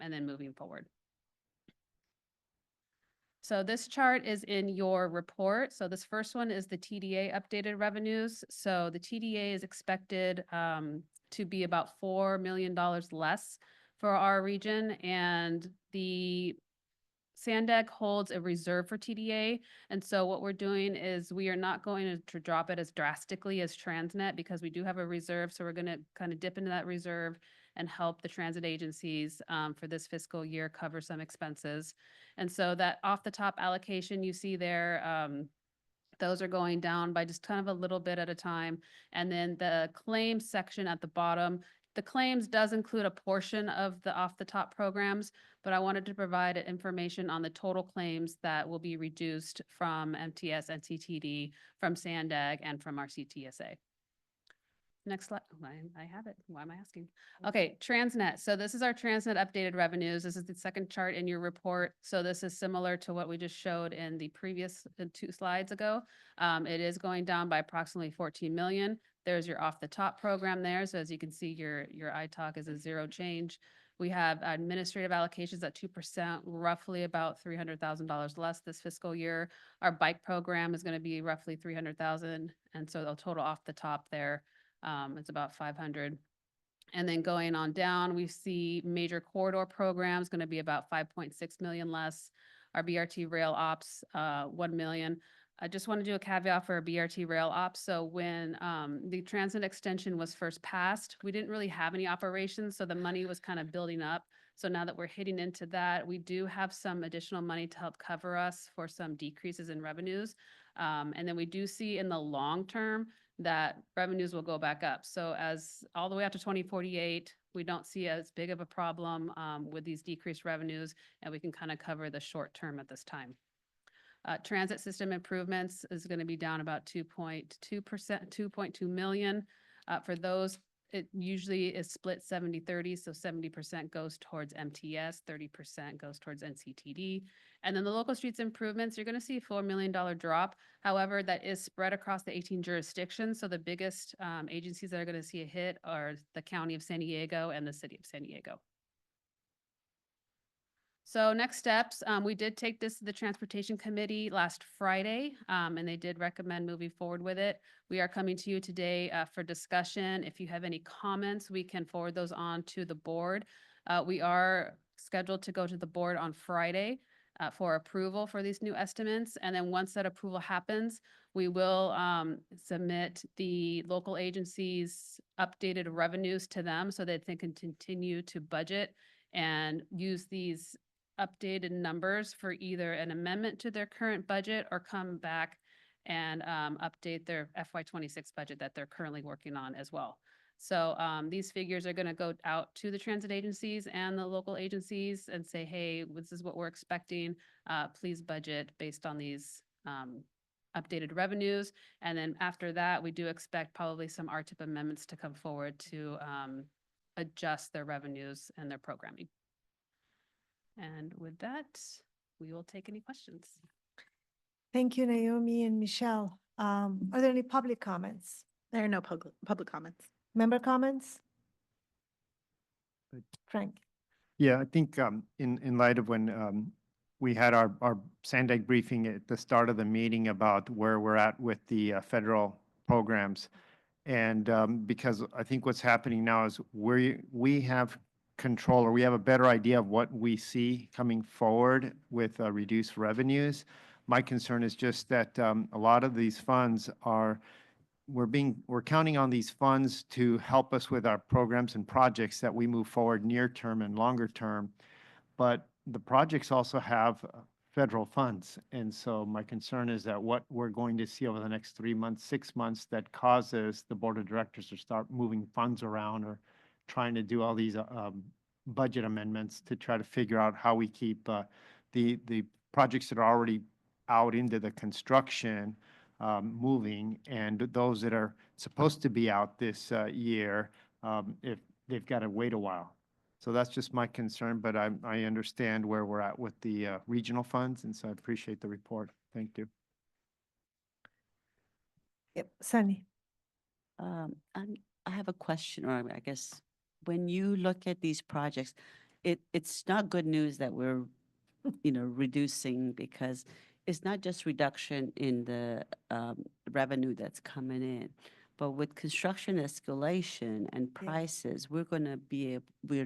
and then moving forward. So this chart is in your report. So this first one is the TDA updated revenues. So the TDA is expected to be about $4 million less for our region, and the SANDAG holds a reserve for TDA. And so what we're doing is we are not going to drop it as drastically as TransNet, because we do have a reserve. So we're going to kind of dip into that reserve and help the transit agencies for this fiscal year cover some expenses. And so that off the top allocation you see there, those are going down by just kind of a little bit at a time. And then the claims section at the bottom, the claims does include a portion of the off the top programs, but I wanted to provide information on the total claims that will be reduced from MTS, NCTD, from SANDAG, and from our CTSA. Next slide. I have it. Why am I asking? Okay, TransNet. So this is our TransNet updated revenues. This is the second chart in your report. So this is similar to what we just showed in the previous 2 slides ago. It is going down by approximately 14 million. There's your off the top program there. So as you can see, your iTalk is a zero change. We have administrative allocations at 2%, roughly about $300,000 less this fiscal year. Our bike program is going to be roughly 300,000. And so the total off the top there, it's about 500. And then going on down, we see major corridor programs going to be about 5.6 million less. Our BRT rail ops, 1 million. I just want to do a caveat for BRT rail ops. So when the transit extension was first passed, we didn't really have any operations. So the money was kind of building up. So now that we're hitting into that, we do have some additional money to help cover us for some decreases in revenues. And then we do see in the long term that revenues will go back up. So as all the way up to 2048, we don't see as big of a problem with these decreased revenues, and we can kind of cover the short term at this time. Transit system improvements is going to be down about 2.2%, 2.2 million. For those, it usually is split 70-30, so 70% goes towards MTS, 30% goes towards NCTD. And then the local streets improvements, you're going to see a $4 million drop. However, that is spread across the 18 jurisdictions. So the biggest agencies that are going to see a hit are the County of San Diego and the City of San Diego. So next steps, we did take this to the Transportation Committee last Friday, and they did recommend moving forward with it. We are coming to you today for discussion. If you have any comments, we can forward those on to the board. We are scheduled to go to the board on Friday for approval for these new estimates. And then once that approval happens, we will submit the local agencies' updated revenues to them so that they can continue to budget and use these updated numbers for either an amendment to their current budget or come back and update their FY26 budget that they're currently working on as well. So these figures are going to go out to the transit agencies and the local agencies and say, hey, this is what we're expecting. Please budget based on these updated revenues. And then after that, we do expect probably some RTIP amendments to come forward to adjust their revenues and their programming. And with that, we will take any questions. Thank you, Naomi and Michelle. Are there any public comments? There are no public comments. Member comments? Frank? Yeah, I think in light of when we had our SANDAG briefing at the start of the meeting about where we're at with the federal programs. And because I think what's happening now is we have control, or we have a better idea of what we see coming forward with reduced revenues. My concern is just that a lot of these funds we're counting on these funds to help us with our programs and projects that we move forward near term and longer term. But the projects also have federal funds. And so my concern is that what we're going to see over the next 3 months, 6 months, that causes the board of directors to start moving funds around or trying to do all these budget amendments to try to figure out how we keep the projects that are already out into the construction moving, and those that are supposed to be out this year, if they've got to wait a while. So that's just my concern, but I understand where we're at with the regional funds, and so I appreciate the report. Thank you. Yep, Sunny. I have a question, or I guess when you look at these projects, it's not good news that we're, reducing, because it's not just reduction in the revenue that's coming in, but with construction escalation and prices, we're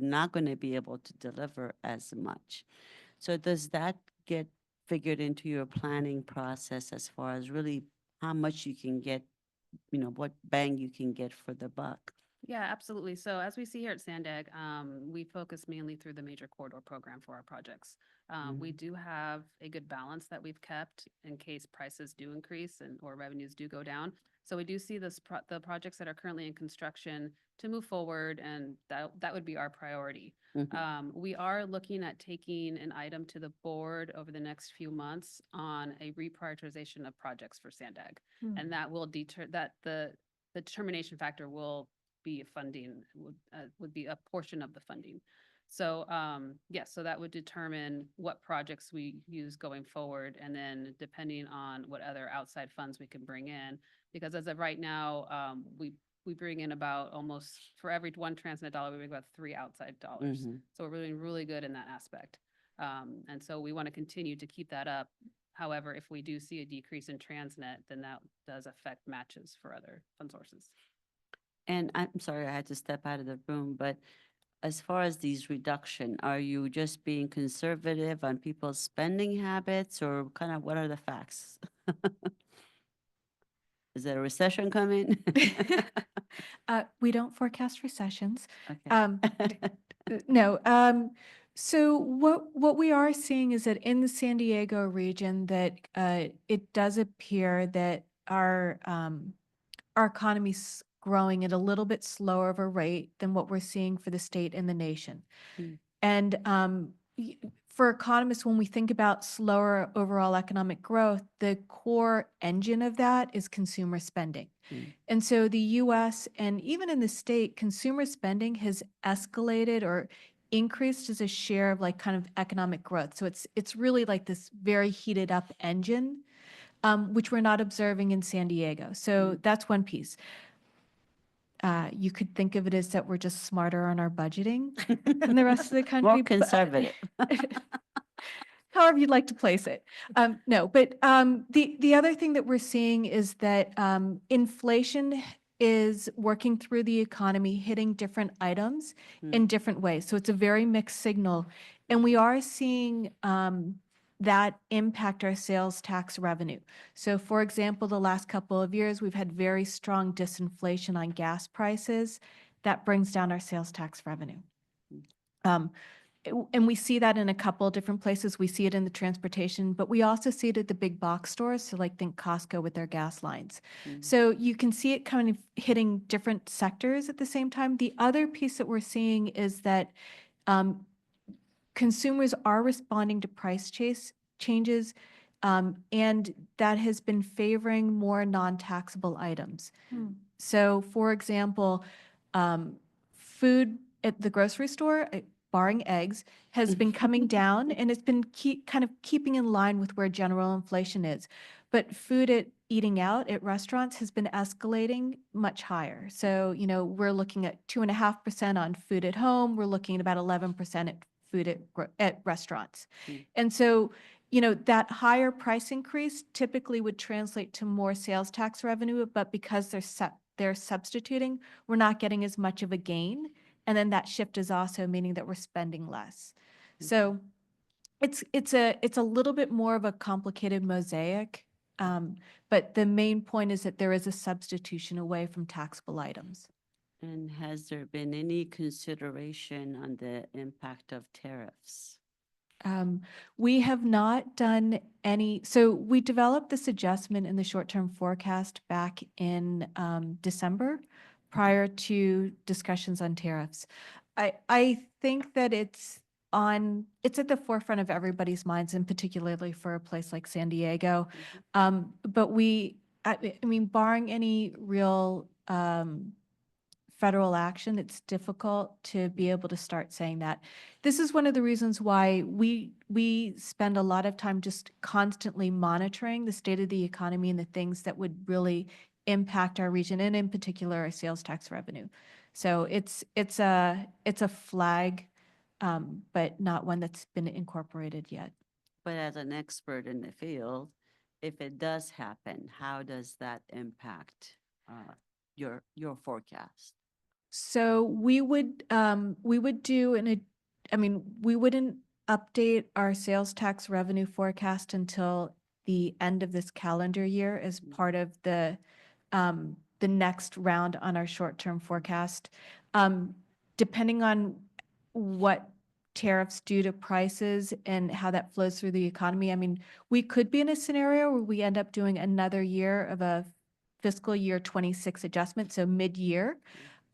not going to be able to deliver as much. So does that get figured into your planning process as far as really how much you can get, what bang you can get for the buck? Yeah, absolutely. So as we see here at SANDAG, we focus mainly through the major corridor program for our projects. We do have a good balance that we've kept in case prices do increase or revenues do go down. So we do see the projects that are currently in construction to move forward, and that would be our priority. We are looking at taking an item to the board over the next few months on a reprioritization of projects for SANDAG. And that will deter that the determination factor will be funding, would be a portion of the funding. So yes, so that would determine what projects we use going forward, and then depending on what other outside funds we can bring in, because as of right now, we bring in about almost, for every one TransNet dollar, we bring about 3 outside dollars. So we're doing really good in that aspect. And so we want to continue to keep that up. However, if we do see a decrease in TransNet, then that does affect matches for other fund sources. And I'm sorry, I had to step out of the room, but as far as these reduction, are you just being conservative on people's spending habits, or kind of what are the facts? Is there a recession coming? We don't forecast recessions. Okay. No. So what we are seeing is that in the San Diego region, that it does appear that our economy's growing at a little bit slower of a rate than what we're seeing for the state and the nation. And for economists, when we think about slower overall economic growth, the core engine of that is consumer spending. And so the US and even in the state, consumer spending has escalated or increased as a share of like kind of economic growth. So it's really like this very heated up engine, which we're not observing in San Diego. So that's one piece. You could think of it as that we're just smarter on our budgeting than the rest of the country. More conservative. However you'd like to place it. No, but the other thing that we're seeing is that inflation is working through the economy, hitting different items in different ways. So it's a very mixed signal. And we are seeing that impact our sales tax revenue. So for example, the last couple of years, we've had very strong disinflation on gas prices. That brings down our sales tax revenue. and we see that in a couple different places. We see it in the transportation, but we also see it at the big box stores. So like think Costco with their gas lines. So you can see it kind of hitting different sectors at the same time. The other piece that we're seeing is that consumers are responding to price changes, and that has been favoring more non-taxable items. So for example, food at the grocery store, barring eggs, has been coming down, and it's been kind of keeping in line with where general inflation is. But food at eating out at restaurants has been escalating much higher. So, you know, we're looking at 2.5% on food at home. We're looking at about 11% at food at restaurants. And so, you know, that higher price increase typically would translate to more sales tax revenue, but because they're substituting, we're not getting as much of a gain. And then that shift is also meaning that we're spending less. So it's a little bit more of a complicated mosaic, but the main point is that there is a substitution away from taxable items. And has there been any consideration on the impact of tariffs? We have not done any, so we developed this adjustment in the short-term forecast back in December prior to discussions on tariffs. I think that it's at the forefront of everybody's minds, and particularly for a place like San Diego. But I mean, barring any real federal action, it's difficult to be able to start saying that. This is one of the reasons why we spend a lot of time just constantly monitoring the state of the economy and the things that would really impact our region, and in particular our sales tax revenue. So it's a flag, but not one that's been incorporated yet. But as an expert in the field, if it does happen, how does that impact your forecast? So we would do we wouldn't update our sales tax revenue forecast until the end of this calendar year as part of the next round on our short-term forecast. Depending on what tariffs do to prices and how that flows through the economy, I mean, we could be in a scenario where we end up doing another year of a fiscal year 26 adjustment, so mid-year.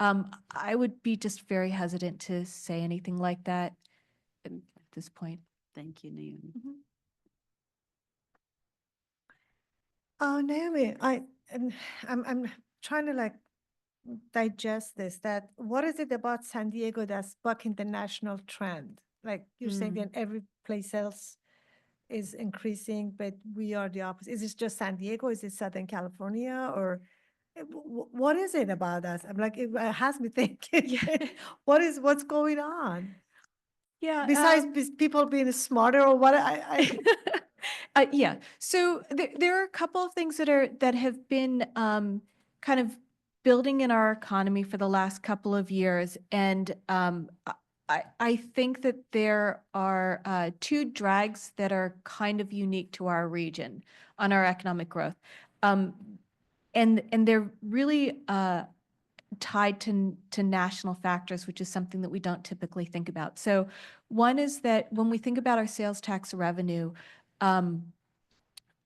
I would be just very hesitant to say anything like that at this point. Thank you, Naomi. Oh, Naomi, I'm trying to like digest this. That what is it about San Diego that's bucking the national trend? Like you're saying that every place else is increasing, but we are the opposite. Is it just San Diego? Is it Southern California? Or what is it about us? I'm like, it has me thinking, what's going on? Yeah. Besides people being smarter or what? Yeah. So there are a couple of things that have been kind of building in our economy for the last couple of years, and I think that there are two drags that are kind of unique to our region on our economic growth, and they're really tied to national factors, which is something that we don't typically think about. So one is that when we think about our sales tax revenue,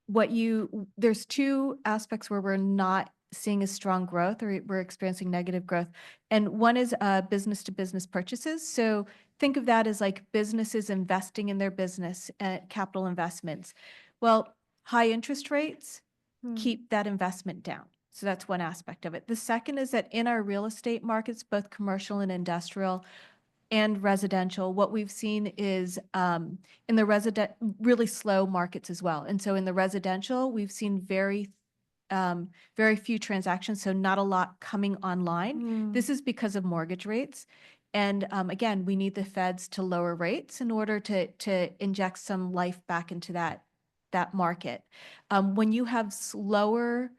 there's two aspects where we're not seeing a strong growth, or we're experiencing negative growth. And one is business-to-business purchases. So think of that as like businesses investing in their business, capital investments. Well, high interest rates keep that investment down. So that's one aspect of it. The second is that in our real estate markets, both commercial and industrial and residential, what we've seen is in the really slow markets as well. And so in the residential, we've seen very few transactions, so not a lot coming online. This is because of mortgage rates. And again, we need the feds to lower rates in order to inject some life back into that market. When you have slower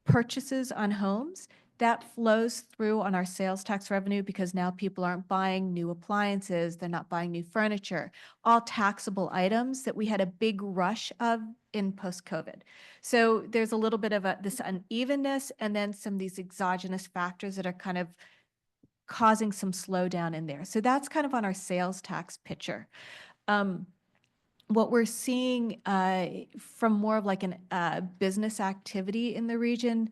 purchases on homes, that flows through on our sales tax revenue because now people aren't buying new appliances, they're not buying new furniture, all taxable items that we had a big rush of in post-COVID. So there's a little bit of this unevenness, and then some of these exogenous factors that are kind of causing some slowdown in there. So that's kind of on our sales tax picture. What we're seeing from more of like an business activity in the region,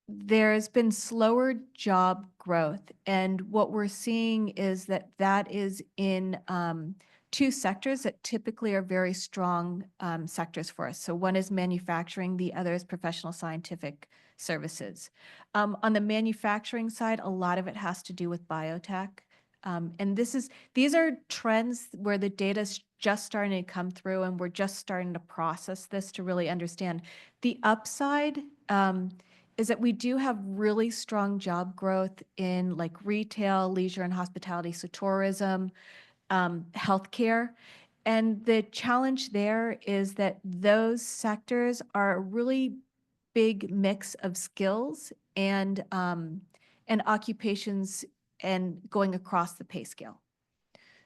there's been slower job growth. And what we're seeing is that that is in two sectors that typically are very strong sectors for us. So one is manufacturing, the other is professional scientific services. On the manufacturing side, a lot of it has to do with biotech. And these are trends where the data is just starting to come through, and we're just starting to process this to really understand. The upside is that we do have really strong job growth in like retail, leisure and hospitality, so tourism, healthcare. And the challenge there is that those sectors are a really big mix of skills and occupations and going across the pay scale.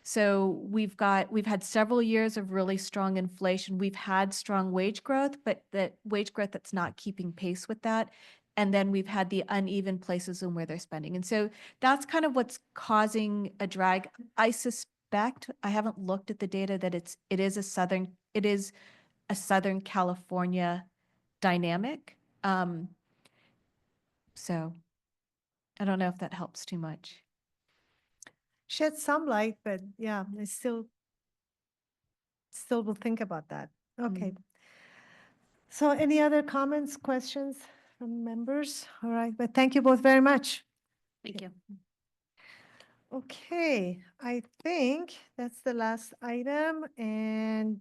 So we've had several years of really strong inflation. We've had strong wage growth, but that wage growth that's not keeping pace with that. And then we've had the uneven places in where they're spending. And so that's kind of what's causing a drag. I suspect, I haven't looked at the data, that it is a Southern California dynamic. So I don't know if that helps too much. Shed some light, but yeah, I still will think about that. Okay. So any other comments, questions from members? All right, but thank you both very much. Thank you. Okay, I think that's the last item, and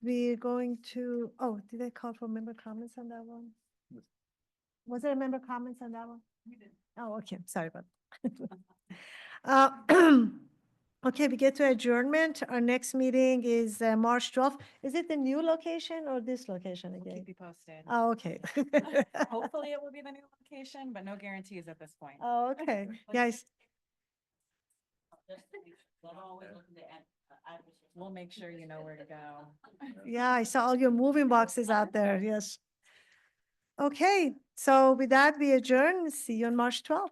we're going to, oh, did I call for member comments on that one? Was there a member comments on that one? We did. Oh, okay, sorry about that. Okay, we get to adjournment. Our next meeting is March 12th. Is it the new location or this location again? Keep you posted. Oh, okay. Hopefully it will be the new location, but no guarantees at this point. Oh, okay. Yes. We'll make sure you know where to go. Yeah, I saw all your moving boxes out there. Yes. Okay, so with that, we adjourn. See you on March 12th.